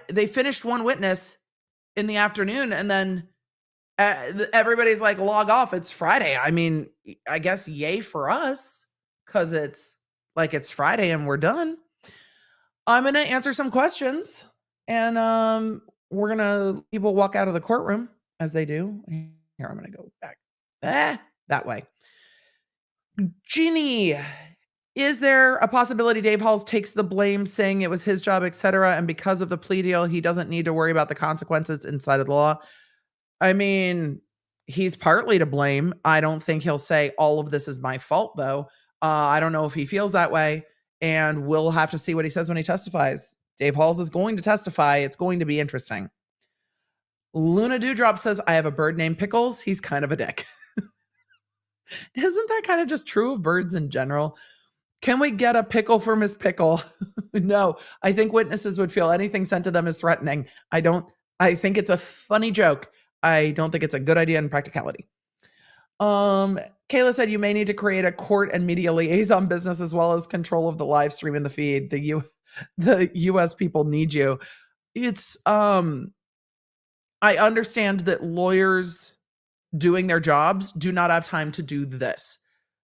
They finished one witness in the afternoon, and then everybody's like, log off. It's Friday. I mean, I guess yay for us, because it's Friday and we're done. I'm gonna answer some questions, and we're gonna people walk out of the courtroom as they do. Here, I'm gonna go back that way. Jeannie, is there a possibility Dave Halls takes the blame, saying it was his job, etc., and because of the plea deal, he doesn't need to worry about the consequences inside of the law? I mean, he's partly to blame. I don't think he'll say all of this is my fault, though. I don't know if he feels that way, and we'll have to see what he says when he testifies. Dave Halls is going to testify. It's going to be interesting. Luna Dewdrop says, I have a bird named Pickles. He's kind of a dick. Isn't that kind of just true of birds in general? Can we get a pickle for Miss Pickle? No, I think witnesses would feel anything sent to them is threatening. I think it's a funny joke. I don't think it's a good idea in practicality. Kayla said you may need to create a court and media liaison business as well as control of the live stream and the feed. The US people need you. It's I understand that lawyers doing their jobs do not have time to do this.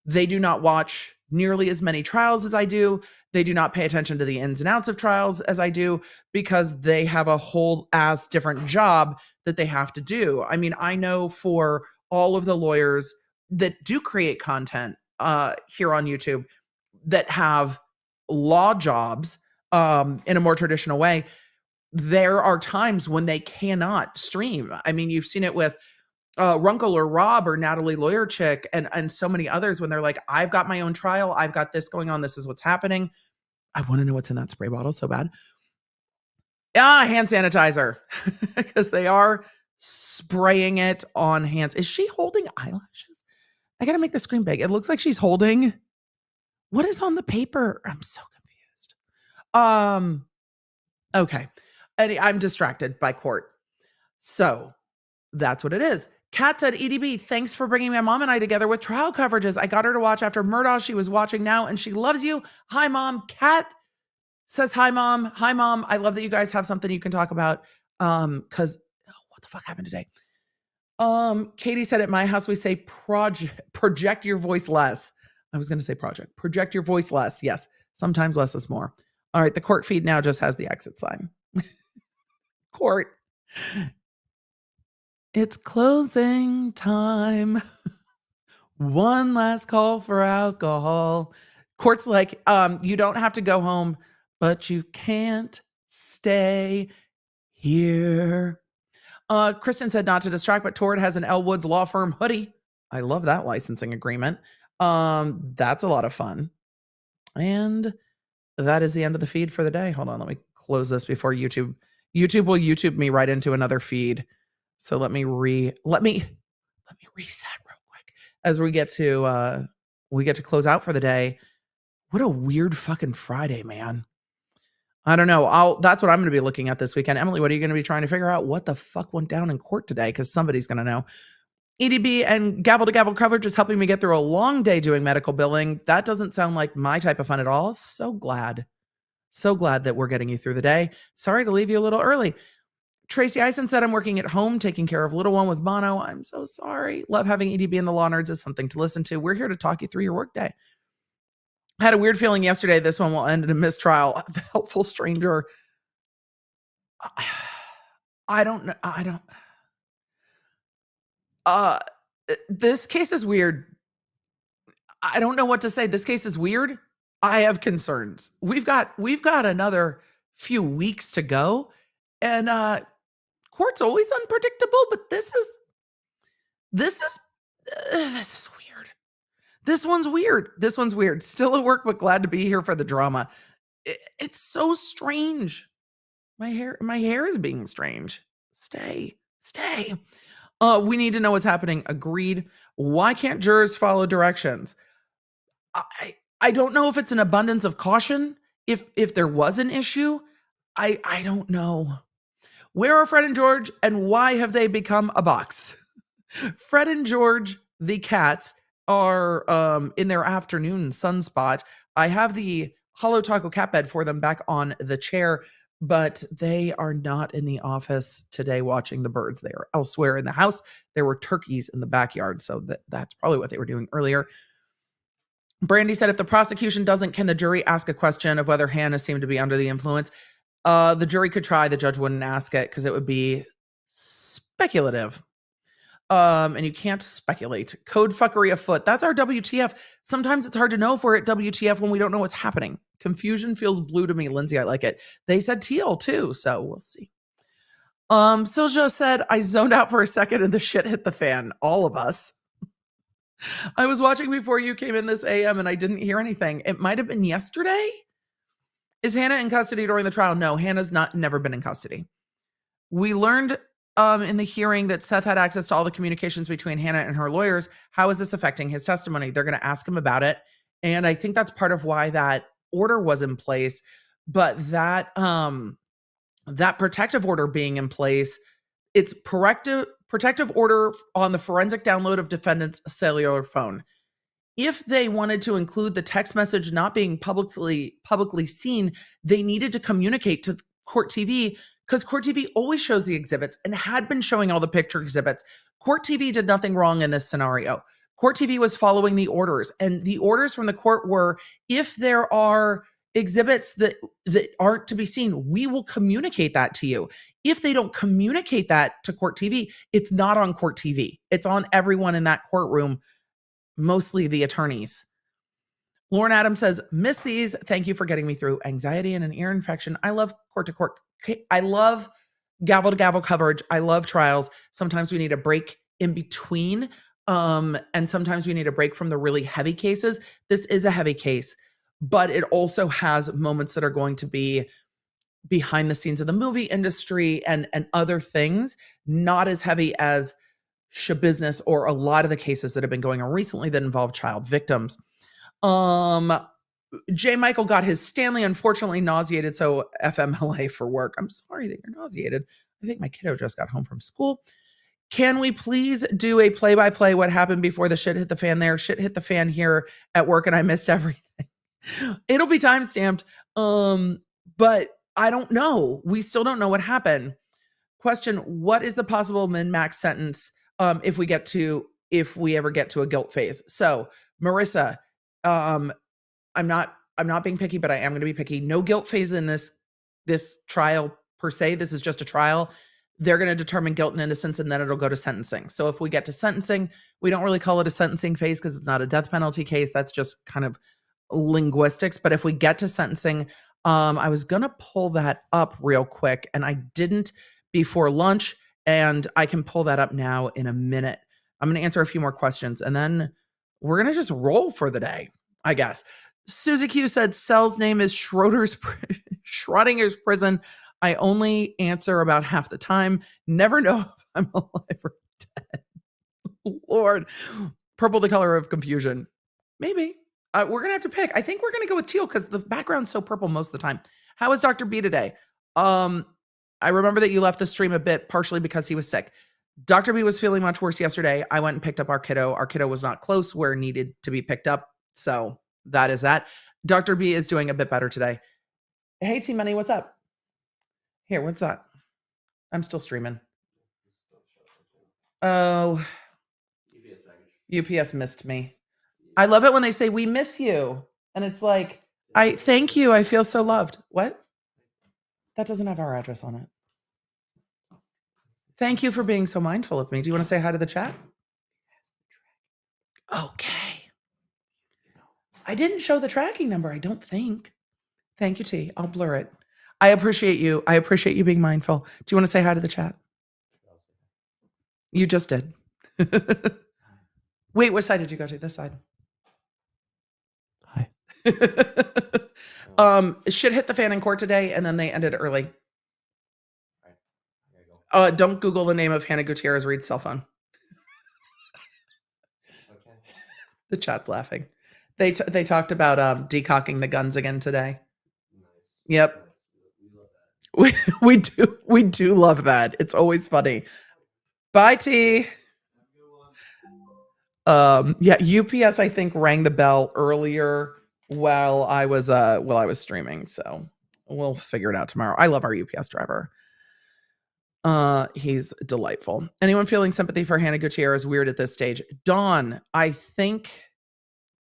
They do not watch nearly as many trials as I do. They do not pay attention to the ins and outs of trials as I do because they have a whole ass different job that they have to do. I mean, I know for all of the lawyers that do create content here on YouTube that have law jobs in a more traditional way, there are times when they cannot stream. I mean, you've seen it with Runkle or Rob or Natalie Lawyer Chick and so many others when they're like, I've got my own trial. I've got this going on. This is what's happening. I want to know what's in that spray bottle so bad. Hand sanitizer because they are spraying it on hands. Is she holding eyelashes? I got to make the screen big. It looks like she's holding. What is on the paper? I'm so confused. Okay. I'm distracted by court. So that's what it is. Kat said, EDB, thanks for bringing my mom and I together with trial coverages. I got her to watch after Murdaugh. She was watching now and she loves you. Hi, Mom. Kat says, hi, Mom. Hi, Mom. I love that you guys have something you can talk about. Because what the fuck happened today? Katie said, at my house, we say project your voice less. I was going to say project your voice less. Yes. Sometimes less is more. All right. The court feed now just has the exit sign. Court. It's closing time. One last call for alcohol. Court's like, you don't have to go home, but you can't stay here. Kristen said not to distract, but Tord has an Elwood's law firm hoodie. I love that licensing agreement. That's a lot of fun. And that is the end of the feed for the day. Hold on, let me close this before YouTube will YouTube me right into another feed. So let me reset real quick as we get to close out for the day. What a weird fucking Friday, man. I don't know. That's what I'm going to be looking at this weekend. Emily, what are you going to be trying to figure out? What the fuck went down in court today? Because somebody's going to know. EDB and gavel to gavel coverage is helping me get through a long day doing medical billing. That doesn't sound like my type of fun at all. So glad that we're getting you through the day. Sorry to leave you a little early. Tracy Eisen said, I'm working at home, taking care of little one with mono. I'm so sorry. Love having EDB and the Law Nerds as something to listen to. We're here to talk you through your workday. I had a weird feeling yesterday this one will end in a mistrial. The helpful stranger. I don't know. This case is weird. I don't know what to say. This case is weird. I have concerns. We've got another few weeks to go. And court's always unpredictable, but this is weird. This one's weird. Still at work, but glad to be here for the drama. It's so strange. My hair is being strange. Stay. We need to know what's happening. Agreed. Why can't jurors follow directions? I don't know if it's an abundance of caution. If there was an issue, I don't know. Where are Fred and George, and why have they become a box? Fred and George, the cats, are in their afternoon sunspot. I have the Hollow Taco cat bed for them back on the chair, but they are not in the office today watching the birds. They are elsewhere in the house. There were turkeys in the backyard, so that's probably what they were doing earlier. Brandy said, if the prosecution doesn't, can the jury ask a question of whether Hannah seemed to be under the influence? The jury could try. The judge wouldn't ask it because it would be speculative. And you can't speculate. Code fuckery afoot. That's our WTF. Sometimes it's hard to know if we're at WTF when we don't know what's happening. Confusion feels blue to me, Lindsay. I like it. They said teal too, so we'll see. Silja said, I zoned out for a second and the shit hit the fan. All of us. I was watching before you came in this AM and I didn't hear anything. It might have been yesterday. Is Hannah in custody during the trial? No, Hannah's never been in custody. We learned in the hearing that Seth had access to all the communications between Hannah and her lawyers. How is this affecting his testimony? They're going to ask him about it. And I think that's part of why that order was in place. But that that protective order being in place, it's protective order on the forensic download of defendant's cellular phone. If they wanted to include the text message not being publicly seen, they needed to communicate to Court TV, because Court TV always shows the exhibits and had been showing all the picture exhibits. Court TV did nothing wrong in this scenario. Court TV was following the orders, and the orders from the court were, if there are exhibits that aren't to be seen, we will communicate that to you. If they don't communicate that to Court TV, it's not on Court TV. It's on everyone in that courtroom, mostly the attorneys. Lauren Adams says, miss these. Thank you for getting me through anxiety and an ear infection. I love court to court. I love gavel to gavel coverage. I love trials. Sometimes we need a break in between. And sometimes we need a break from the really heavy cases. This is a heavy case, but it also has moments that are going to be behind the scenes of the movie industry and other things, not as heavy as Shabusiness or a lot of the cases that have been going on recently that involve child victims. J. Michael got his Stanley, unfortunately nauseated, so FMLA for work. I'm sorry that you're nauseated. I think my kiddo just got home from school. Can we please do a play-by-play what happened before the shit hit the fan there? Shit hit the fan here at work and I missed everything. It'll be time-stamped, but I don't know. We still don't know what happened. Question, what is the possible min-max sentence if we ever get to a guilt phase? So, Marissa, I'm not being picky, but I am going to be picky. No guilt phase in this trial per se. This is just a trial. They're going to determine guilt and innocence, and then it'll go to sentencing. So if we get to sentencing, we don't really call it a sentencing phase because it's not a death penalty case. That's just kind of linguistics. But if we get to sentencing, I was going to pull that up real quick, and I didn't before lunch, and I can pull that up now in a minute. I'm going to answer a few more questions, and then we're going to just roll for the day, I guess. Susie Q said, Cell's name is Schrodinger's prison. I only answer about half the time. Never know if I'm alive or dead. Lord. Purple, the color of confusion. Maybe. We're going to have to pick. I think we're going to go with teal because the background's so purple most of the time. How is Dr. B today? I remember that you left the stream a bit partially because he was sick. Dr. B was feeling much worse yesterday. I went and picked up our kiddo. Our kiddo was not close where it needed to be picked up. So that is that. Dr. B is doing a bit better today. Hey, T Money, what's up? Here, what's that? I'm still streaming. Oh, UPS missed me. I love it when they say, we miss you. And it's like, thank you. I feel so loved. What? That doesn't have our address on it. Thank you for being so mindful of me. Do you want to say hi to the chat? Okay. I didn't show the tracking number, I don't think. Thank you, T. I'll blur it. I appreciate you. I appreciate you being mindful. Do you want to say hi to the chat? You just did. Wait, what side did you go to? This side. Hi. Shit hit the fan in court today, and then they ended early. Don't Google the name of Hannah Gutierrez Reed's cell phone. Okay. The chat's laughing. They talked about decocking the guns again today. Nice. Yep. We do love that. It's always funny. Bye, T. Yeah, UPS I think rang the bell earlier while I was streaming, so we'll figure it out tomorrow. I love our UPS driver. He's delightful. Anyone feeling sympathy for Hannah Gutierrez? Weird at this stage. Dawn, I think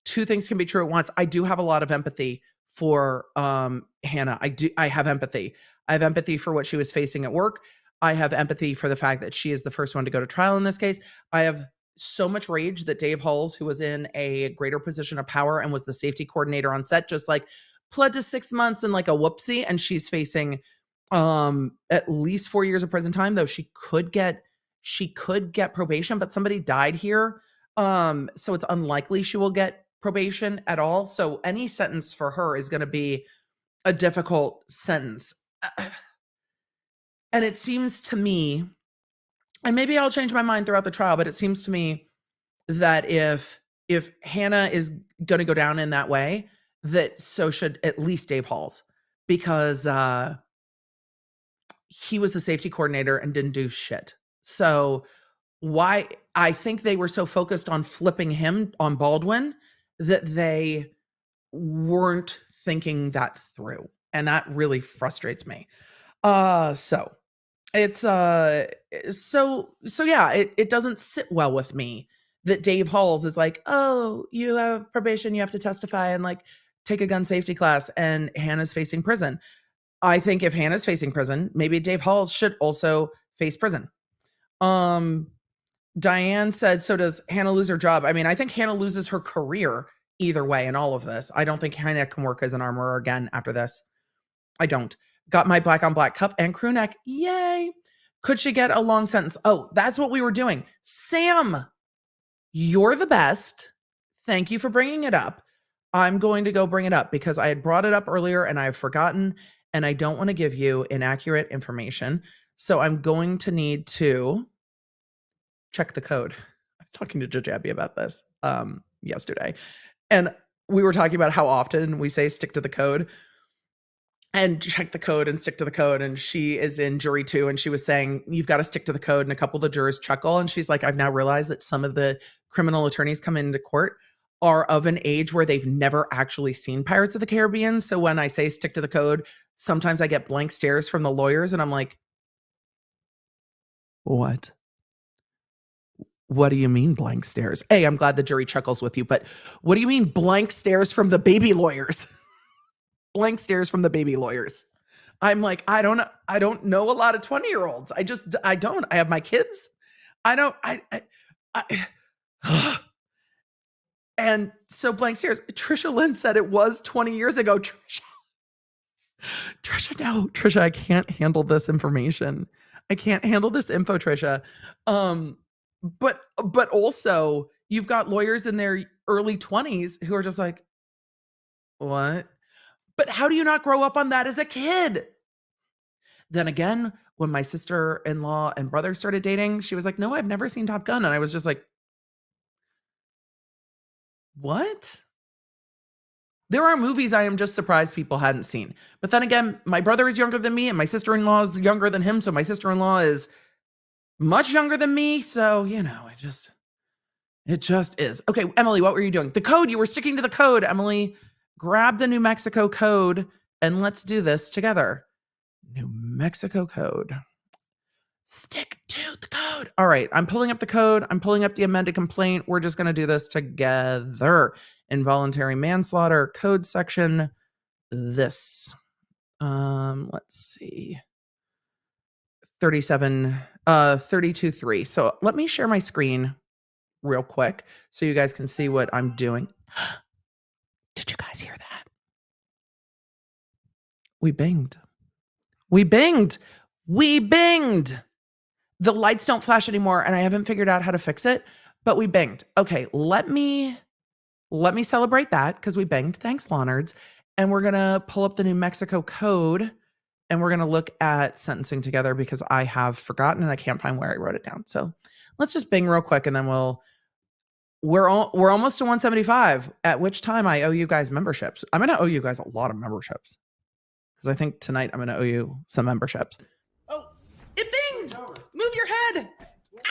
two things can be true at once. I do have a lot of empathy for Hannah. I have empathy. I have empathy for what she was facing at work. I have empathy for the fact that she is the first one to go to trial in this case. I have so much rage that Dave Hulls, who was in a greater position of power and was the safety coordinator on set, just like pled to 6 months and like a whoopsie, and she's facing at least 4 years of prison time, though she could get probation, but somebody died here. So it's unlikely she will get probation at all. So any sentence for her is going to be a difficult sentence. And it seems to me, and maybe I'll change my mind throughout the trial, but it seems to me that if if Hannah is going to go down in that way, that so should at least Dave Halls, because he was the safety coordinator and didn't do shit. So why I think they were so focused on flipping him on Baldwin that they weren't thinking that through. And that really frustrates me. So it's so yeah, it doesn't sit well with me that Dave Halls is like, oh, you have probation, you have to testify and like take a gun safety class, and Hannah's facing prison. I think if Hannah's facing prison, maybe Dave Halls should also face prison. Diane said, so does Hannah lose her job? I mean, I think Hannah loses her career either way in all of this. I don't think Hannah can work as an armorer again after this. I don't. Got my black on black cup and crew neck. Yay. Could she get a long sentence? Oh, that's what we were doing. Sam, you're the best. Thank you for bringing it up. I'm going to go bring it up because I had brought it up earlier and I've forgotten, and I don't want to give you inaccurate information. So I'm going to need to check the code. I was talking to Judge Abby about this yesterday, and we were talking about how often we say stick to the code and check the code and stick to the code. And she is in jury 2, and she was saying, you've got to stick to the code. And a couple of the jurors chuckle. And she's like, I've now realized that some of the criminal attorneys come into court are of an age where they've never actually seen Pirates of the Caribbean. So when I say stick to the code, sometimes I get blank stares from the lawyers, and I'm like, what? What do you mean blank stares? Hey, I'm glad the jury chuckles with you, but what do you mean blank stares from the baby lawyers? Blank stares from the baby lawyers. I'm like, I don't know a lot of 20-year-olds. I don't. I have my kids. And so blank stares. Trisha Lynn said it was 20 years ago. Trisha, no. Trisha, I can't handle this information. I can't handle this info, Trisha. But also you've got lawyers in their early 20s who are just like, what? But how do you not grow up on that as a kid? Then again, when my sister-in-law and brother started dating, she was like, no, I've never seen Top Gun. And I was just like, what? There are movies I am just surprised people hadn't seen. But then again, my brother is younger than me and my sister-in-law is younger than him. So my sister-in-law is much younger than me. So, you know, it just is. Okay, Emily, what were you doing? The code, you were sticking to the code, Emily. Grab the New Mexico code and let's do this together. New Mexico code. Stick to the code. All right, I'm pulling up the code. I'm pulling up the amended complaint. We're just going to do this together. Involuntary manslaughter code section. This. Let's see. 32.3. So let me share my screen real quick so you guys can see what I'm doing. Did you guys hear that? We binged. We binged. We binged. The lights don't flash anymore and I haven't figured out how to fix it, but we binged. Okay, let me celebrate that because we banged. Thanks, Lawnards. And we're going to pull up the New Mexico code and we're going to look at sentencing together because I have forgotten and I can't find where I wrote it down. So let's just bing real quick and then we're almost to 175, at which time I owe you guys memberships. I'm going to owe you guys a lot of memberships because I think tonight I'm going to owe you some memberships. Oh, it binged. Move your head. Ah!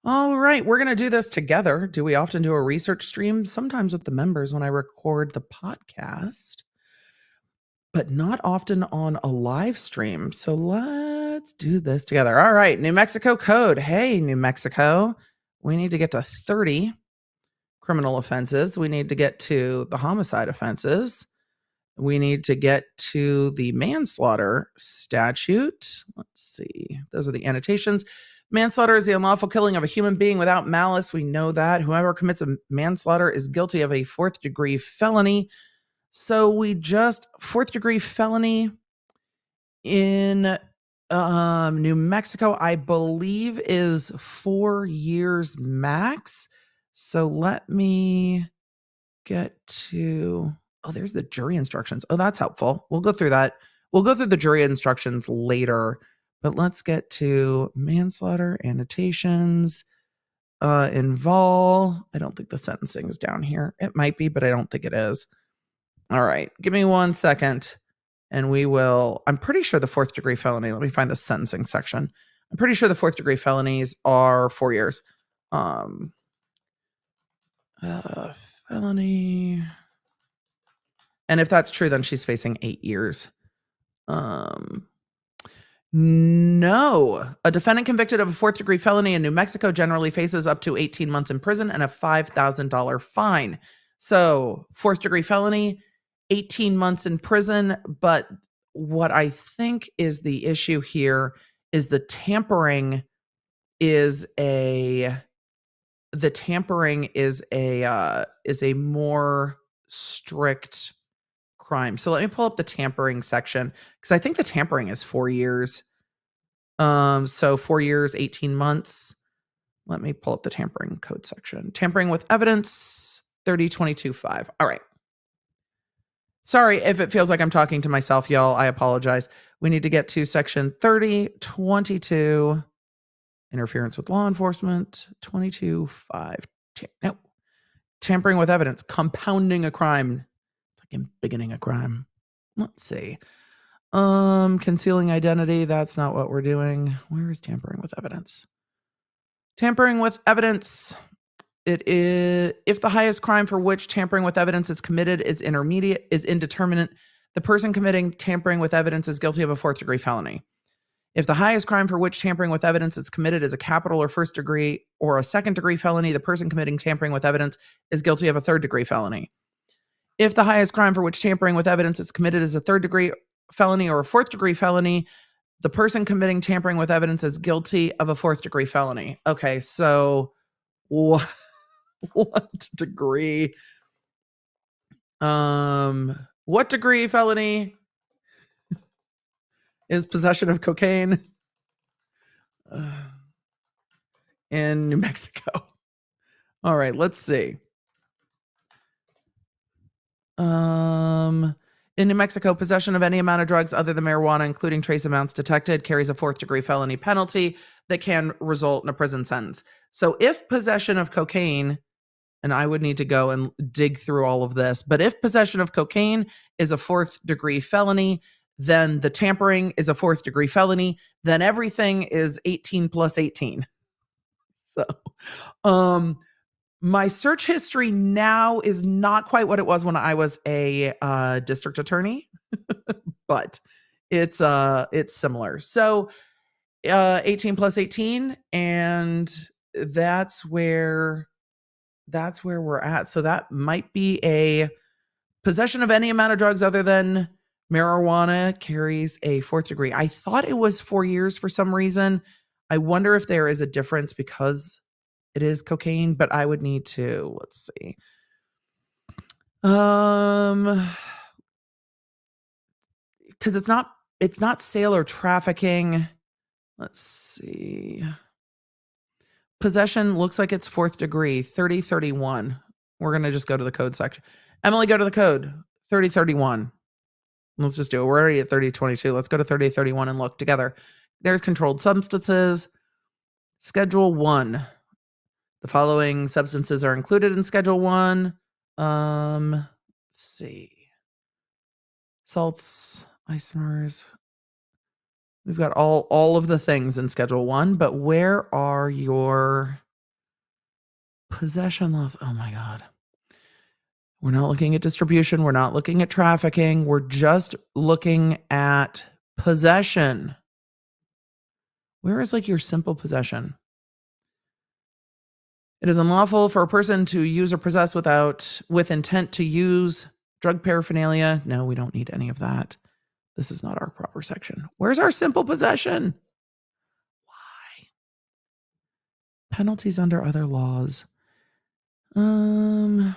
All right, we're going to do this together. Do we often do a research stream? Sometimes with the members when I record the podcast, but not often on a live stream. So let's do this together. All right, New Mexico code. Hey, New Mexico, we need to get to 30 criminal offenses. We need to get to the homicide offenses. We need to get to the manslaughter statute. Let's see. Those are the annotations. Manslaughter is the unlawful killing of a human being without malice. We know that. Whoever commits a manslaughter is guilty of a 4th degree felony. So we just 4th degree felony in New Mexico, I believe, is 4 years max. So let me get to, oh, there's the jury instructions. Oh, that's helpful. We'll go through that. We'll go through the jury instructions later. But let's get to manslaughter annotations. In vol, I don't think the sentencing is down here. It might be, but I don't think it is. All right, give me 1 second and we will. I'm pretty sure the 4th degree felony, let me find the sentencing section. I'm pretty sure the 4th degree felonies are 4 years. Felony. And if that's true, then she's facing 8 years. No. A defendant convicted of a 4th degree felony in New Mexico generally faces up to 18 months in prison and a $5,000 fine. So 4th degree felony, 18 months in prison. But what I think is the issue here is the tampering is a more strict crime. So let me pull up the tampering section because I think the tampering is 4 years. So 4 years, 18 months. Let me pull up the tampering code section. Tampering with evidence, 3022-5. All right. Sorry if it feels like I'm talking to myself, y'all. I apologize. We need to get to section 3022, interference with law enforcement, 22-5. No. Tampering with evidence, compounding a crime. It's like embiggening a crime. Let's see. Concealing identity, that's not what we're doing. Where is tampering with evidence? Tampering with evidence. It is if the highest crime for which tampering with evidence is committed is indeterminate, the person committing tampering with evidence is guilty of a 4th degree felony. If the highest crime for which tampering with evidence is committed is a capital or 1st degree or a 2nd degree felony, the person committing tampering with evidence is guilty of a 3rd degree felony. If the highest crime for which tampering with evidence is committed is a 3rd degree felony or a 4th degree felony, the person committing tampering with evidence is guilty of a 4th degree felony. Okay, so what degree? What degree felony is possession of cocaine in New Mexico? All right, let's see. In New Mexico, possession of any amount of drugs other than marijuana, including trace amounts detected, carries a 4th degree felony penalty that can result in a prison sentence. So if possession of cocaine, and I would need to go and dig through all of this, but if possession of cocaine is a 4th degree felony, then the tampering is a 4th degree felony, then everything is 18 plus 18. So, my search history now is not quite what it was when I was a district attorney, but it's similar. So 18 plus 18, and that's where we're at. So that might be a possession of any amount of drugs other than marijuana carries a 4th degree. I thought it was 4 years for some reason. I wonder if there is a difference because it is cocaine, but I would need to, let's see. Because it's not sale or trafficking. Let's see. Possession looks like it's 4th degree, 3031. We're going to just go to the code section. Emily, go to the code, 3031. Let's just do it. We're already at 3022. Let's go to 3031 and look together. There's controlled substances. Schedule 1. The following substances are included in Schedule 1. Let's see. Salts, isomers. We've got all of the things in Schedule 1, but where are your possession laws? Oh my God. We're not looking at distribution. We're not looking at trafficking. We're just looking at possession. Where is like your simple possession? It is unlawful for a person to use or possess with intent to use drug paraphernalia. No, we don't need any of that. This is not our proper section. Where's our simple possession? Why? Penalties under other laws. No.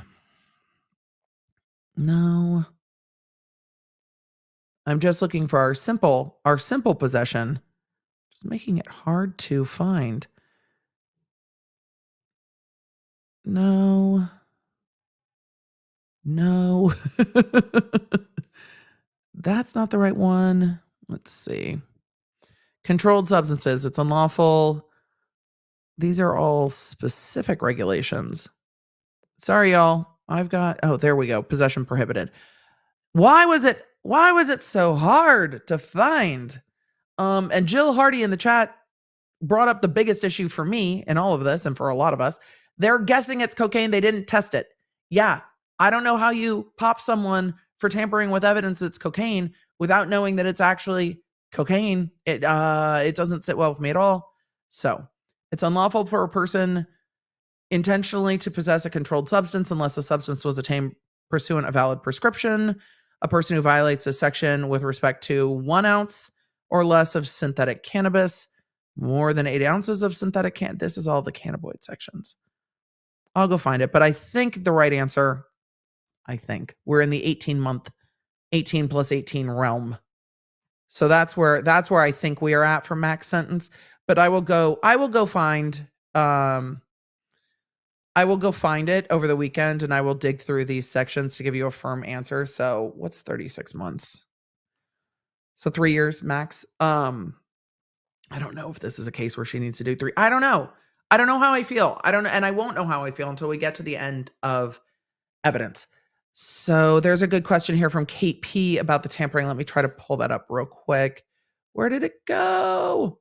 I'm just looking for our simple possession. Just making it hard to find. No. That's not the right one. Let's see. Controlled substances, it's unlawful. These are all specific regulations. Sorry, y'all. There we go. Possession prohibited. Why was it so hard to find? And Jill Hardy in the chat brought up the biggest issue for me in all of this and for a lot of us. They're guessing it's cocaine. They didn't test it. Yeah. I don't know how you pop someone for tampering with evidence that's cocaine without knowing that it's actually cocaine. It doesn't sit well with me at all. So it's unlawful for a person intentionally to possess a controlled substance unless the substance was attained pursuant a valid prescription. A person who violates this section with respect to 1 ounce or less of synthetic cannabis, more than 8 ounces of synthetic this is all the cannabinoid sections. I'll go find it, but I think the right answer, we're in the 18 plus 18 realm. So that's where I think we are at for max sentence. But I will go find it over the weekend, and I will dig through these sections to give you a firm answer. So what's 36 months? So 3 years max. I don't know if this is a case where she needs to do 3. I don't know. I don't know how I feel. And I won't know how I feel until we get to the end of evidence. So there's a good question here from Kate P about the tampering. Let me try to pull that up real quick. Where did it go?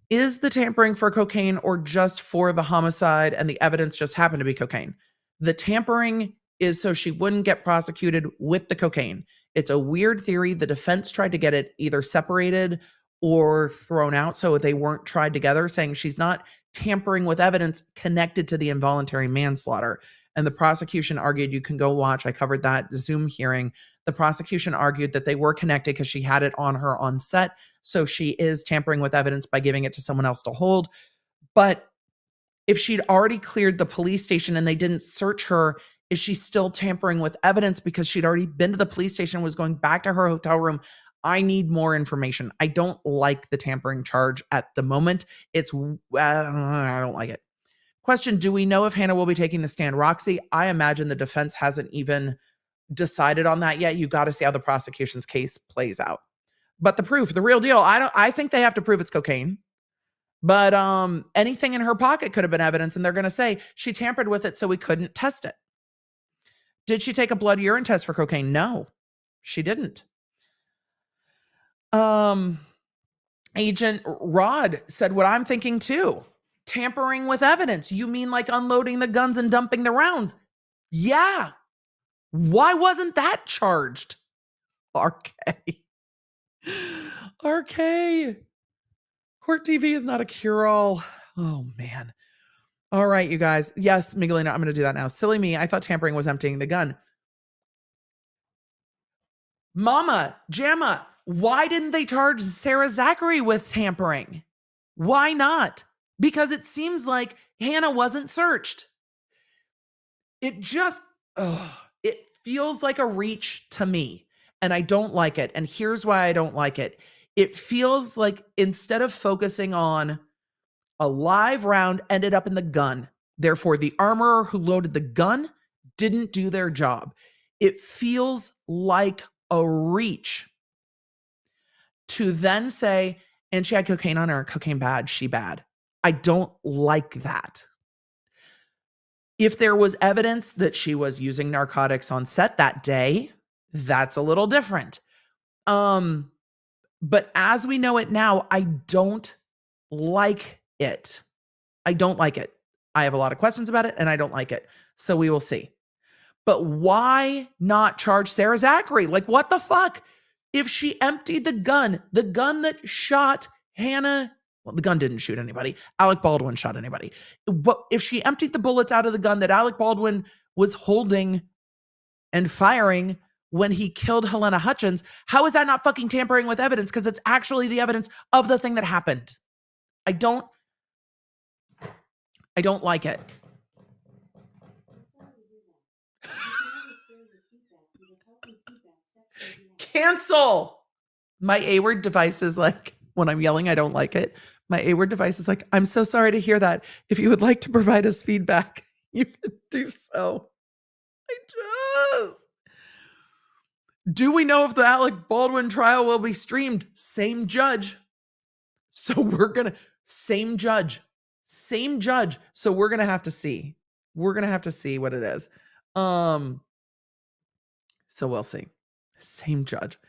Is the tampering for cocaine or just for the homicide and the evidence just happened to be cocaine? The tampering is so she wouldn't get prosecuted with the cocaine. It's a weird theory. The defense tried to get it either separated or thrown out so they weren't tried together, saying she's not tampering with evidence connected to the involuntary manslaughter. And the prosecution argued, you can go watch, I covered that Zoom hearing. The prosecution argued that they were connected because she had it on her on set. So she is tampering with evidence by giving it to someone else to hold. But if she'd already cleared the police station and they didn't search her, is she still tampering with evidence because she'd already been to the police station, was going back to her hotel room? I need more information. I don't like the tampering charge at the moment. I don't like it. Question, do we know if Hannah will be taking the stand? Roxy, I imagine the defense hasn't even decided on that yet. You got to see how the prosecution's case plays out. But the proof, the real deal, I think they have to prove it's cocaine. But anything in her pocket could have been evidence, and they're going to say she tampered with it so we couldn't test it. Did she take a blood urine test for cocaine? No, she didn't. Agent Rod said what I'm thinking too. Tampering with evidence. You mean like unloading the guns and dumping the rounds? Yeah. Why wasn't that charged? RK. Court TV is not a cure-all. Oh, man. All right, you guys. Yes, Miguelina, I'm going to do that now. Silly me. I thought tampering was emptying the gun. Mama, Jamma, why didn't they charge Sarah Zachary with tampering? Why not? Because it seems like Hannah wasn't searched. It just, it feels like a reach to me, and I don't like it. And here's why I don't like it. It feels like instead of focusing on a live round ended up in the gun, therefore the armorer who loaded the gun didn't do their job. It feels like a reach to then say, and she had cocaine on her, cocaine bad, she bad. I don't like that. If there was evidence that she was using narcotics on set that day, that's a little different. But as we know it now, I don't like it. I don't like it. I have a lot of questions about it, and I don't like it. So we will see. But why not charge Sarah Zachary? Like, what the fuck? If she emptied the gun that shot Hannah, well, the gun didn't shoot anybody. Alec Baldwin shot anybody. But if she emptied the bullets out of the gun that Alec Baldwin was holding and firing when he killed Helena Hutchins, how is that not fucking tampering with evidence? Because it's actually the evidence of the thing that happened. I don't like it. Cancel. My A-word device is like, when I'm yelling, I don't like it. My A-word device is like, I'm so sorry to hear that. If you would like to provide us feedback, you can do so. Do we know if the Alec Baldwin trial will be streamed? Same judge. So we're going to, same judge. So we're going to have to see. We're going to have to see what it is. So we'll see. Same judge.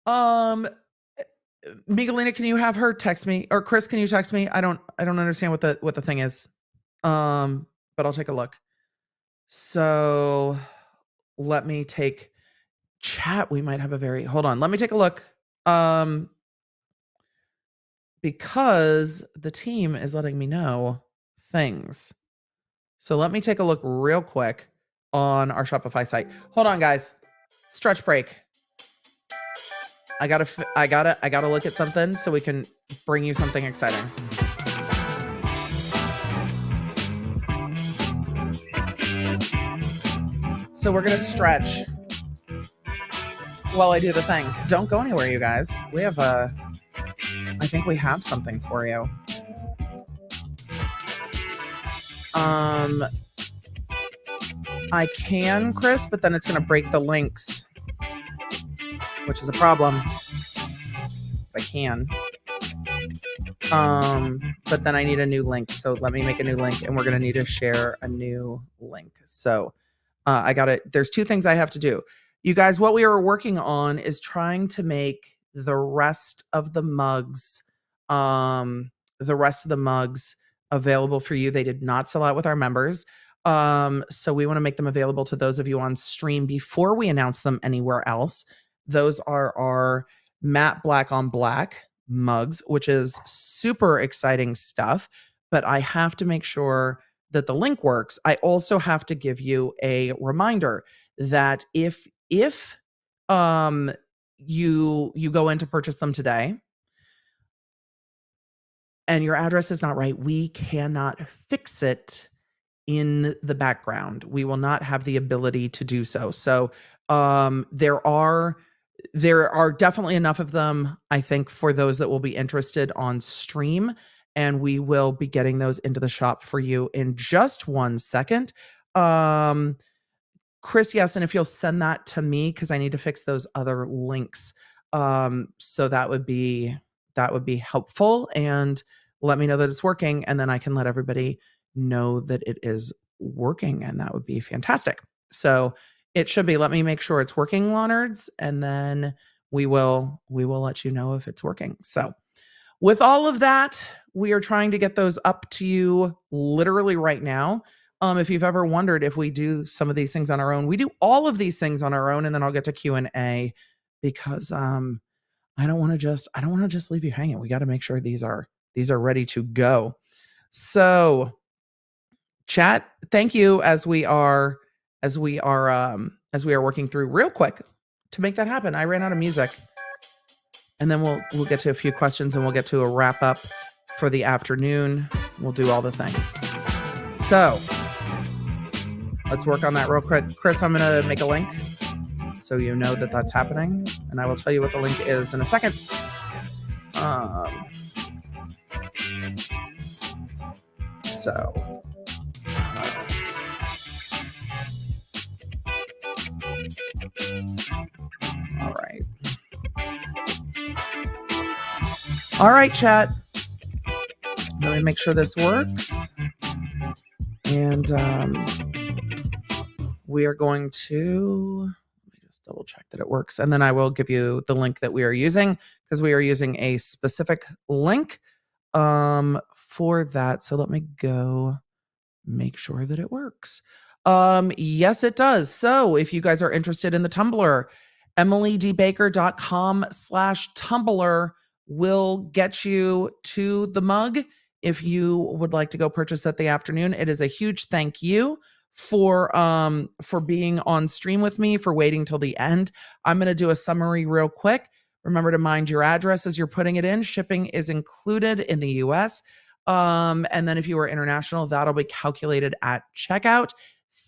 Miguelina, can you have her text me, or Chris, can you text me? I don't understand what the thing is. But I'll take a look. So let me take chat. We might have hold on. Let me take a look. Because the team is letting me know things. So let me take a look real quick on our Shopify site. Hold on, guys. Stretch break. I gotta look at something so we can bring you something exciting. So we're gonna stretch while I do the things. Don't go anywhere, you guys. We have I think we have something for you. I can, Chris, but then it's going to break the links, which is a problem. I can. But then I need a new link. So let me make a new link, and we're going to need to share a new link. So I got it. There's two things I have to do. You guys, what we are working on is trying to make the rest of the mugs available for you. They did not sell out with our members. So we want to make them available to those of you on stream before we announce them anywhere else. Those are our matte black on black mugs, which is super exciting stuff, but I have to make sure that the link works. I also have to give you a reminder that if you go in to purchase them today and your address is not right, we cannot fix it in the background. We will not have the ability to do so. So there are definitely enough of them, I think, for those that will be interested on stream, and we will be getting those into the shop for you in just 1 second. Chris, yes, and if you'll send that to me, because I need to fix those other links. So that would be helpful, and let me know that it's working, and then I can let everybody know that it is working, and that would be fantastic. So it should be. Let me make sure it's working, Leonards, and then we will let you know if it's working. So with all of that, we are trying to get those up to you literally right now. If you've ever wondered if we do some of these things on our own, we do all of these things on our own, and then I'll get to Q&A because I don't want to just leave you hanging. We got to make sure these are ready to go. So chat, thank you as we are working through real quick to make that happen. I ran out of music, and then we'll get to a few questions, and we'll get to a wrap up for the afternoon. We'll do all the things. So let's work on that real quick. Chris, I'm going to make a link so you know that that's happening, and I will tell you what the link is in a second. All right, chat. Let me make sure this works. And we are going to, let me just double check that it works. And then I will give you the link that we are using, because we are using a specific link for that. So let me go make sure that it works. Yes, it does. So if you guys are interested in the Tumblr, emilydbaker.com/Tumblr will get you to the mug if you would like to go purchase it the afternoon. It is a huge thank you for being on stream with me, for waiting till the end. I'm going to do a summary real quick. Remember to mind your address as you're putting it in. Shipping is included in the US. And then if you are international, that'll be calculated at checkout.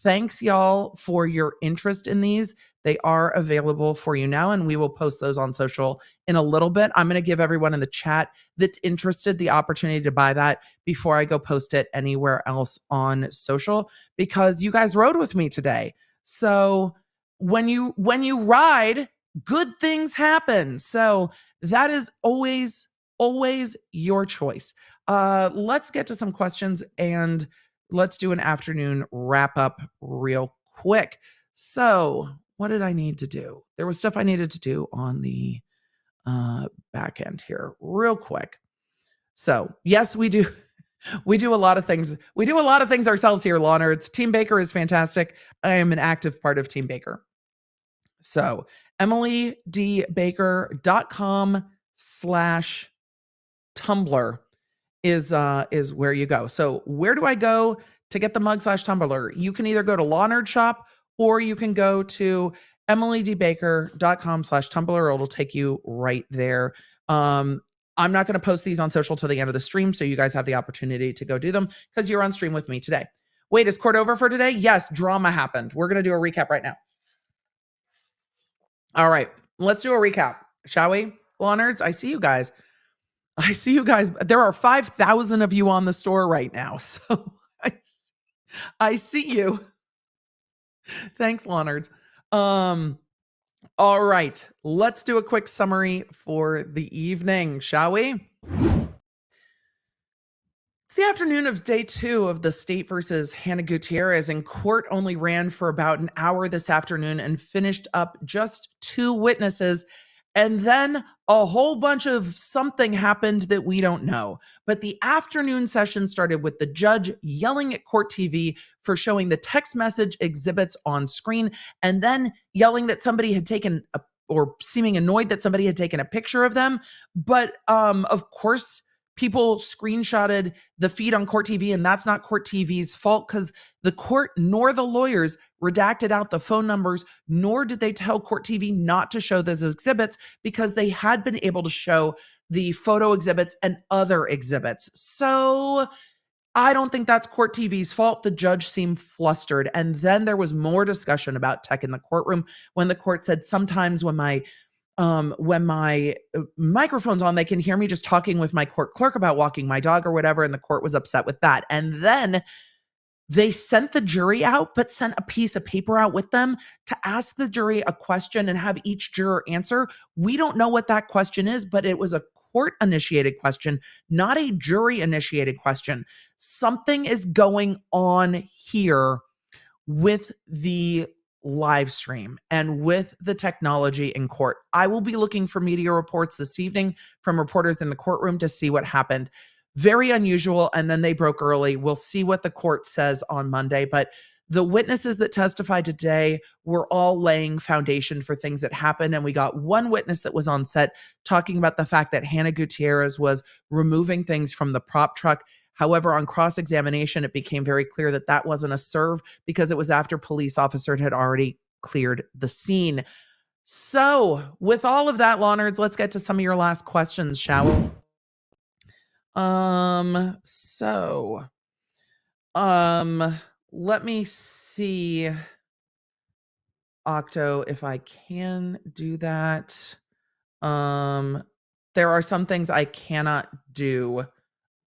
Thanks, y'all, for your interest in these. They are available for you now, and we will post those on social in a little bit. I'm going to give everyone in the chat that's interested the opportunity to buy that before I go post it anywhere else on social, because you guys rode with me today. So when you ride, good things happen. So that is always always your choice. Let's get to some questions and let's do an afternoon wrap up real quick. So, what did I need to do? There was stuff I needed to do on the back end here real quick. So, yes, we do. We do a lot of things. We do a lot of things ourselves here, Law Nerds. Team Baker is fantastic. I am an active part of Team Baker. So, EmilyDBaker.com/Tumblr is where you go. So, where do I go to get the mug/Tumblr? You can either go to Law Nerd Shop or you can go to EmilyDBaker.com/Tumblr. It'll take you right there. I'm not going to post these on social till the end of the stream, so you guys have the opportunity to go do them because you're on stream with me today. Wait, is court over for today? Yes, drama happened. We're going to do a recap right now. All right, let's do a recap, shall we? Law Nerds, I see you guys. I see you guys. There are 5,000 of you on the store right now, so I see you. Thanks, Law Nerds. All right, let's do a quick summary for the evening, shall we? It's the afternoon of day 2 of the state versus Hannah Gutierrez, and court only ran for about an hour this afternoon and finished up just 2 witnesses. And then a whole bunch of something happened that we don't know. But the afternoon session started with the judge yelling at court TV for showing the text message exhibits on screen, and then yelling that somebody had taken or seeming annoyed that somebody had taken a picture of them. But of course, people screenshotted the feed on court TV, and that's not court TV's fault because the court nor the lawyers redacted out the phone numbers, nor did they tell court TV not to show those exhibits because they had been able to show the photo exhibits and other exhibits. So I don't think that's court TV's fault. The judge seemed flustered. And then there was more discussion about tech in the courtroom when the court said sometimes when my microphone's on, they can hear me just talking with my court clerk about walking my dog or whatever, and the court was upset with that. And then they sent the jury out, but sent a piece of paper out with them to ask the jury a question and have each juror answer. We don't know what that question is, but it was a court-initiated question, not a jury-initiated question. Something is going on here with the live stream and with the technology in court. I will be looking for media reports this evening from reporters in the courtroom to see what happened. Very unusual, and then they broke early. We'll see what the court says on Monday, but the witnesses that testified today were all laying foundation for things that happened, and we got one witness that was on set talking about the fact that Hannah Gutierrez was removing things from the prop truck. However, on cross-examination, it became very clear that that wasn't a serve because it was after police officers had already cleared the scene. So with all of that, Law Nerds, let's get to some of your last questions, shall we? Let me see, Octo, if I can do that. There are some things I cannot do.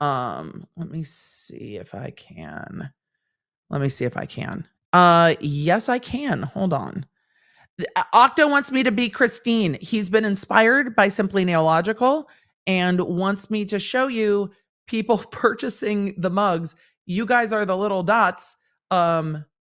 Let me see if I can. Yes, I can. Hold on. Octo wants me to be Christine. He's been inspired by Simply Neological and wants me to show you people purchasing the mugs. You guys are the little dots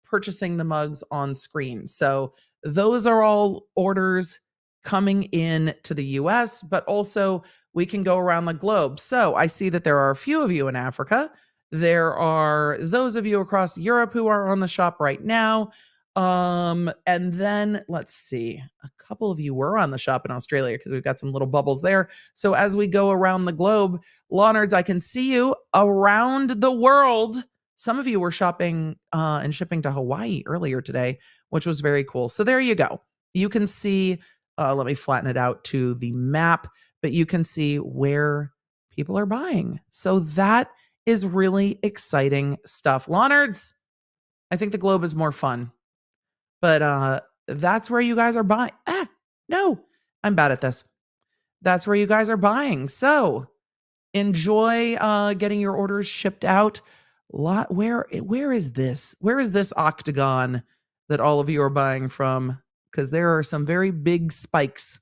purchasing the mugs on screen. So those are all orders coming in to the US, but also we can go around the globe. So I see that there are a few of you in Africa. There are those of you across Europe who are on the shop right now. And then let's see, a couple of you were on the shop in Australia because we've got some little bubbles there. So as we go around the globe, Law Nerds, I can see you around the world. Some of you were shopping and shipping to Hawaii earlier today, which was very cool. So there you go. You can see, let me flatten it out to the map, but you can see where people are buying. So that is really exciting stuff. Law Nerds, I think the globe is more fun. But that's where you guys are buying. No, I'm bad at this. That's where you guys are buying. So enjoy getting your orders shipped out. Where is this? Where is this octagon that all of you are buying from? Because there are some very big spikes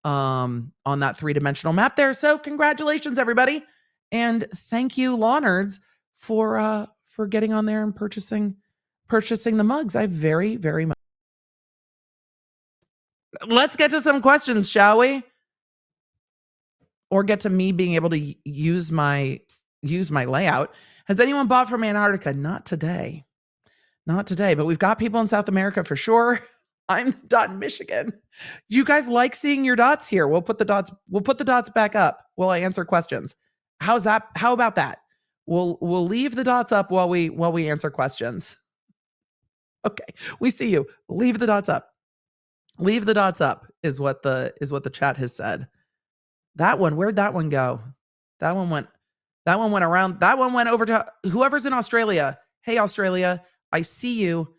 on that 3-dimensional map there. So congratulations, everybody. And thank you, Law Nerds, for getting on there and purchasing the mugs. I very, very much. Let's get to some questions, shall we? Or get to me being able to use my layout. Has anyone bought from Antarctica? Not today. Not today, but we've got people in South America for sure. I'm the dot in Michigan. You guys like seeing your dots here? We'll put the dots back up while I answer questions. How's that? How about that? We'll leave the dots up while we answer questions. Okay, we see you. Leave the dots up. Leave the dots up is what the chat has said. That one, where'd that one go? That one went around. That one went over to whoever's in Australia. Hey, Australia, I see you.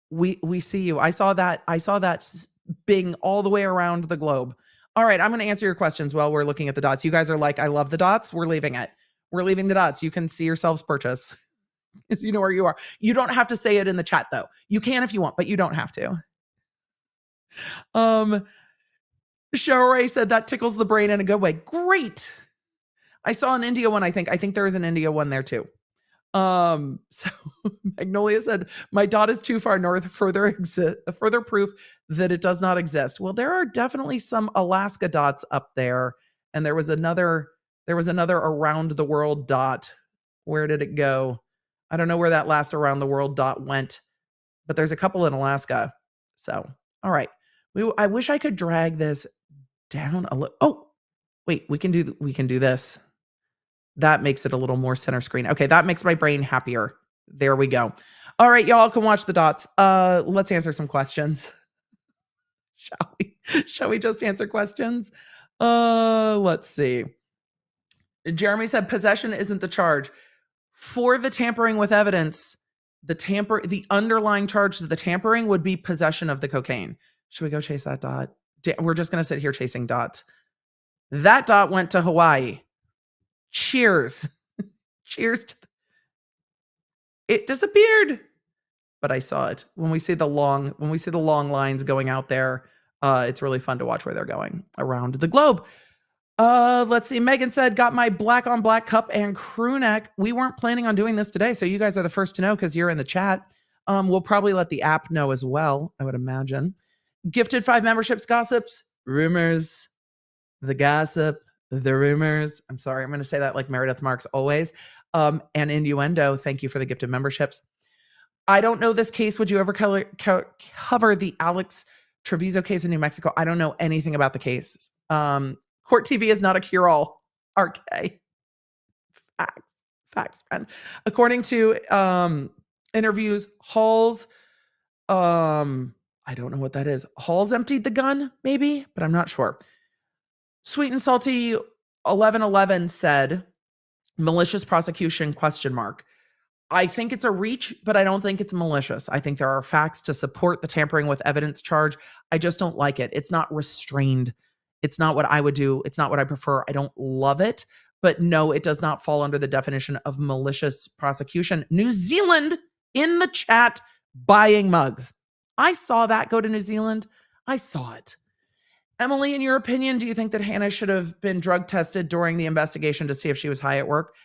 We see you. I saw that bing all the way around the globe. All right, I'm going to answer your questions while we're looking at the dots. You guys are like, I love the dots. We're leaving it. We're leaving the dots. You can see yourselves purchase. Because you know where you are. You don't have to say it in the chat though. You can if you want, but you don't have to. Shore said that tickles the brain in a good way. Great. I saw an India one, I think there is an India one there too. So Magnolia said, my dot is too far north, further proof that it does not exist. Well, there are definitely some Alaska dots up there. And there was another around the world dot. Where did it go? I don't know where that last around the world dot went, but there's a couple in Alaska. So, all right. I wish I could drag this down a little. Oh, wait, we can do this. That makes it a little more center screen. Okay, that makes my brain happier. There we go. All right, y'all can watch the dots. Let's answer some questions. Shall we just answer questions? Let's see. Jeremy said possession isn't the charge. For the tampering with evidence, the underlying charge to the tampering would be possession of the cocaine. Should we go chase that dot? We're just going to sit here chasing dots. That dot went to Hawaii. Cheers. Cheers to it disappeared. But I saw it. When we see the long lines going out there, it's really fun to watch where they're going around the globe. Let's see. Megan said, got my black on black cup and crew neck. We weren't planning on doing this today, so you guys are the first to know because you're in the chat. We'll probably let the app know as well, I would imagine. Gifted 5 memberships, gossips, rumors, the gossip, the rumors. I'm sorry, I'm going to say that like Meredith Marks always. And innuendo. Thank you for the gifted memberships. I don't know this case. Would you ever cover the Alex Treviso case in New Mexico? I don't know anything about the case. Court TV is not a cure-all. RK. Facts, man. According to interviews, Halls, I don't know what that is. Halls emptied the gun, maybe, but I'm not sure. Sweet and Salty 1111 said, malicious prosecution, ? I think it's a reach, but I don't think it's malicious. I think there are facts to support the tampering with evidence charge. I just don't like it. It's not restrained. It's not what I would do. It's not what I prefer. I don't love it, but no, it does not fall under the definition of malicious prosecution. New Zealand in the chat buying mugs. I saw that go to New Zealand. I saw it. Emily, in your opinion, do you think that Hannah should have been drug tested during the investigation to see if she was high at work?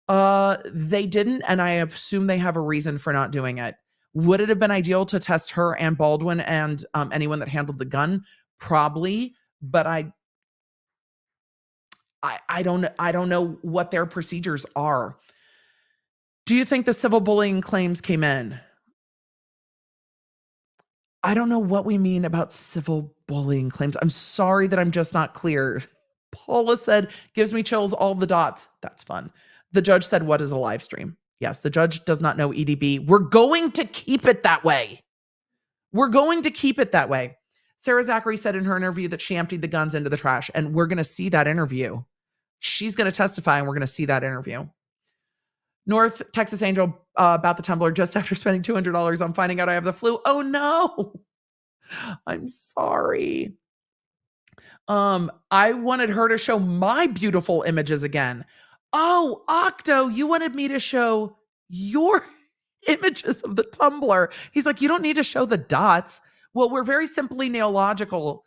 They didn't, and I assume they have a reason for not doing it. Would it have been ideal to test her and Baldwin and anyone that handled the gun? Probably, but I don't know what their procedures are. Do you think the civil bullying claims came in? I don't know what we mean about civil bullying claims. I'm sorry that I'm just not clear. Paula said, gives me chills, all the dots. That's fun. The judge said, what is a live stream? Yes, the judge does not know EDB. We're going to keep it that way. We're going to keep it that way. Sarah Zachary said in her interview that she emptied the guns into the trash, and we're going to see that interview. She's going to testify, and we're going to see that interview. North Texas Angel about the tumbler just after spending $200 on finding out I have the flu. Oh no, I'm sorry. I wanted her to show my beautiful images again. Oh, Octo, you wanted me to show your images of the tumbler. He's like, you don't need to show the dots. Well, we're very simply neological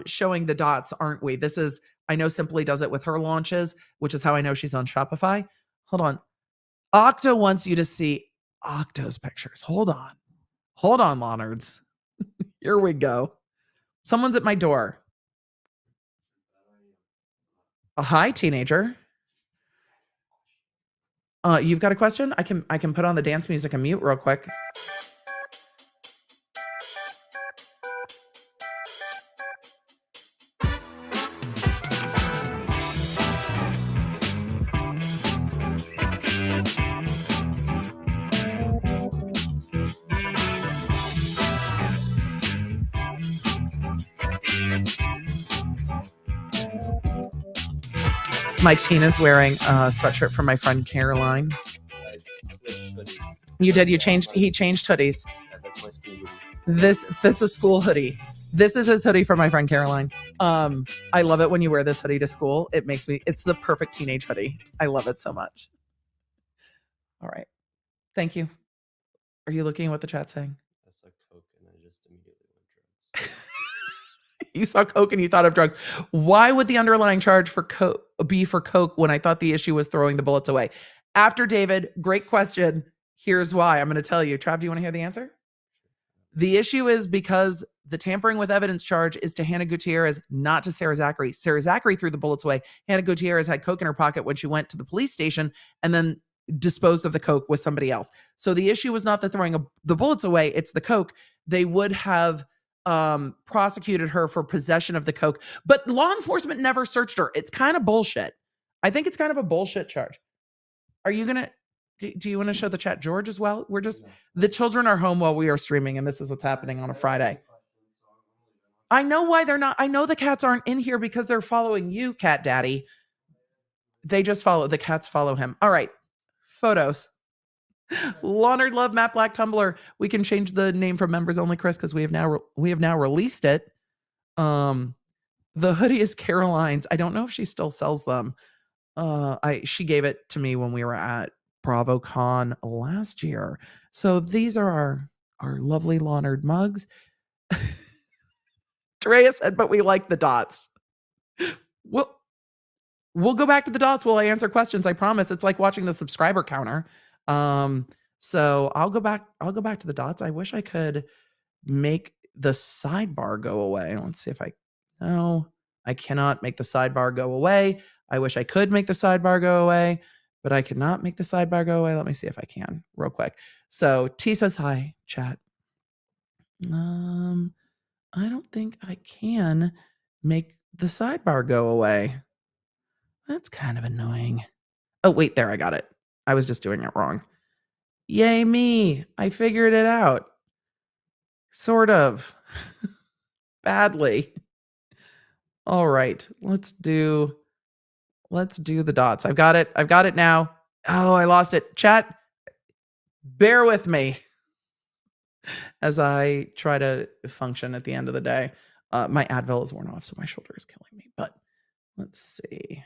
showing the dots, aren't we? This is, I know Simply does it with her launches, which is how I know she's on Shopify. Hold on. Octo wants you to see Octo's pictures. Hold on, Lonards. Here we go. Someone's at my door. Hi, teenager. You've got a question? I can put on the dance music and mute real quick. My teen is wearing a sweatshirt from my friend Caroline. You did. He changed hoodies. That's my school hoodie. That's a school hoodie. This is his hoodie from my friend Caroline. I love it when you wear this hoodie to school. It's the perfect teenage hoodie. I love it so much. All right. Thank you. Are you looking at what the chat's saying? I saw Coke and I just immediately went drugs. You saw Coke and you thought of drugs. Why would the underlying charge for Coke be for Coke when I thought the issue was throwing the bullets away? After David, great question. Here's why. I'm going to tell you. Trav, do you want to hear the answer? The issue is because the tampering with evidence charge is to Hannah Gutierrez, not to Sarah Zachary. Sarah Zachary threw the bullets away. Hannah Gutierrez had Coke in her pocket when she went to the police station and then disposed of the Coke with somebody else. So the issue was not the throwing the bullets away. It's the Coke. They would have prosecuted her for possession of the Coke, but law enforcement never searched her. It's kind of bullshit. I think it's kind of a bullshit charge. Are you going to, do you want to show the chat, George, as well? The children are home while we are streaming, and this is what's happening on a Friday. I know why they're not. I know the cats aren't in here because they're following you, Cat Daddy. The cats follow him. All right. Photos. Leonard Love, Matt Black, Tumblr. We can change the name from members only, Chris, because we have now released it. The hoodie is Caroline's. I don't know if she still sells them. She gave it to me when we were at BravoCon last year. So these are our lovely Leonard mugs. Drea said, but we like the dots. We'll go back to the dots while I answer questions. I promise. It's like watching the subscriber counter. So I'll go back to the dots. I wish I could make the sidebar go away. Let's see if no, I cannot make the sidebar go away. I wish I could make the sidebar go away, but I cannot make the sidebar go away. Let me see if I can real quick. So T says, hi, chat. I don't think I can make the sidebar go away. That's kind of annoying. Oh, wait, there, I got it. I was just doing it wrong. Yay me. I figured it out. Sort of. Badly. All right, let's do the dots. I've got it now. Oh, I lost it. Chat, bear with me as I try to function at the end of the day. My Advil is worn off, so my shoulder is killing me. But let's see.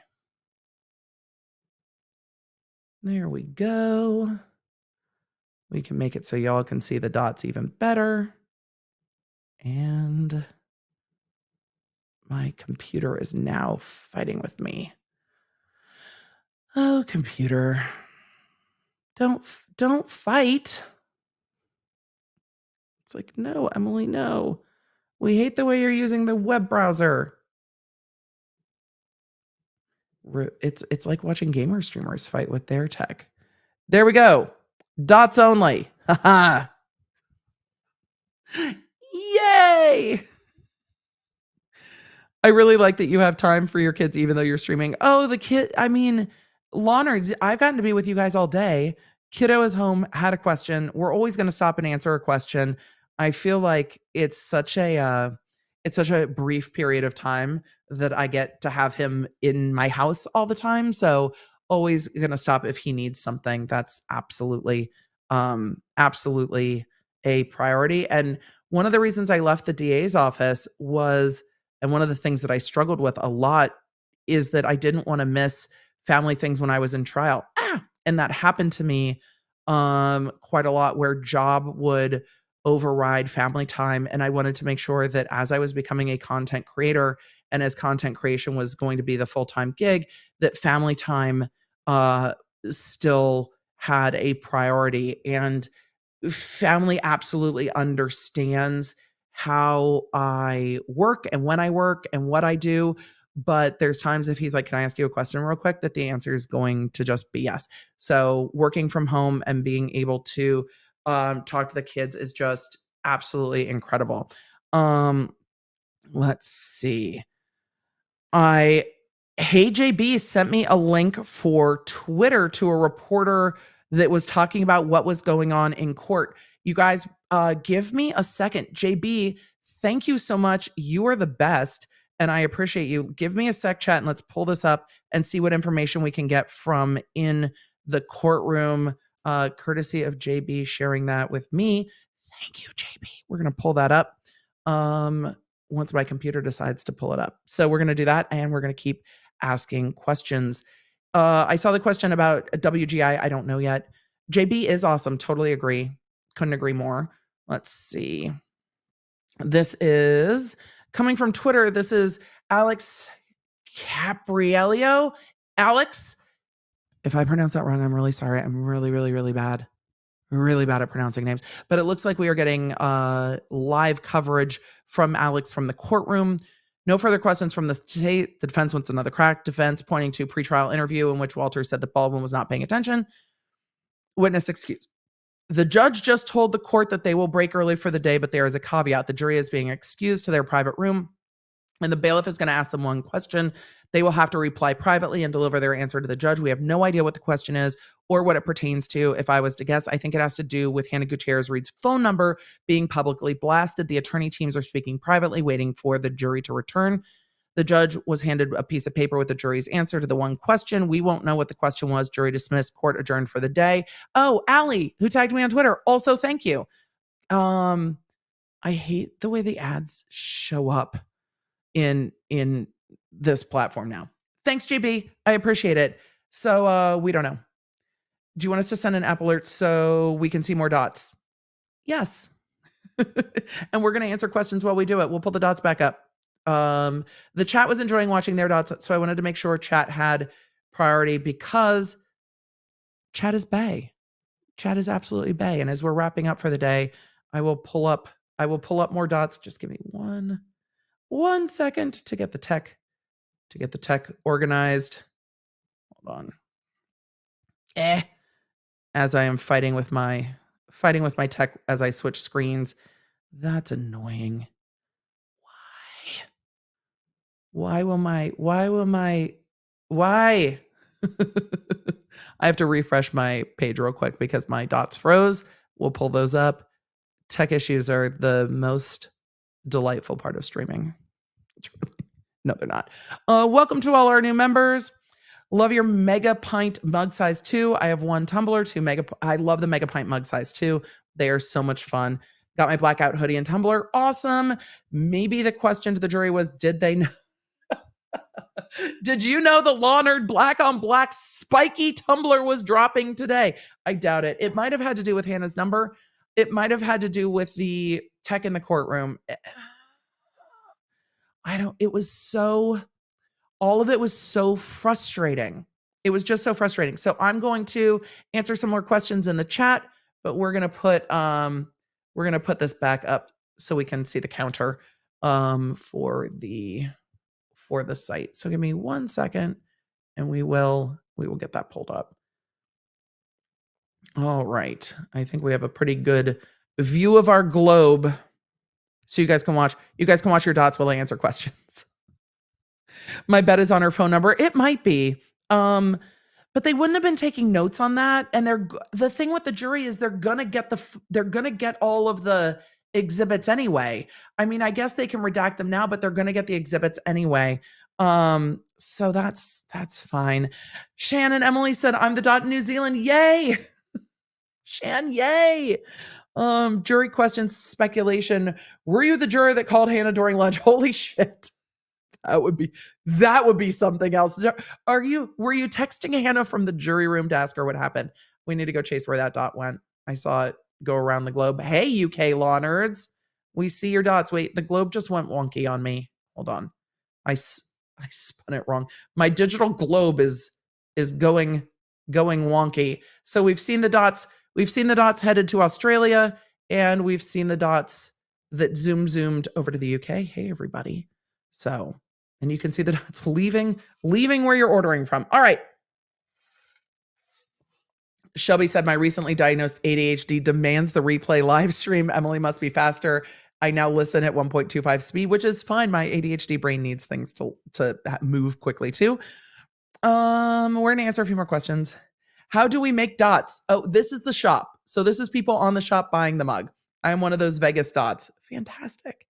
There we go. We can make it so y'all can see the dots even better. And my computer is now fighting with me. Oh, computer. Don't fight. It's like, no, Emily, no. We hate the way you're using the web browser. It's like watching gamer streamers fight with their tech. There we go. Dots only. Haha. Yay! I really like that you have time for your kids even though you're streaming. Oh, Leonard, I've gotten to be with you guys all day. Kiddo is home, had a question. We're always going to stop and answer a question. I feel like it's such a brief period of time that I get to have him in my house all the time. So always going to stop if he needs something. That's absolutely a priority. And one of the reasons I left the DA's office was, and one of the things that I struggled with a lot is that I didn't want to miss family things when I was in trial. And that happened to me quite a lot, where job would override family time. And I wanted to make sure that as I was becoming a content creator and as content creation was going to be the full-time gig, that family time still had a priority. And family absolutely understands how I work and when I work and what I do. But there's times if he's like, can I ask you a question real quick? That the answer is going to just be yes. So working from home and being able to talk to the kids is just absolutely incredible. Let's see. Hey JB sent me a link for Twitter to a reporter that was talking about what was going on in court. You guys, give me a second. JB, thank you so much. You are the best, and I appreciate you. Give me a sec, chat, and let's pull this up and see what information we can get from in the courtroom, courtesy of JB sharing that with me. Thank you, JB. We're going to pull that up once my computer decides to pull it up. So we're going to do that, and we're going to keep asking questions. I saw the question about WGI. I don't know yet. JB is awesome. Totally agree. Couldn't agree more. Let's see. This is coming from Twitter. This is Alex Caprielio. Alex, if I pronounce that wrong, I'm really sorry. I'm really, really, really bad. Really bad at pronouncing names. But it looks like we are getting live coverage from Alex from the courtroom. No further questions from the state. The defense wants another crack. Defense pointing to pretrial interview in which Walter said that Baldwin was not paying attention. Witness excuse. The judge just told the court that they will break early for the day, but there is a caveat. The jury is being excused to their private room, and the bailiff is going to ask them one question. They will have to reply privately and deliver their answer to the judge. We have no idea what the question is or what it pertains to. If I was to guess, I think it has to do with Hannah Gutierrez Reed's phone number being publicly blasted. The attorney teams are speaking privately, waiting for the jury to return. The judge was handed a piece of paper with the jury's answer to the one question. We won't know what the question was. Jury dismissed, court adjourned for the day. Oh, Allie, who tagged me on Twitter, also thank you. I hate the way the ads show up in this platform now. Thanks, JB. I appreciate it. So we don't know. Do you want us to send an app alert so we can see more dots? Yes. And we're going to answer questions while we do it. We'll pull the dots back up. The chat was enjoying watching their dots, so I wanted to make sure chat had priority because chat is bae. Chat is absolutely bae. And as we're wrapping up for the day, I will pull up more dots. Just give me one second to get the tech organized. Hold on. As I am fighting with my tech as I switch screens. That's annoying. Why? I have to refresh my page real quick because my dots froze. We'll pull those up. Tech issues are the most delightful part of streaming. No, they're not. Welcome to all our new members. Love your mega pint mug size too. I have one tumbler, I love the mega pint mug size too. They are so much fun. Got my blackout hoodie and tumbler. Awesome. Maybe the question to the jury was, did they know? Did you know the Law Nerd black on black spiky tumbler was dropping today? I doubt it. It might have had to do with Hannah's number. It might have had to do with the tech in the courtroom. All of it was so frustrating. It was just so frustrating. So I'm going to answer some more questions in the chat, but we're going to put this back up so we can see the counter for the site. So give me 1 second and we will get that pulled up. All right. I think we have a pretty good view of our globe. So you guys can watch your dots while I answer questions. My bet is on her phone number. It might be. But they wouldn't have been taking notes on that. And the thing with the jury is they're going to get all of the exhibits anyway. I mean, I guess they can redact them now, but they're going to get the exhibits anyway. So that's fine. Shannon Emily said, I'm the dot in New Zealand. Yay. Shan, yay. Jury questions, speculation. Were you the juror that called Hannah during lunch? Holy shit. That would be something else. Were you texting Hannah from the jury room to ask her what happened? We need to go chase where that dot went. I saw it go around the globe. Hey, UK law nerds. We see your dots. Wait, the globe just went wonky on me. Hold on. I spun it wrong. My digital globe is going wonky. So we've seen the dots. We've seen the dots headed to Australia, and we've seen the dots that zoomed over to the UK. Hey, everybody. So, and you can see the dots leaving where you're ordering from. All right. Shelby said, my recently diagnosed ADHD demands the replay live stream. Emily must be faster. I now listen at 1.25 speed, which is fine. My ADHD brain needs things to move quickly too. We're going to answer a few more questions. How do we make dots? Oh, this is the shop. So this is people on the shop buying the mug. I'm one of those Vegas dots. Fantastic.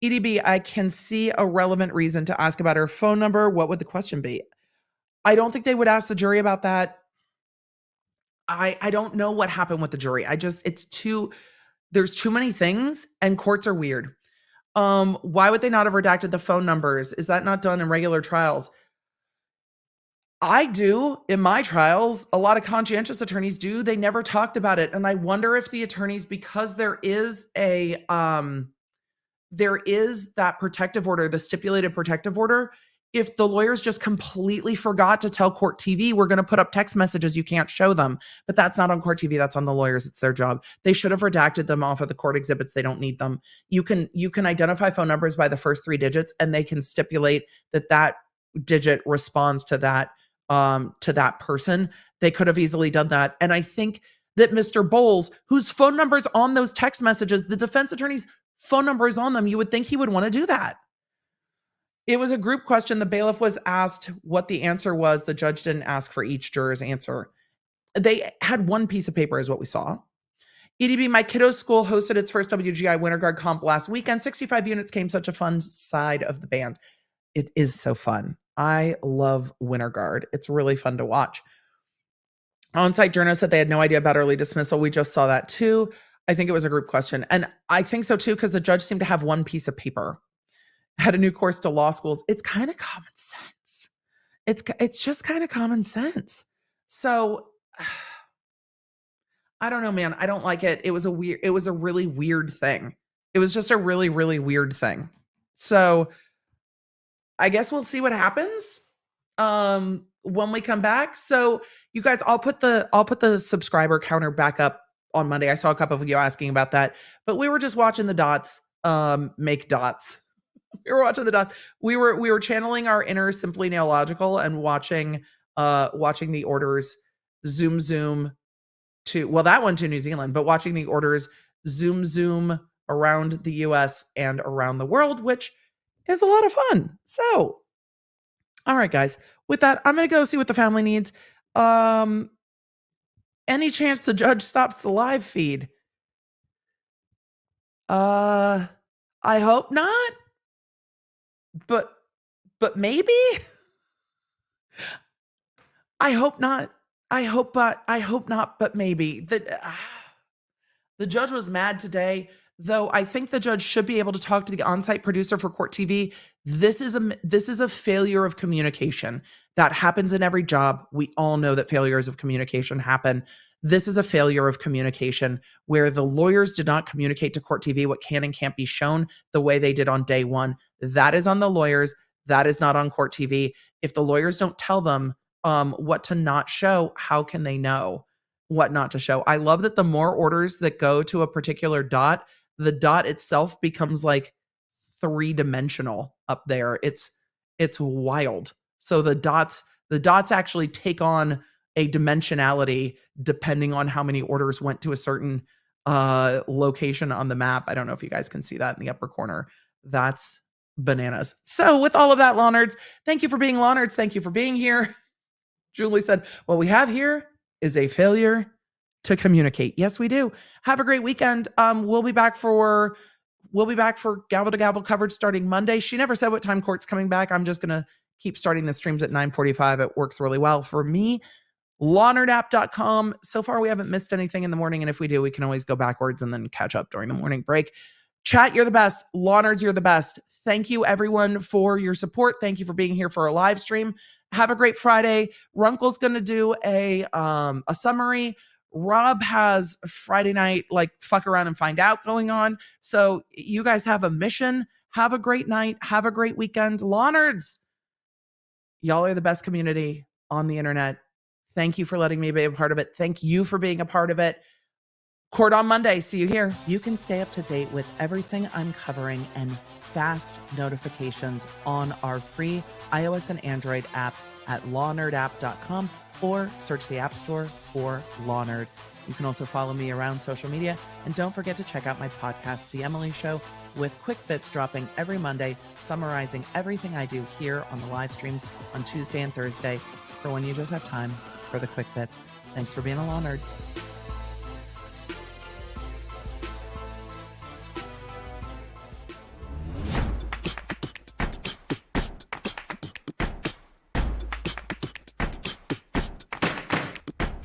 EDB, I can see a relevant reason to ask about her phone number. What would the question be? I don't think they would ask the jury about that. I don't know what happened with the jury. There's too many things and courts are weird. Why would they not have redacted the phone numbers? Is that not done in regular trials? I do in my trials. A lot of conscientious attorneys do. They never talked about it. And I wonder if the attorneys, because there is that protective order, the stipulated protective order, if the lawyers just completely forgot to tell Court TV, we're going to put up text messages, you can't show them. But that's not on Court TV. That's on the lawyers. It's their job. They should have redacted them off of the court exhibits. They don't need them. You can identify phone numbers by the first 3 digits, and they can stipulate that digit responds to that person. They could have easily done that. And I think that Mr. Bowles, whose phone number's on those text messages, the defense attorney's phone number is on them, you would think he would want to do that. It was a group question. The bailiff was asked what the answer was. The judge didn't ask for each juror's answer. They had one piece of paper is what we saw. EDB, my kiddo's school hosted its first WGI Winter Guard comp last weekend. 65 units came, such a fun side of the band. It is so fun. I love Winter Guard. It's really fun to watch. On-site journalists said they had no idea about early dismissal. We just saw that too. I think it was a group question. And I think so too, because the judge seemed to have one piece of paper. Had a new course to law schools. It's kind of common sense. It's just kind of common sense. So I don't know, man. I don't like it. It was a really weird thing. It was just a really, really weird thing. So I guess we'll see what happens when we come back. So you guys, I'll put the subscriber counter back up on Monday. I saw a couple of you asking about that, but we were just watching the dots make dots. We were watching the dots. We were channeling our inner Simply Nailogical and watching the orders zoom to, well, that one to New Zealand, but watching the orders zoom around the US and around the world, which is a lot of fun. So, all right, guys, with that, I'm going to go see what the family needs. Any chance the judge stops the live feed? I hope not. But maybe. I hope not. I hope not, but maybe. The judge was mad today, though I think the judge should be able to talk to the on-site producer for Court TV. This is a failure of communication. That happens in every job. We all know that failures of communication happen. This is a failure of communication where the lawyers did not communicate to Court TV what can and can't be shown the way they did on day one. That is on the lawyers. That is not on Court TV. If the lawyers don't tell them what to not show, how can they know what not to show? I love that the more orders that go to a particular dot, the dot itself becomes like 3-dimensional up there. It's wild. So the dots actually take on a dimensionality depending on how many orders went to a certain location on the map. I don't know if you guys can see that in the upper corner. That's bananas. So with all of that, law nerds, thank you for being law nerds. Thank you for being here. Julie said, what we have here is a failure to communicate. Yes, we do. Have a great weekend. We'll be back for gavel to gavel coverage starting Monday. She never said what time court's coming back. I'm just going to keep starting the streams at 9:45. It works really well for me. LawNerdApp.com. So far, we haven't missed anything in the morning. And if we do, we can always go backwards and then catch up during the morning break. Chat, you're the best. Law nerds, you're the best. Thank you, everyone, for your support. Thank you for being here for a live stream. Have a great Friday. Runkle's going to do a summary. Rob has Friday night, like, fuck around and find out going on. So you guys have a mission. Have a great night. Have a great weekend. Law Nerds, y'all are the best community on the internet. Thank you for letting me be a part of it. Thank you for being a part of it. Court on Monday. See you here. You can stay up to date with everything I'm covering and fast notifications on our free iOS and Android app at lawnerdapp.com, or search the App Store for Law Nerd. You can also follow me around social media, and don't forget to check out my podcast, The Emily Show, with quick bits dropping every Monday, summarizing everything I do here on the live streams on Tuesday and Thursday for when you just have time for the quick bits. Thanks for being a Law Nerd.